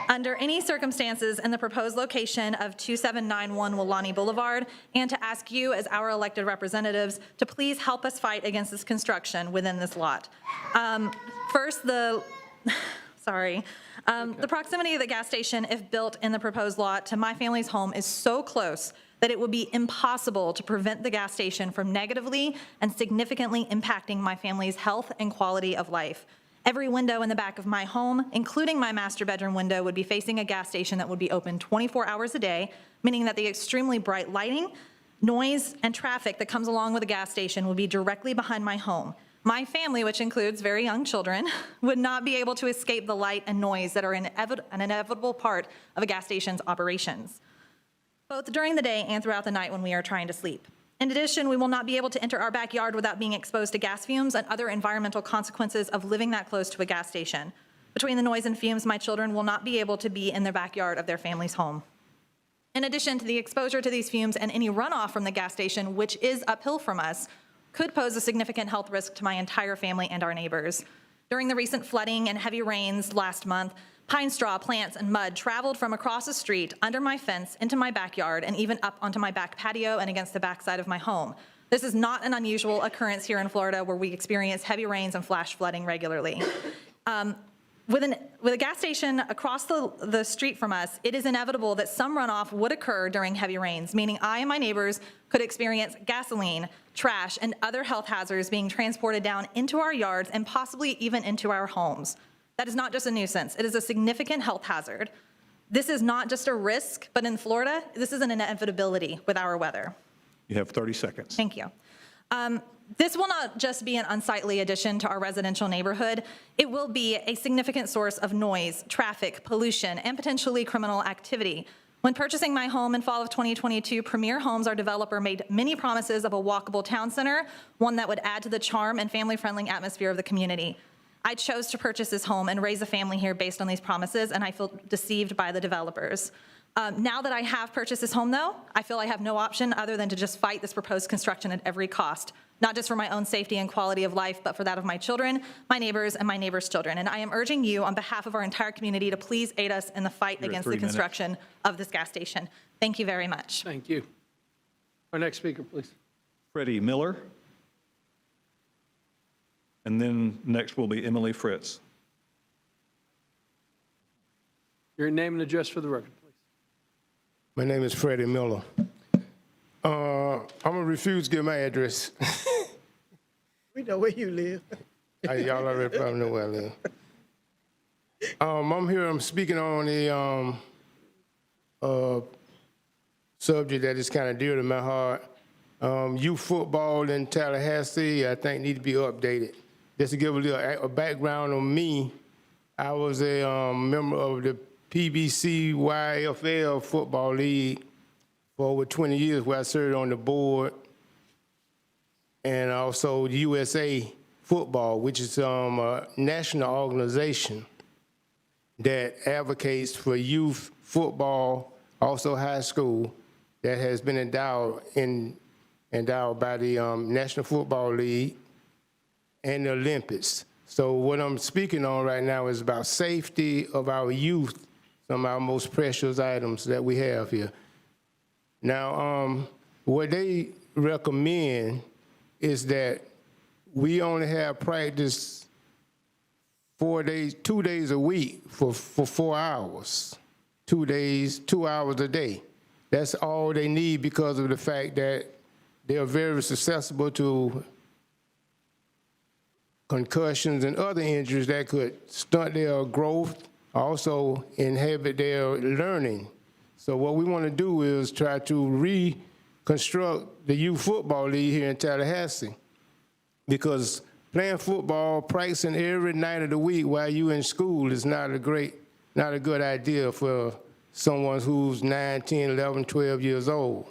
under any circumstances in the proposed location of 2791 Wilani Boulevard, and to ask you as our elected representatives to please help us fight against this construction within this lot. First, the proximity of the gas station, if built in the proposed lot to my family's home, is so close that it would be impossible to prevent the gas station from negatively and significantly impacting my family's health and quality of life. Every window in the back of my home, including my master bedroom window, would be facing a gas station that would be open 24 hours a day, meaning that the extremely bright lighting, noise, and traffic that comes along with a gas station would be directly behind my home. My family, which includes very young children, would not be able to escape the light and noise that are an inevitable part of a gas station's operations, both during the day and throughout the night when we are trying to sleep. In addition, we will not be able to enter our backyard without being exposed to gas fumes and other environmental consequences of living that close to a gas station. Between the noise and fumes, my children will not be able to be in the backyard of their family's home. In addition to the exposure to these fumes and any runoff from the gas station, which is uphill from us, could pose a significant health risk to my entire family and our neighbors. During the recent flooding and heavy rains last month, pine straw, plants, and mud traveled from across the street, under my fence, into my backyard, and even up onto my back patio and against the backside of my home. This is not an unusual occurrence here in Florida, where we experience heavy rains and flash flooding regularly. With a gas station across the street from us, it is inevitable that some runoff would occur during heavy rains, meaning I and my neighbors could experience gasoline, trash, and other health hazards being transported down into our yards and possibly even into our homes. That is not just a nuisance, it is a significant health hazard. This is not just a risk, but in Florida, this is an inevitability with our weather. You have 30 seconds. Thank you. This will not just be an unsightly addition to our residential neighborhood, it will be a significant source of noise, traffic, pollution, and potentially criminal activity. When purchasing my home in fall of 2022, Premier Homes, our developer, made many promises of a walkable town center, one that would add to the charm and family-friendly atmosphere of the community. I chose to purchase this home and raise a family here based on these promises, and I feel deceived by the developers. Now that I have purchased this home, though, I feel I have no option other than to just fight this proposed construction at every cost, not just for my own safety and quality of life, but for that of my children, my neighbors, and my neighbors' children. And I am urging you, on behalf of our entire community, to please aid us in the fight against the construction of this gas station. Thank you very much. Thank you. Our next speaker, please. Freddie Miller. And then next will be Emily Fritz. Your name and address for the record, please. My name is Freddie Miller. I'm going to refuse to give my address. We know where you live. Y'all already probably know where I live. I'm here, I'm speaking on a subject that is kind of dear to my heart. Youth football in Tallahassee, I think, need to be updated. Just to give a little background on me, I was a member of the PBC YFL Football League for over 20 years, where I served on the board, and also USA Football, which is a national organization that advocates for youth football, also high school, that has been endowed by the National Football League and the Olympics. So what I'm speaking on right now is about safety of our youth, some of our most precious items that we have here. Now, what they recommend is that we only have practice 2 days a week for 4 hours, 2 hours a day. That's all they need because of the fact that they are very susceptible to concussions and other injuries that could stunt their growth, also inhibit their learning. So what we want to do is try to reconstruct the youth football league here in Tallahassee, because playing football, practicing every night of the week while you're in school is not a good idea for someone who's 9, 10, 11, 12 years old.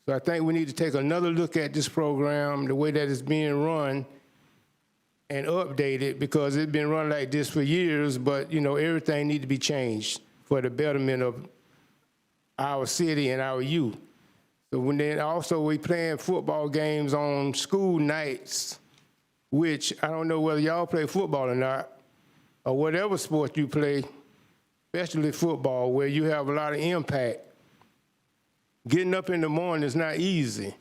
So I think we need to take another look at this program, the way that it's being run, and update it, because it's been run like this for years, but everything needs to be changed for the betterment of our city and our youth. So when then also we playing football games on school nights, which I don't know whether y'all play football or not, or whatever sport you play, especially football, where you have a lot of impact. Getting up in the morning is not easy.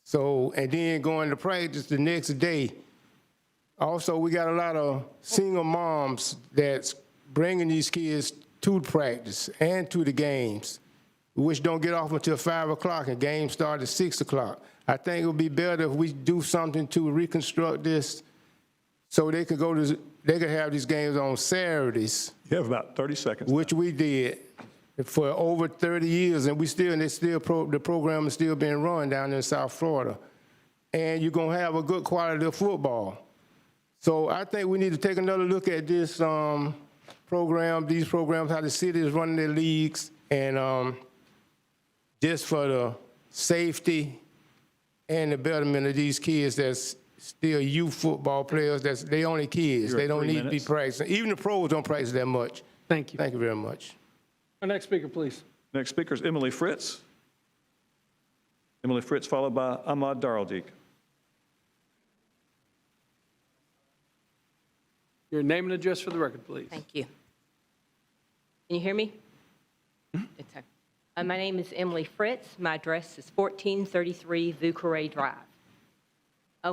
So, and then going to practice the next day. Also, we got a lot of single moms that's bringing these kids to practice and to the games, which don't get off until 5 o'clock, and games start at 6 o'clock. I think it would be better if we do something to reconstruct this so they could they could have these games on Saturdays. You have about 30 seconds. Which we did for over 30 years, and the program is still being run down in South Florida. And you're gonna have a good quality of football. So I think we need to take another look at this program, these programs, how the city is running their leagues, and just for the safety and the betterment of these kids that's still youth football players, they only kids. You're at They don't 3 need to be minutes. practicing. Even the pros don't practice that much. Thank you. Thank you very much. Our next speaker, please. Next speaker is Emily Fritz. Emily Fritz, followed by Ahmad Daraldik. Your name and address for the record, please. Thank you. Can you hear me? It's okay. My name is Emily Fritz. My address is 1433 Vucare Drive.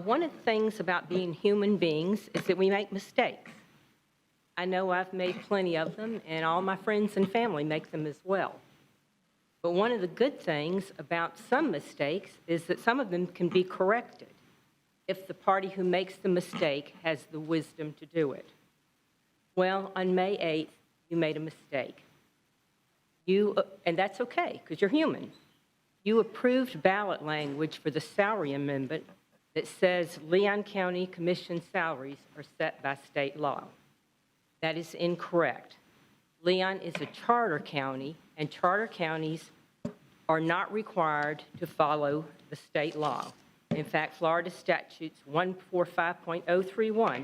One of the things about being human beings is that we make mistakes. I know I've made plenty of them, and all my friends and family make them as well. But one of the good things about some mistakes is that some of them can be corrected if the party who makes the mistake has the wisdom to do it. Well, on May 8th, you made a mistake. And that's okay, because you're human. You approved ballot language for the salary amendment that says Leon County Commission salaries are set by state law. That is incorrect. Leon is a charter county, and charter counties are not required to follow the state law. In fact, Florida statutes 145.031,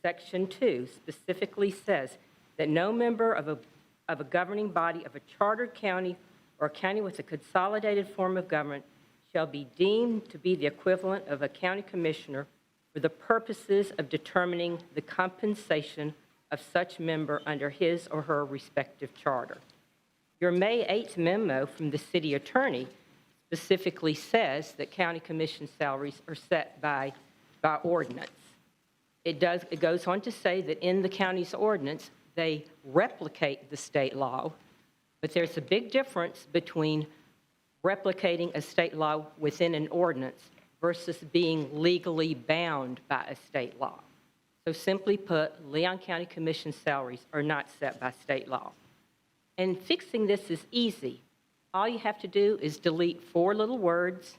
Section 2, specifically says that no member of a governing body of a chartered county or a county with a consolidated form of government shall be deemed to be the equivalent of a county commissioner for the purposes of determining the compensation of such member under his or her respective charter. Your May 8th memo from the city attorney specifically says that county commission salaries are set by ordinance. It goes on to say that in the county's ordinance, they replicate the state law, but there's a big difference between replicating a state law within an ordinance versus being legally bound by a state law. So simply put, Leon County Commission salaries are not set by state law. And fixing this is easy. All you have to do is delete 4 little words,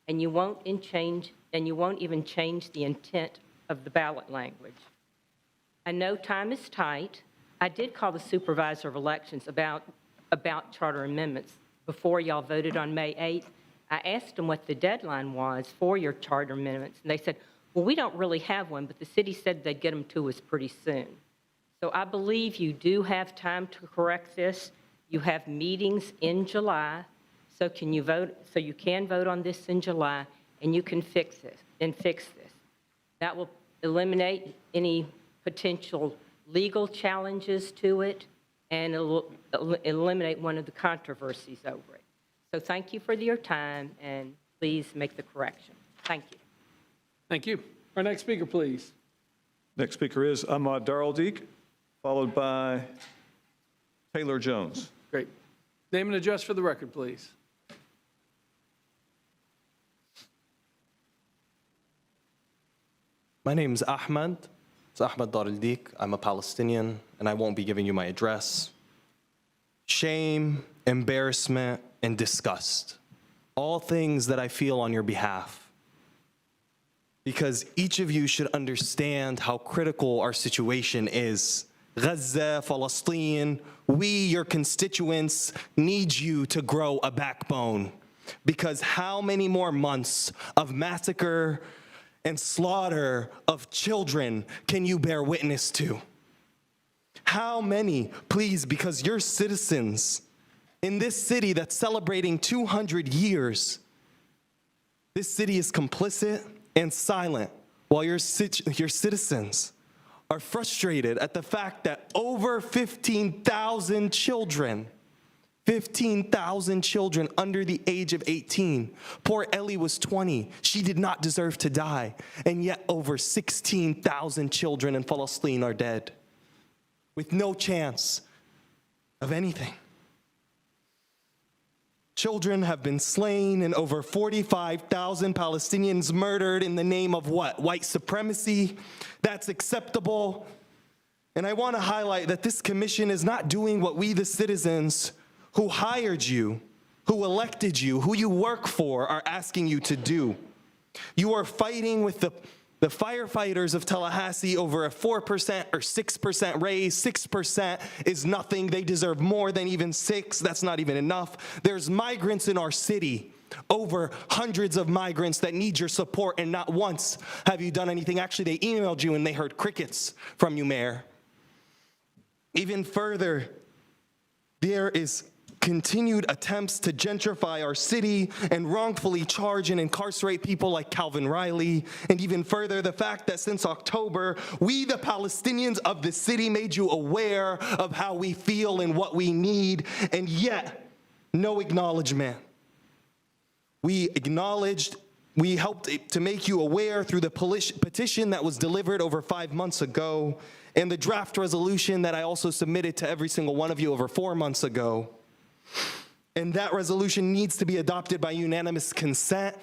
and you won't even change the intent of the ballot language. I know time is tight. I did call the supervisor of elections about charter amendments before y'all voted on May 8th. I asked them what the deadline was for your charter amendments, and they said, well, we don't really have one, but the city said they'd get them to us pretty soon. So I believe you do have time to correct this. You have meetings in July, so you can vote on this in July, and you can fix this. That will eliminate any potential legal challenges to it, and it will eliminate one of the controversies over it. So thank you for your time, and please make the correction. Thank you. Thank you. Our next speaker, please. Next speaker is Ahmad Daraldik, followed by Taylor Jones. Great. Name and address for the record, please. My name is Ahmad. It's Ahmad Daraldik. I'm a Palestinian, and I won't be giving you my address. Shame, embarrassment, and disgust. All things that I feel on your behalf. Because each of you should understand how critical our situation is. Gaza, Palestine, we, your constituents, need you to grow a backbone. Because how many more months of massacre and slaughter of children can you bear witness to? How many, please, because your citizens In this city that's celebrating 200 years, this city is complicit and silent while your citizens are frustrated at the fact that over 15,000 children under the age of 18. Poor Ellie was 20. She did not deserve to die. And yet over 16,000 children in Palestine are dead with no chance of anything. Children have been slain and over 45,000 Palestinians murdered in the name of what? White supremacy? That's acceptable. And I want to highlight that this commission is not doing what we, the citizens who hired you, who elected you, who you work for, are asking you to do. You are fighting with the firefighters of Tallahassee over a 4% or 6% raise. 6% is nothing. They deserve more than even 6. That's not even enough. There's migrants in our city, over hundreds of migrants that need your support, and not once have you done anything. Actually, they emailed you and they heard crickets from you, Mayor. Even further, there is continued attempts to gentrify our city and wrongfully charge and incarcerate people like Calvin Riley. And even further, the fact that since October, we, the Palestinians of the city, made you aware of how we feel and what we need, and yet no acknowledgement. We helped to make you aware through the petition that was delivered over 5 months ago, and the draft resolution that I also submitted to every single one of you over 4 months ago. And that resolution needs to be adopted by unanimous consent.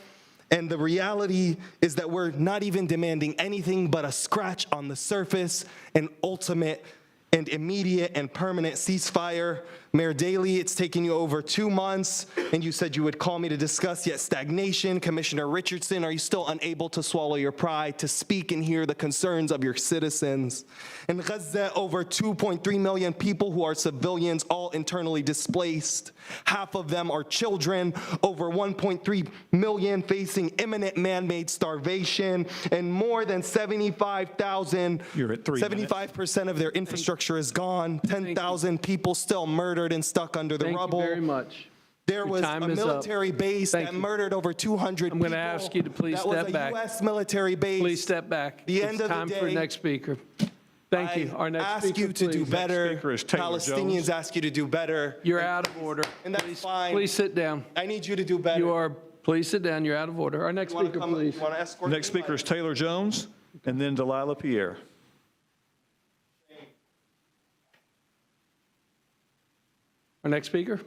And the reality is that we're not even demanding anything but a scratch on the surface, an ultimate and immediate and permanent ceasefire. Mayor Daley, it's taken you over 2 months, and you said you would call me to discuss yet stagnation. Commissioner Richardson, are you still unable to swallow your pride to speak and hear the concerns of your citizens? In Gaza, over 2.3 million people who are civilians, all internally displaced. Half of them are children, over 1.3 million facing imminent man-made starvation, and more than 75,000, You're at 3 minutes. 75% of their infrastructure is gone, 10,000 people still murdered and stuck under the rubble. Thank you very much. There Your was time a is up. military base Thank that you. murdered over 200 people. I'm going to ask you to please step back. That was a U.S. military base. Please step back. The It's end of the time for day, next speaker. Thank you. Our next ask speaker, you to do please. better. speaker is Taylor Palestinians Jones. ask you to do better. You're out of order. And that's fine. Please sit down. I need you to do better. You are, please sit down. You're out of order. Our next You wanna speaker, come- please. you wanna escort Next me? speaker is Taylor Jones, and then Delilah Pierre. Our next speaker.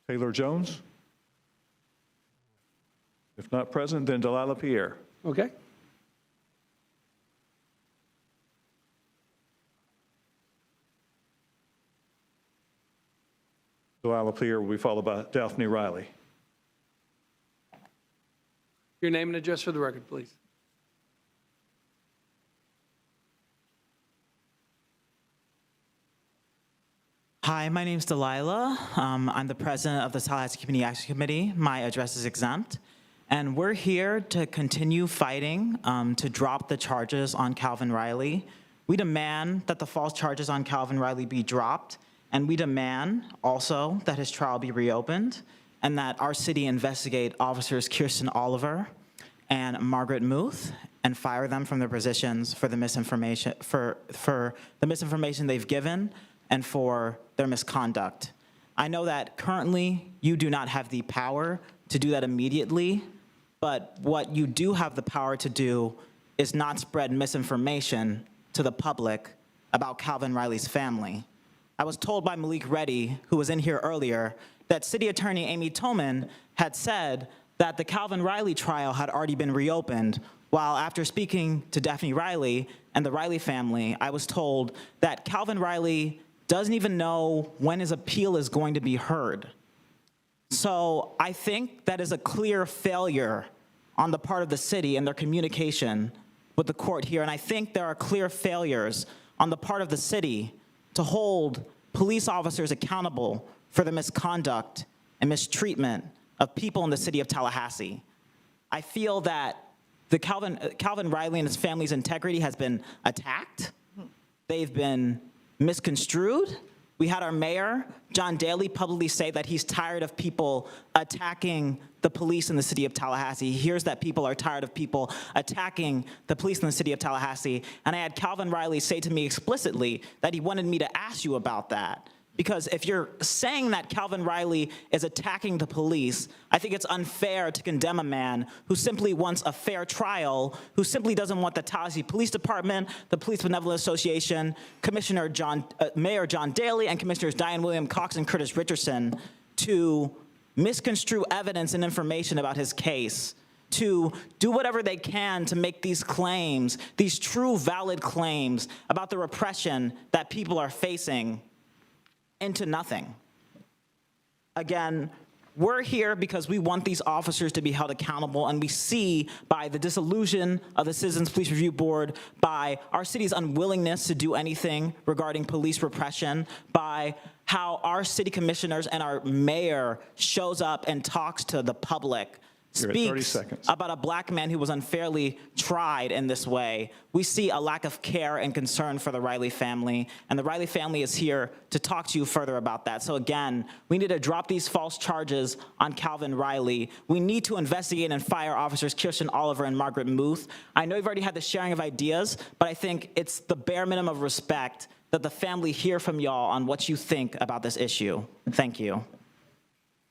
Taylor Jones? If not present, then Delilah Pierre. Okay. Delilah Pierre will be followed by Daphne Riley. Your name and address for the record, please. Hi, my name's Delilah. I'm the president of the Tallahassee Community Action Committee. My address is exempt. And we're here to continue fighting to drop the charges on Calvin Riley. We demand that the false charges on Calvin Riley be dropped, and we demand also that his trial be reopened and that our city investigate officers Kirsten Oliver and Margaret Muth and fire them from their positions for the misinformation for the misinformation they've given and for their misconduct. I know that currently you do not have the power to do that immediately, but what you do have the power to do is not spread misinformation to the public about Calvin Riley's family. I was told by Malik Reddy, who was in here earlier, that City Attorney Amy Tillman had said that the Calvin Riley trial had already been reopened, while after speaking to Daphne Riley and the Riley family, I was told that Calvin Riley doesn't even know when his appeal is going to be heard. So I think that is a clear failure on the part of the city and their communication with the court here. And I think there are clear failures on the part of the city to hold police officers accountable for the misconduct and mistreatment of people in the city of Tallahassee. I feel that the Calvin Riley and his family's integrity has been attacked. They've been misconstrued, We had our mayor, John Daly, publicly say that he's tired of people attacking the police in the city of Tallahassee. He hears that people are tired of people attacking the police in the city of Tallahassee. And I had Calvin Riley say to me explicitly that he wanted me to ask you about that. Because if you're saying that Calvin Riley is attacking the police, I think it's unfair to condemn a man who simply wants a fair trial, who simply doesn't want the Tallahassee Police Department, the Police Benevolent Association, Mayor John Daly, and Commissioners Diane Williams-Cox and Curtis Richardson to misconstrue evidence and information about his case, to do whatever they can to make these claims, these true valid claims about the repression that people are facing, into nothing. Again, we're here because we want these officers to be held accountable, and we see by the disillusion of the Citizens Police Review Board, by our city's unwillingness to do anything regarding police repression, by how our city commissioners and our mayor shows up and talks to the public, speaks about a black man who was unfairly tried in this way. We see a lack of care and concern for the Riley family, and the Riley family is here to talk to you further about that. So again, we need to drop these false charges on Calvin Riley. We need to investigate and fire officers Kirsten Oliver and Margaret Muth. I know you've already had the sharing of ideas, but I think it's the bare minimum of respect that the family hear from y'all on what you think about this issue. Thank you.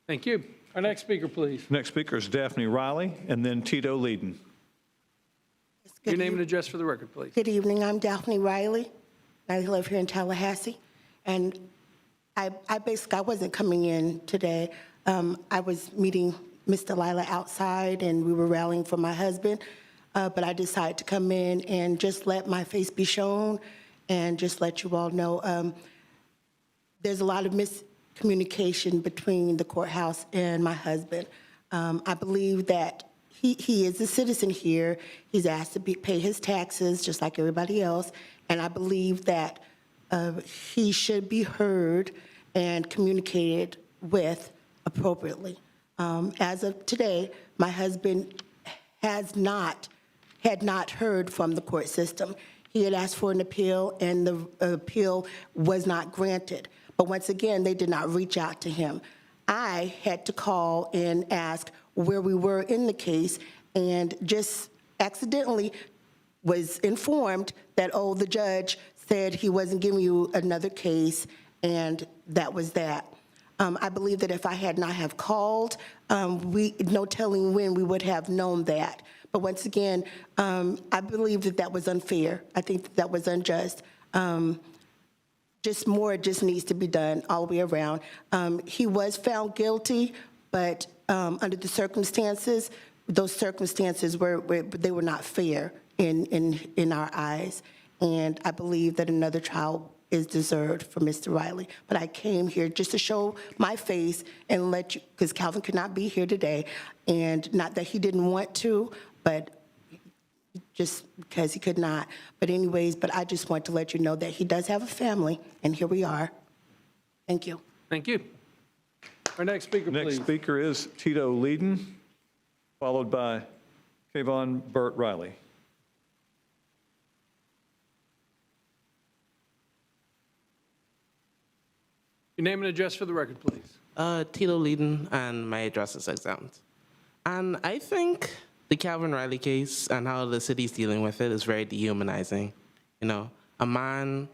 Thank you. Our next speaker, please. Next speaker is Daphne Riley, and then Tito Leedon. Your name and address for the record, please. Good evening. I'm Daphne Riley. I live here in Tallahassee. And I wasn't coming in today. I was meeting Ms. Delilah outside, and we were rallying for my husband. But I decided to come in and just let my face be shown and just let you all know there's a lot of miscommunication between the courthouse and my husband. I believe that he is a citizen here. He's asked to pay his taxes just like everybody else. And I believe that he should be heard and communicated with appropriately. As of today, my husband had not heard from the court system. He had asked for an appeal, and the appeal was not granted. But once again, they did not reach out to him. I had to call and ask where we were in the case, and just accidentally was informed that, oh, the judge said he wasn't giving you another case, and that was that. I believe that if I had not have called, no telling when we would have known that. But once again, I believe that that was unfair. I think that was unjust. Just more just needs to be done all the way around. He was found guilty, but under the circumstances, those circumstances were not fair in our eyes. And I believe that another trial is deserved for Mr. Riley. But I came here just to show my face and let you, because Calvin could not be here today, and not that he didn't want to, but just because he could not. But anyways, but I just want to let you know that he does have a family, and here we are. Thank you. Thank you. Our next speaker, please. Next speaker is Tito Leedon, followed by Kayvon Burt Riley. Your name and address for the record, please. Tito Leedon, and my address is exempt. And I think the Calvin Riley case and how the city's dealing with it is very dehumanizing. You know, a man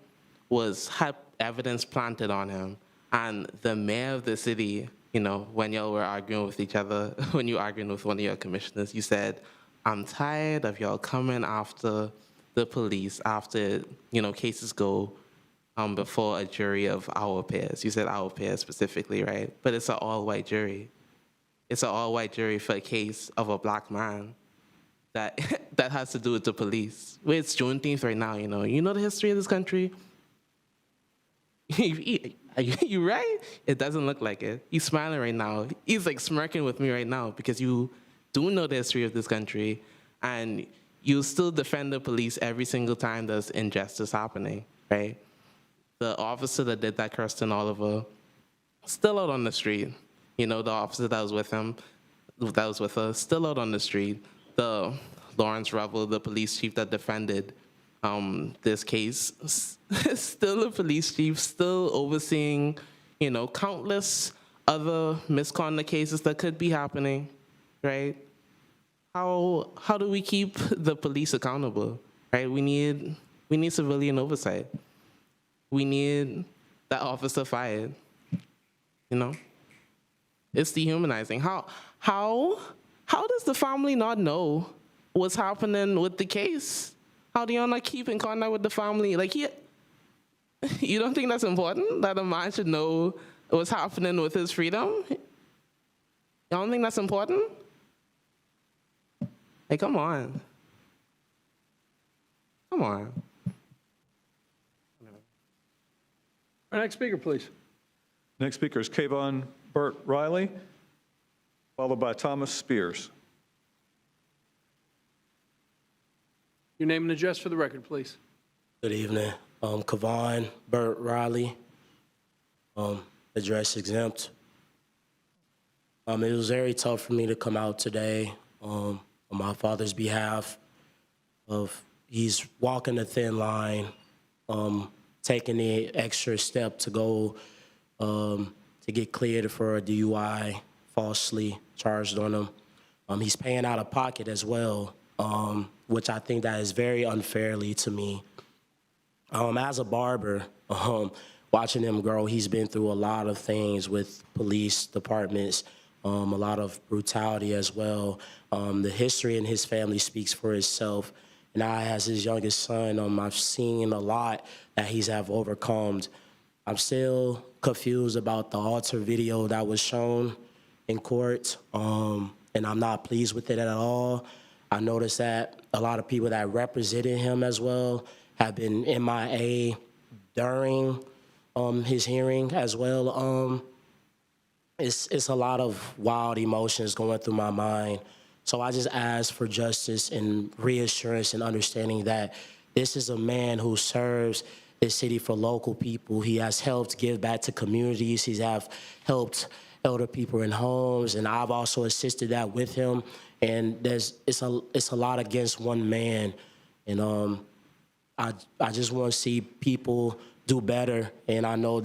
had evidence planted on him, and the mayor of the city, you know, when y'all were arguing with each other, when you were arguing with one of your commissioners, you said, I'm tired of y'all coming after the police after, you know, cases go before a jury of our peers. You said our peers specifically, right? But it's an all-white jury. It's an all-white jury for a case of a black man that has to do with the police. Well, it's Juneteenth right now, you know. You know the history of this country? You right? It doesn't look like it. He's smiling right now. He's like smirking with me right now because you do know the history of this country, and you still defend the police every single time there's injustice happening, right? The officer that did that, Kirsten Oliver, still out on the street. You know, the officer that was with him, that was with her, still out on the street. The Lawrence Revel, the police chief that defended this case. Still a police chief, still overseeing, countless other misconduct cases that could be happening, right? How do we keep the police accountable, right? We need civilian oversight. We need that officer fired, It's dehumanizing. How does the family not know what's happening with the case? How do y'all not keep in contact with the family? You don't think that's important, that a man should know what's happening with his freedom? Y'all don't think that's important? Hey, come on. Come on. Our next speaker, please. Next speaker is Kayvon Burt Riley, followed by Thomas Spears. Your name and address for the record, please. Good evening. Kayvon Burt Riley, address exempt. It was very tough for me to come out today on my father's behalf. He's walking a thin line, taking the extra step to go to get cleared for a DUI, falsely charged on him. He's paying out of pocket as well, which I think that is very unfairly to me. As a barber, watching him grow, he's been through a lot of things with police departments, a lot of brutality as well. The history in his family speaks for itself. And I, as his youngest son, I've seen a lot that he's have overcome. I'm still confused about the alter video that was shown in court, and I'm not pleased with it at all. I noticed that a lot of people that represented him as well have been MIA during his hearing as well. It's a lot of wild emotions going through my mind. So I just ask for justice and reassurance and understanding that this is a man who serves this city for local people. He has helped give back to communities. He's helped elder people in homes, and I've also assisted that with him. And it's a lot against one man, and I just want to see people do better. And I know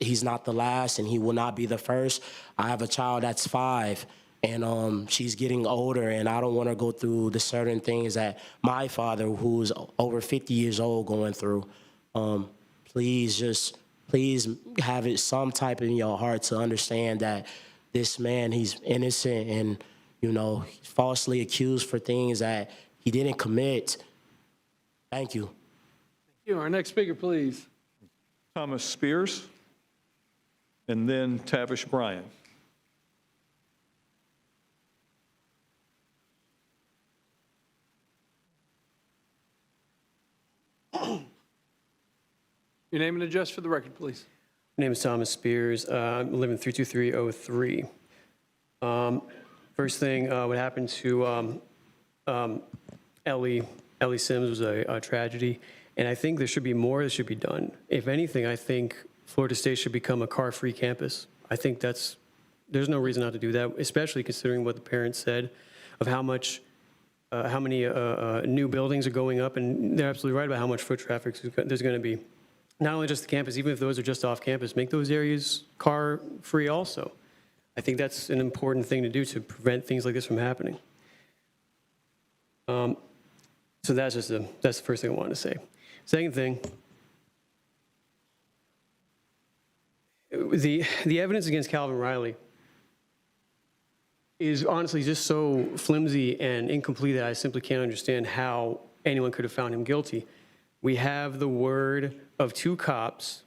he's not the last, and he will not be the first. I have a child that's 5. And she's getting older, and I don't want to go through the certain things that my father, who's over 50 years old, going through. Please have it some type in your heart to understand that this man, he's innocent and, falsely accused for things that he didn't commit. Thank you. Thank you. Our next speaker, please. Thomas Spears, and then Tavish Bryan. Your name and address for the record, please. My name is Thomas Spears. I'm living 32303. First thing, what happened to Ellie Sims was a tragedy, and I think there should be more that should be done. If anything, I think Florida State should become a car-free campus. I think there's no reason not to do that, especially considering what the parents said of how many new buildings are going up, and they're absolutely right about how much foot traffic there's going to be. Not only just the campus, even if those are just off campus, make those areas car-free also. I think that's an important thing to do to prevent things like this from happening. So that's the first thing I wanted to say. Second thing, the evidence against Calvin Riley is honestly just so flimsy and incomplete that I simply can't understand how anyone could have found him guilty. We have the word of 2 cops,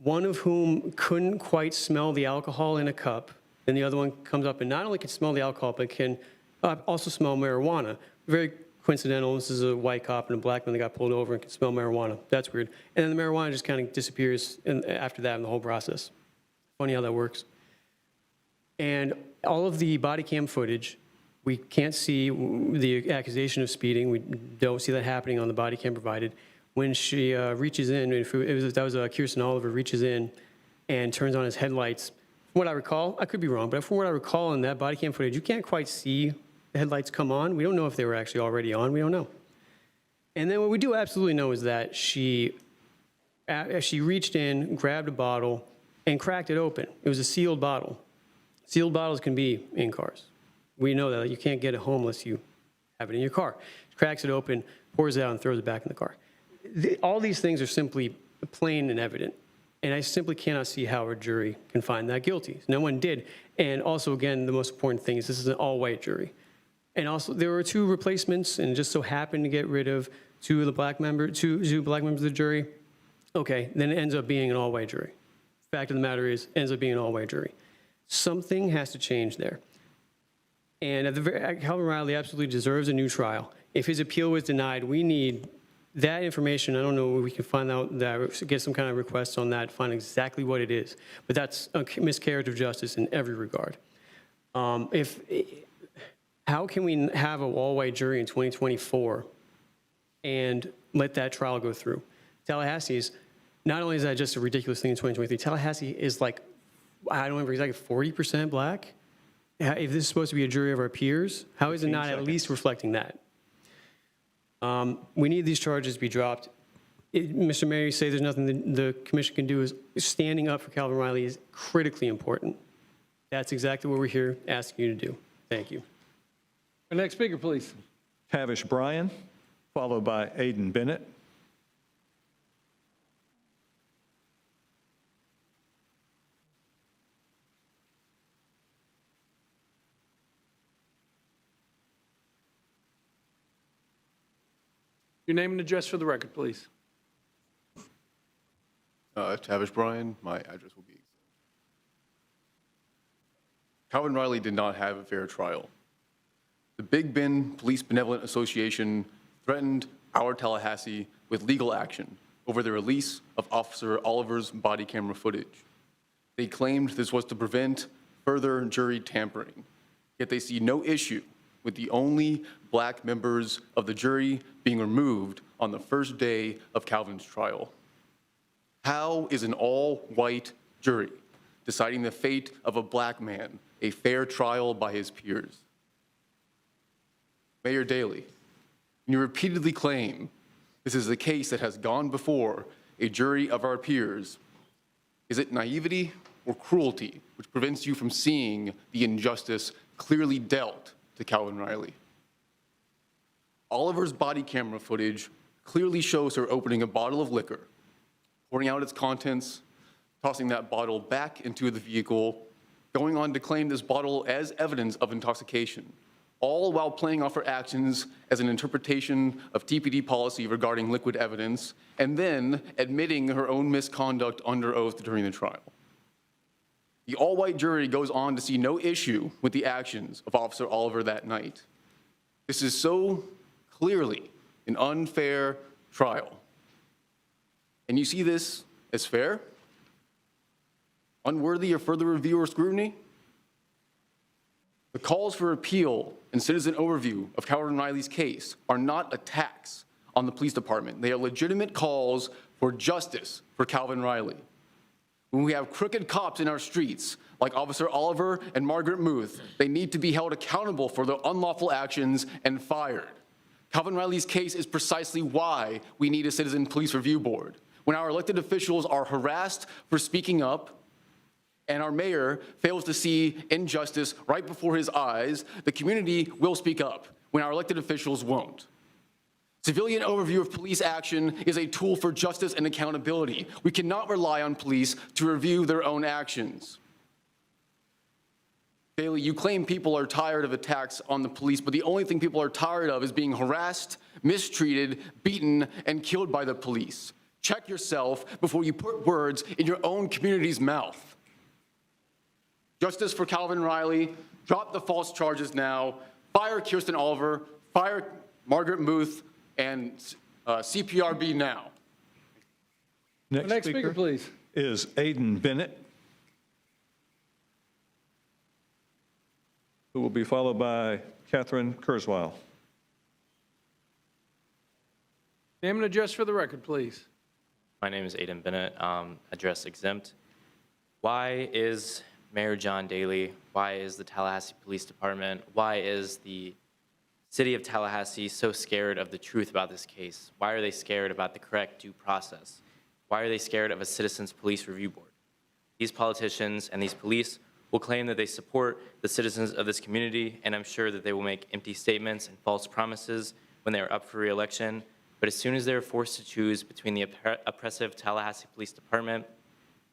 one of whom couldn't quite smell the alcohol in a cup, and the other one comes up and not only can smell the alcohol, but can also smell marijuana. Very coincidental. This is a white cop and a black man that got pulled over and can smell marijuana. That's weird. And then the marijuana just kind of disappears after that in the whole process. Funny how that works. And all of the body cam footage, we can't see the accusation of speeding. We don't see that happening on the body cam provided. When she reaches in, that was Kirsten Oliver, reaches in and turns on his headlights. From what I recall, I could be wrong, but from what I recall in that body cam footage, you can't quite see the headlights come on. We don't know if they were actually already on. We don't know. And then what we do absolutely know is that she reached in, grabbed a bottle, and cracked it open. It was a sealed bottle. Sealed bottles can be in cars. We know that. You can't get it home unless you have it in your car. She cracks it open, pours it out, and throws it back in the car. All these things are simply plain and evident. And I simply cannot see how a jury can find that guilty. No one did. And also, again, the most important thing is this is an all-white jury. And also, there were 2 replacements, and just so happened to get rid of two black members of the jury. Okay, then it ends up being an all-white jury. Fact of the matter is, it ends up being an all-white jury. Something has to change there. And Calvin Riley absolutely deserves a new trial. If his appeal was denied, we need that information. I don't know if we can find out that, get some kind of request on that, find exactly what it is. But that's a miscarriage of justice in every regard. How can we have an all-white jury in 2024 and let that trial go through? Tallahassee is, not only is that just a ridiculous thing in 2023, Tallahassee is like, I don't remember exactly, 40% black? If this is supposed to be a jury of our peers, how is it not at least reflecting that? We need these charges to be dropped. Mr. Mayor, you say there's nothing the commission can do. Is standing up for Calvin Riley is critically important. That's exactly what we're here asking you to do. Thank you. Our next speaker, please. Tavish Bryan, followed by Aiden Bennett. Your name and address for the record, please. Tavish Bryan, my address will be exempt. Calvin Riley did not have a fair trial. The Big Bend Police Benevolent Association threatened our Tallahassee with legal action over the release of Officer Oliver's body camera footage. They claimed this was to prevent further jury tampering, yet they see no issue with the only black members of the jury being removed on the first day of Calvin's trial. How is an all-white jury deciding the fate of a black man a fair trial by his peers? Mayor Daley, you repeatedly claim this is a case that has gone before a jury of our peers. Is it naivety or cruelty which prevents you from seeing the injustice clearly dealt to Calvin Riley? Oliver's body camera footage clearly shows her opening a bottle of liquor, pouring out its contents, tossing that bottle back into the vehicle, going on to claim this bottle as evidence of intoxication, all while playing off her actions as an interpretation of TPD policy regarding liquid evidence, and then admitting her own misconduct under oath during the trial. The all-white jury goes on to see no issue with the actions of Officer Oliver that night. This is so clearly an unfair trial. And you see this as fair? Unworthy of further review or scrutiny? The calls for appeal and citizen overview of Calvin Riley's case are not attacks on the police department. They are legitimate calls for justice for Calvin Riley. When we have crooked cops in our streets, like Officer Oliver and Margaret Muth, they need to be held accountable for their unlawful actions and fired. Calvin Riley's case is precisely why we need a citizen police review board. When our elected officials are harassed for speaking up, and our mayor fails to see injustice right before his eyes, the community will speak up when our elected officials won't. Civilian overview of police action is a tool for justice and accountability. We cannot rely on police to review their own actions. Bailey, you claim people are tired of attacks on the police, but the only thing people are tired of is being harassed, mistreated, beaten, and killed by the police. Check yourself before you put words in your own community's mouth. Justice for Calvin Riley, drop the false charges now, fire Kirsten Oliver, fire Margaret Muth, and CPRB now. Next speaker, please, is Aiden Bennett, who will be followed by Catherine Kurzweil. Name and address for the record, please. My name is Aiden Bennett, address exempt. Why is Mayor John Daley, why is the Tallahassee Police Department, why is the City of Tallahassee so scared of the truth about this case? Why are they scared about the correct due process? Why are they scared of a Citizens Police Review Board? These politicians and these police will claim that they support the citizens of this community, and I'm sure that they will make empty statements and false promises when they are up for re-election. But as soon as they are forced to choose between the oppressive Tallahassee Police Department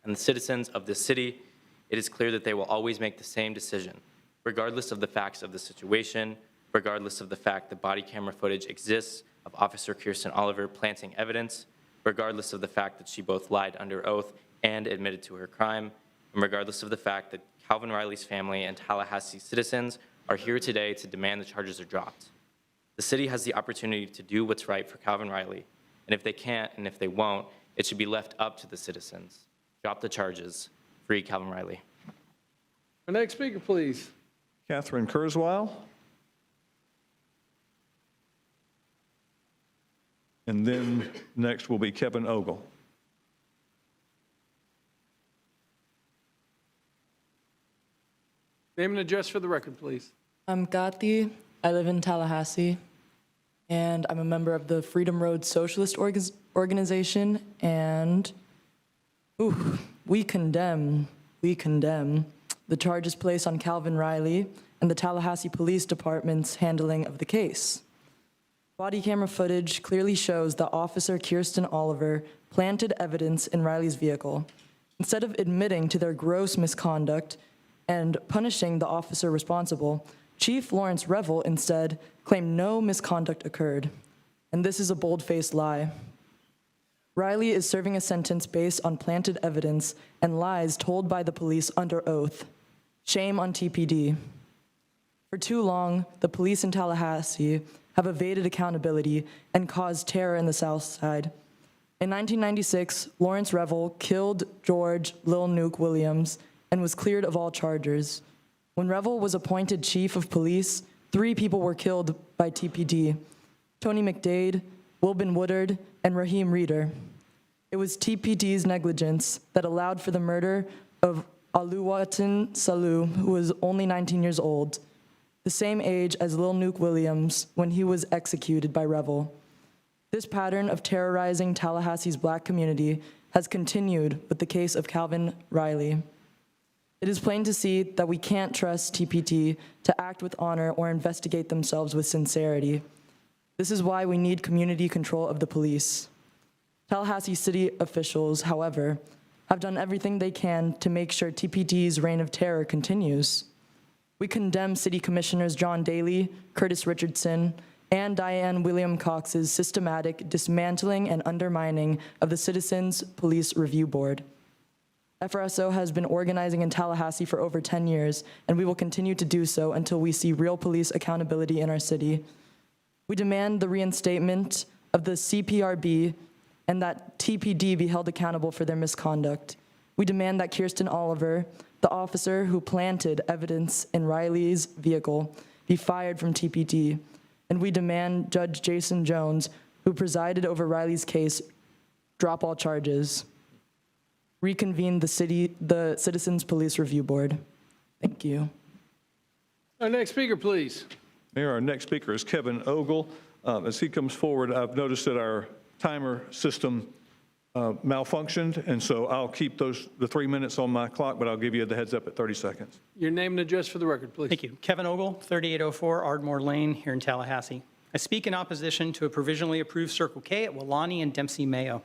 and the citizens of this city, it is clear that they will always make the same decision, regardless of the facts of the situation, regardless of the fact that body camera footage exists of Officer Kirsten Oliver planting evidence, regardless of the fact that she both lied under oath and admitted to her crime, and regardless of the fact that Calvin Riley's family and Tallahassee citizens are here today to demand the charges are dropped. The city has the opportunity to do what's right for Calvin Riley, and if they can't and if they won't, it should be left up to the citizens. Drop the charges. Free Calvin Riley. Our next speaker, please. Catherine Kurzweil. And then next will be Kevin Ogle. Name and address for the record, please. I'm Gati. I live in Tallahassee, and I'm a member of the Freedom Road Socialist Organization, and we condemn the charges placed on Calvin Riley and the Tallahassee Police Department's handling of the case. Body camera footage clearly shows that Officer Kirsten Oliver planted evidence in Riley's vehicle. Instead of admitting to their gross misconduct and punishing the officer responsible, Chief Lawrence Revel instead claimed no misconduct occurred. And this is a bold-faced lie. Riley is serving a sentence based on planted evidence and lies told by the police under oath. Shame on TPD. For too long, the police in Tallahassee have evaded accountability and caused terror in the South Side. In 1996, Lawrence Revel killed George Lil Nuke Williams and was cleared of all charges. When Revel was appointed chief of police, 3 people were killed by TPD: Tony McDade, Wilbin Woodard, and Raheem Reeder. It was TPD's negligence that allowed for the murder of Oluwatan Salu, who was only 19 years old, the same age as Lil Nuke Williams when he was executed by Revel. This pattern of terrorizing Tallahassee's Black community has continued with the case of Calvin Riley. It is plain to see that we can't trust TPD to act with honor or investigate themselves with sincerity. This is why we need community control of the police. Tallahassee city officials, however, have done everything they can to make sure TPD's reign of terror continues. We condemn City Commissioners John Daly, Curtis Richardson, and Diane Williams-Cox's systematic dismantling and undermining of the Citizens Police Review Board. FRSO has been organizing in Tallahassee for over 10 years, and we will continue to do so until we see real police accountability in our city. We demand the reinstatement of the CPRB and that TPD be held accountable for their misconduct. We demand that Kirsten Oliver, the officer who planted evidence in Riley's vehicle, be fired from TPD. And we demand Judge Jason Jones, who presided over Riley's case, drop all charges. Reconvene the Citizens Police Review Board. Thank you. Our next speaker, please. Mayor, our next speaker is Kevin Ogle. As he comes forward, I've noticed that our timer system malfunctioned, and so I'll keep the 3 minutes on my clock, but I'll give you the heads up at 30 seconds. Your name and address for the record, please. Thank you. Kevin Ogle, 3804 Ardmore Lane here in Tallahassee. I speak in opposition to a provisionally approved Circle K at Wilani and Dempsey Mayo.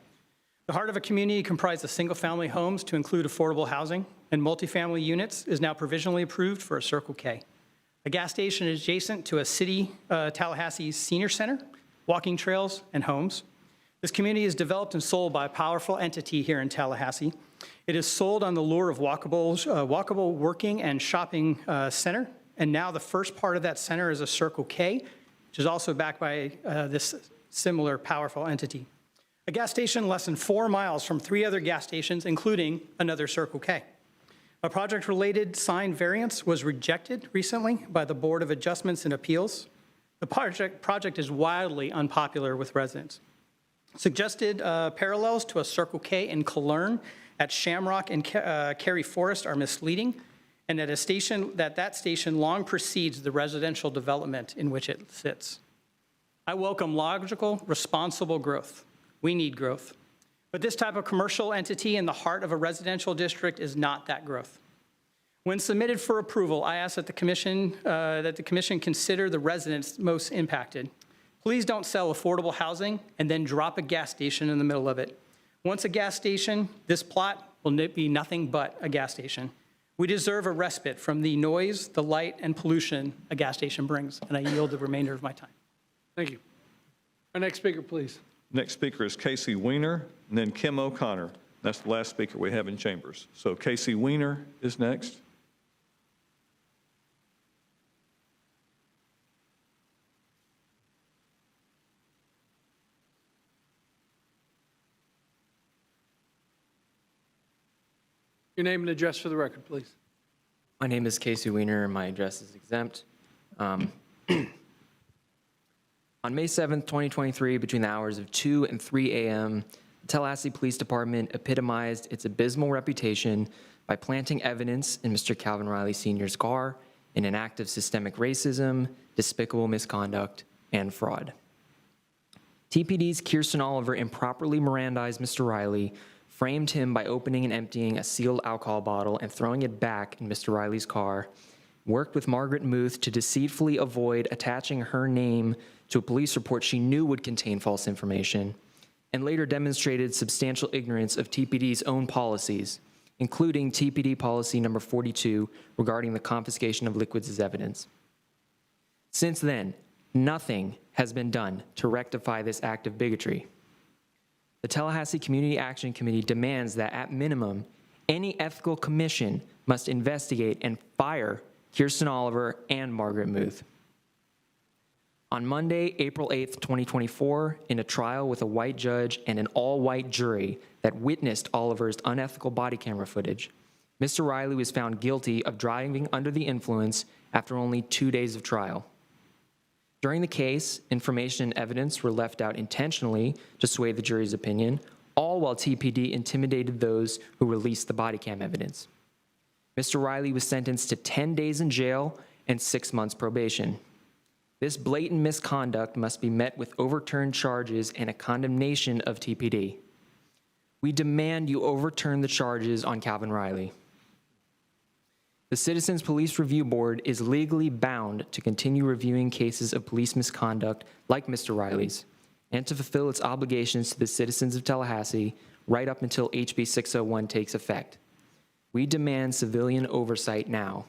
The heart of a community comprised of single-family homes to include affordable housing and multifamily units is now provisionally approved for a Circle K. A gas station is adjacent to a city, Tallahassee Senior Center, walking trails, and homes. This community is developed and sold by a powerful entity here in Tallahassee. It is sold on the lure of walkable working and shopping center, and now the first part of that center is a Circle K, which is also backed by this similar powerful entity. A gas station less than 4 miles from 3 other gas stations, including another Circle K. A project-related sign variance was rejected recently by the Board of Adjustments and Appeals. The project is wildly unpopular with residents. Suggested parallels to a Circle K in Killeen at Shamrock and Cary Forest are misleading and that that station long precedes the residential development in which it sits. I welcome logical, responsible growth. We need growth. But this type of commercial entity in the heart of a residential district is not that growth. When submitted for approval, I ask that the commission consider the residents most impacted. Please don't sell affordable housing and then drop a gas station in the middle of it. Once a gas station, this plot will be nothing but a gas station. We deserve a respite from the noise, the light, and pollution a gas station brings, and I yield the remainder of my time. Thank you. Our next speaker, please. Next speaker is Casey Weiner, and then Kim O'Connor. That's the last speaker we have in chambers. So Casey Weiner is next. Your name and address for the record, please. My name is Casey Weiner, and my address is exempt. On May 7th, 2023, between the hours of 2 and 3 a.m., the Tallahassee Police Department epitomized its abysmal reputation by planting evidence in Mr. Calvin Riley Sr.'s car in an act of systemic racism, despicable misconduct, and fraud. TPD's Kirsten Oliver improperly Mirandized Mr. Riley, framed him by opening and emptying a sealed alcohol bottle and throwing it back in Mr. Riley's car, worked with Margaret Muth to deceitfully avoid attaching her name to a police report she knew would contain false information, and later demonstrated substantial ignorance of TPD's own policies, including TPD policy number 42 regarding the confiscation of liquids as evidence. Since then, nothing has been done to rectify this act of bigotry. The Tallahassee Community Action Committee demands that, at minimum, any ethical commission must investigate and fire Kirsten Oliver and Margaret Muth. On Monday, April 8th, 2024, in a trial with a white judge and an all-white jury that witnessed Oliver's unethical body camera footage, Mr. Riley was found guilty of driving under the influence after only 2 days of trial. During the case, information and evidence were left out intentionally to sway the jury's opinion, all while TPD intimidated those who released the body cam evidence. Mr. Riley was sentenced to 10 days in jail and 6 months probation. This blatant misconduct must be met with overturned charges and a condemnation of TPD. We demand you overturn the charges on Calvin Riley. The Citizens Police Review Board is legally bound to continue reviewing cases of police misconduct like Mr. Riley's and to fulfill its obligations to the citizens of Tallahassee right up until HB 601 takes effect. We demand civilian oversight now.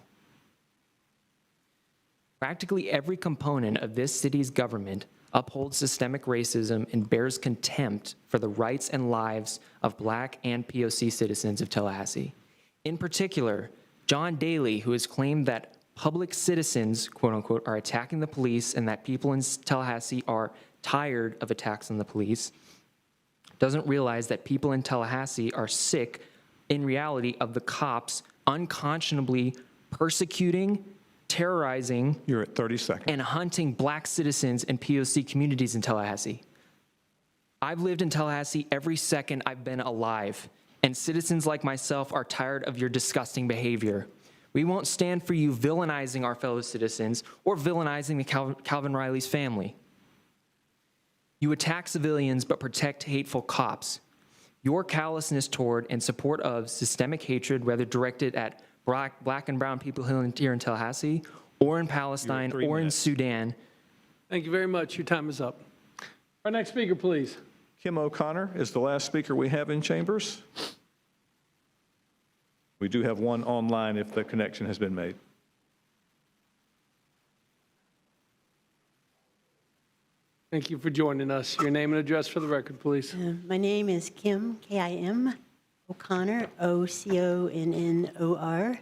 Practically every component of this city's government upholds systemic racism and bears contempt for the rights and lives of Black and POC citizens of Tallahassee. In particular, John Daly, who has claimed that public citizens, quote unquote, are attacking the police and that people in Tallahassee are tired of attacks on the police, doesn't realize that people in Tallahassee are sick, in reality, of the cops unconscionably persecuting, terrorizing, You're at 30 seconds. and hunting Black citizens and POC communities in Tallahassee. I've lived in Tallahassee every second I've been alive, and citizens like myself are tired of your disgusting behavior. We won't stand for you villainizing our fellow citizens or villainizing the Calvin Riley's family. You attack civilians but protect hateful cops. Your callousness toward and support of systemic hatred, whether directed at Black and brown people here in Tallahassee or in Palestine or in Sudan. Thank you very much. Your time is up. Our next speaker, please. Kim O'Connor is the last speaker we have in chambers. We do have one online if the connection has been made. Thank you for joining us. Your name and address for the record, please. My name is Kim, K-I-M, O'Connor, O-C-O-N-N-O-R. In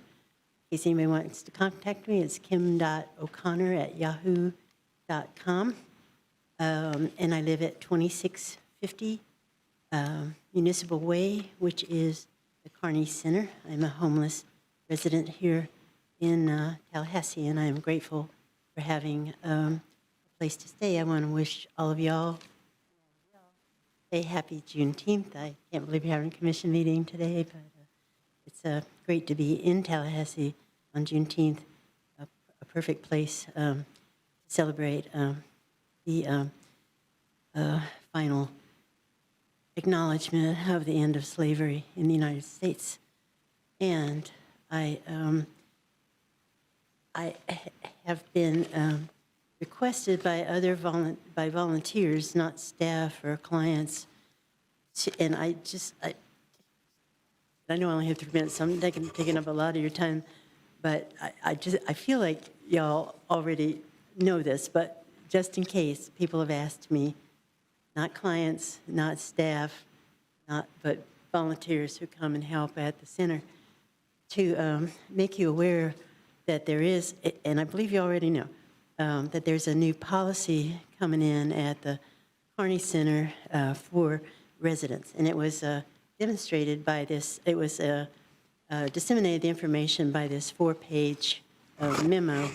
case anybody wants to contact me, it's kim.o'connor@yahoo.com. And I live at 2650 Municipal Way, which is the Kearney Center. I'm a homeless resident here in Tallahassee, and I am grateful for having a place to stay. I want to wish all of y'all a happy Juneteenth. I can't believe you're having a commission meeting today, but it's great to be in Tallahassee on Juneteenth, a perfect place to celebrate the final acknowledgement of the end of slavery in the United States. And I have been requested by other volunteers, not staff or clients, and I know I only have 3 minutes, so I'm taking up a lot of your time, but I feel like y'all already know this, but just in case, people have asked me, not clients, not staff, but volunteers who come and help at the center, to make you aware that there is, and I believe you already know, that there's a new policy coming in at the Carney Center for residents. And it was demonstrated by this, it was disseminated the information by this 4-page memo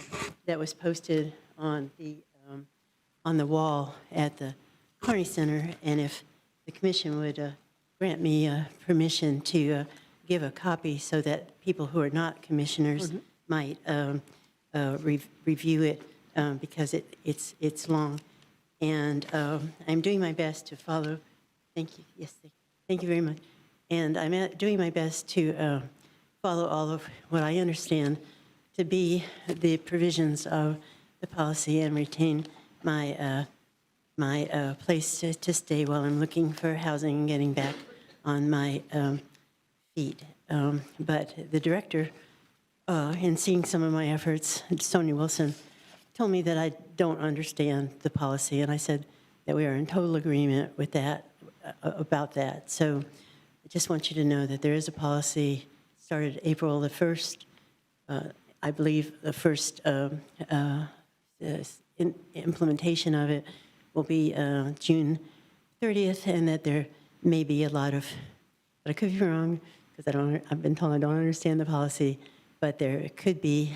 that was posted on the wall at the Carney Center. And if the commission would grant me permission to give a copy so that people who are not commissioners might review it, because it's long. And I'm doing my best to follow. Thank you. Yes, thank you very much. And I'm doing my best to follow all of what I understand to be the provisions of the policy and retain my my place to stay while I'm looking for housing and getting back on my feet. But the director, in seeing some of my efforts, Sonia Wilson, told me that I don't understand the policy, and I said that we are in total agreement with that, about that. So I just want you to know that there is a policy started April the 1st. I believe the first implementation of it will be June 30th, and that there may be a lot of, but I could be wrong, because I've been told I don't understand the policy, but there could be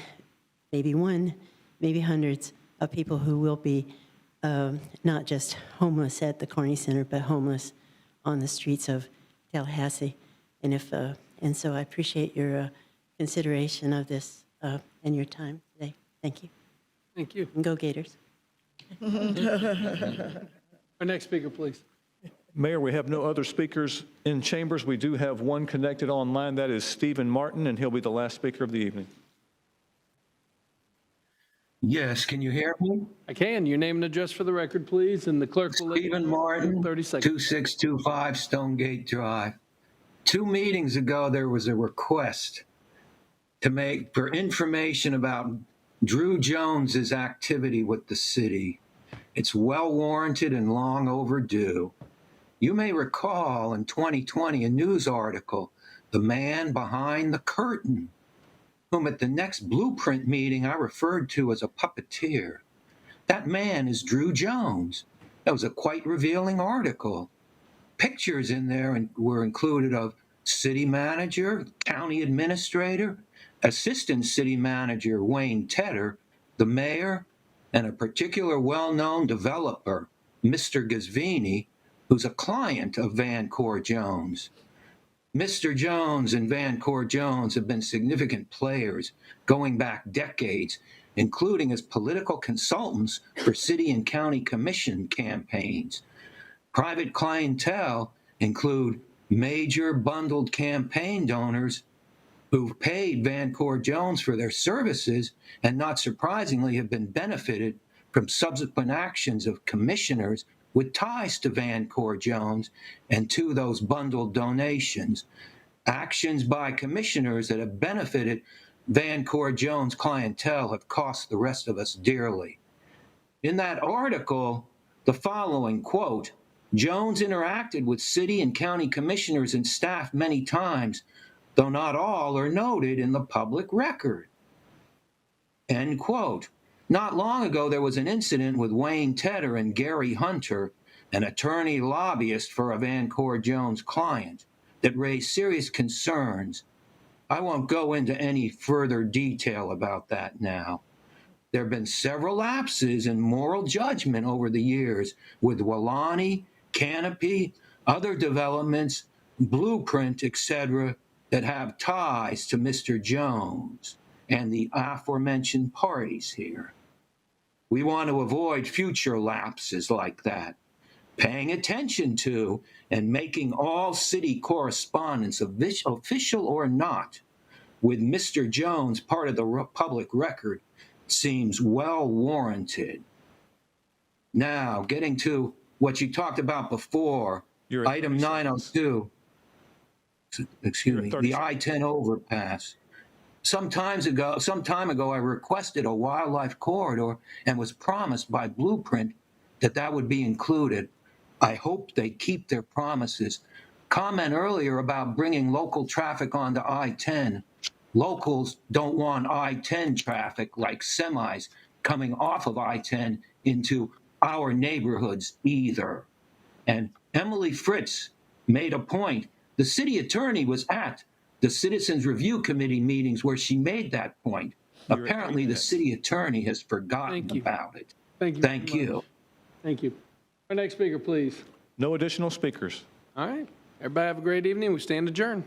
maybe one, maybe hundreds of people who will be not just homeless at the Carney Center, but homeless on the streets of Tallahassee. And so I appreciate your consideration of this and your time today. Thank you. Thank you. And go Gators. Our next speaker, please. Mayor, we have no other speakers in chambers. We do have one connected online. That is Stephen Martin, and he'll be the last speaker of the evening. Yes, can you hear me? I can. Your name and address for the record, please, and the clerk will let you Stephen know. Martin, 30 seconds. 2625 Stonegate Drive. 2 meetings ago, there was a request for information about Drew Jones's activity with the city. It's well warranted and long overdue. You may recall in 2020 a news article, The Man Behind the Curtain, whom at the next blueprint meeting I referred to as a puppeteer. That man is Drew Jones. That was a quite revealing article. Pictures in there were included of city manager, county administrator, assistant city manager Wayne Tedder, the mayor, and a particular well-known developer, Mr. Gazvini, who's a client of Van Cor Jones. Mr. Jones and Van Cor Jones have been significant players going back decades, including as political consultants for city and county commission campaigns. Private clientele include major bundled campaign donors who've paid Van Cor Jones for their services and, not surprisingly, have been benefited from subsequent actions of commissioners with ties to Van Cor Jones and to those bundled donations. Actions by commissioners that have benefited Van Cor Jones clientele have cost the rest of us dearly. In that article, the following quote, Jones interacted with city and county commissioners and staff many times, though not all are noted in the public record. End quote. Not long ago, there was an incident with Wayne Tedder and Gary Hunter, an attorney lobbyist for a Van Cor Jones client, that raised serious concerns. I won't go into any further detail about that now. There have been several lapses in moral judgment over the years with Walani, Canopy, other developments, Blueprint, etc., that have ties to Mr. Jones. and the aforementioned parties here. We want to avoid future lapses like that, paying attention to and making all city correspondence, official or not, with Mr. Jones part of the public record seems well warranted. Now, getting to what you talked about before, item 902, excuse me, the I-10 overpass. Some time ago, I requested a wildlife corridor and was promised by Blueprint that that would be included. I hope they keep their promises. Comment earlier about bringing local traffic onto I-10. Locals don't want I-10 traffic like semis coming off of I-10 into our neighborhoods either. And Emily Fritz made a point. The city attorney was at the Citizens Review Committee meetings where she made that point. Apparently, the city attorney has forgotten about it. Thank you. Thank you. Thank you. Our next speaker, please. No additional speakers. All right. Everybody have a great evening. We stand adjourned.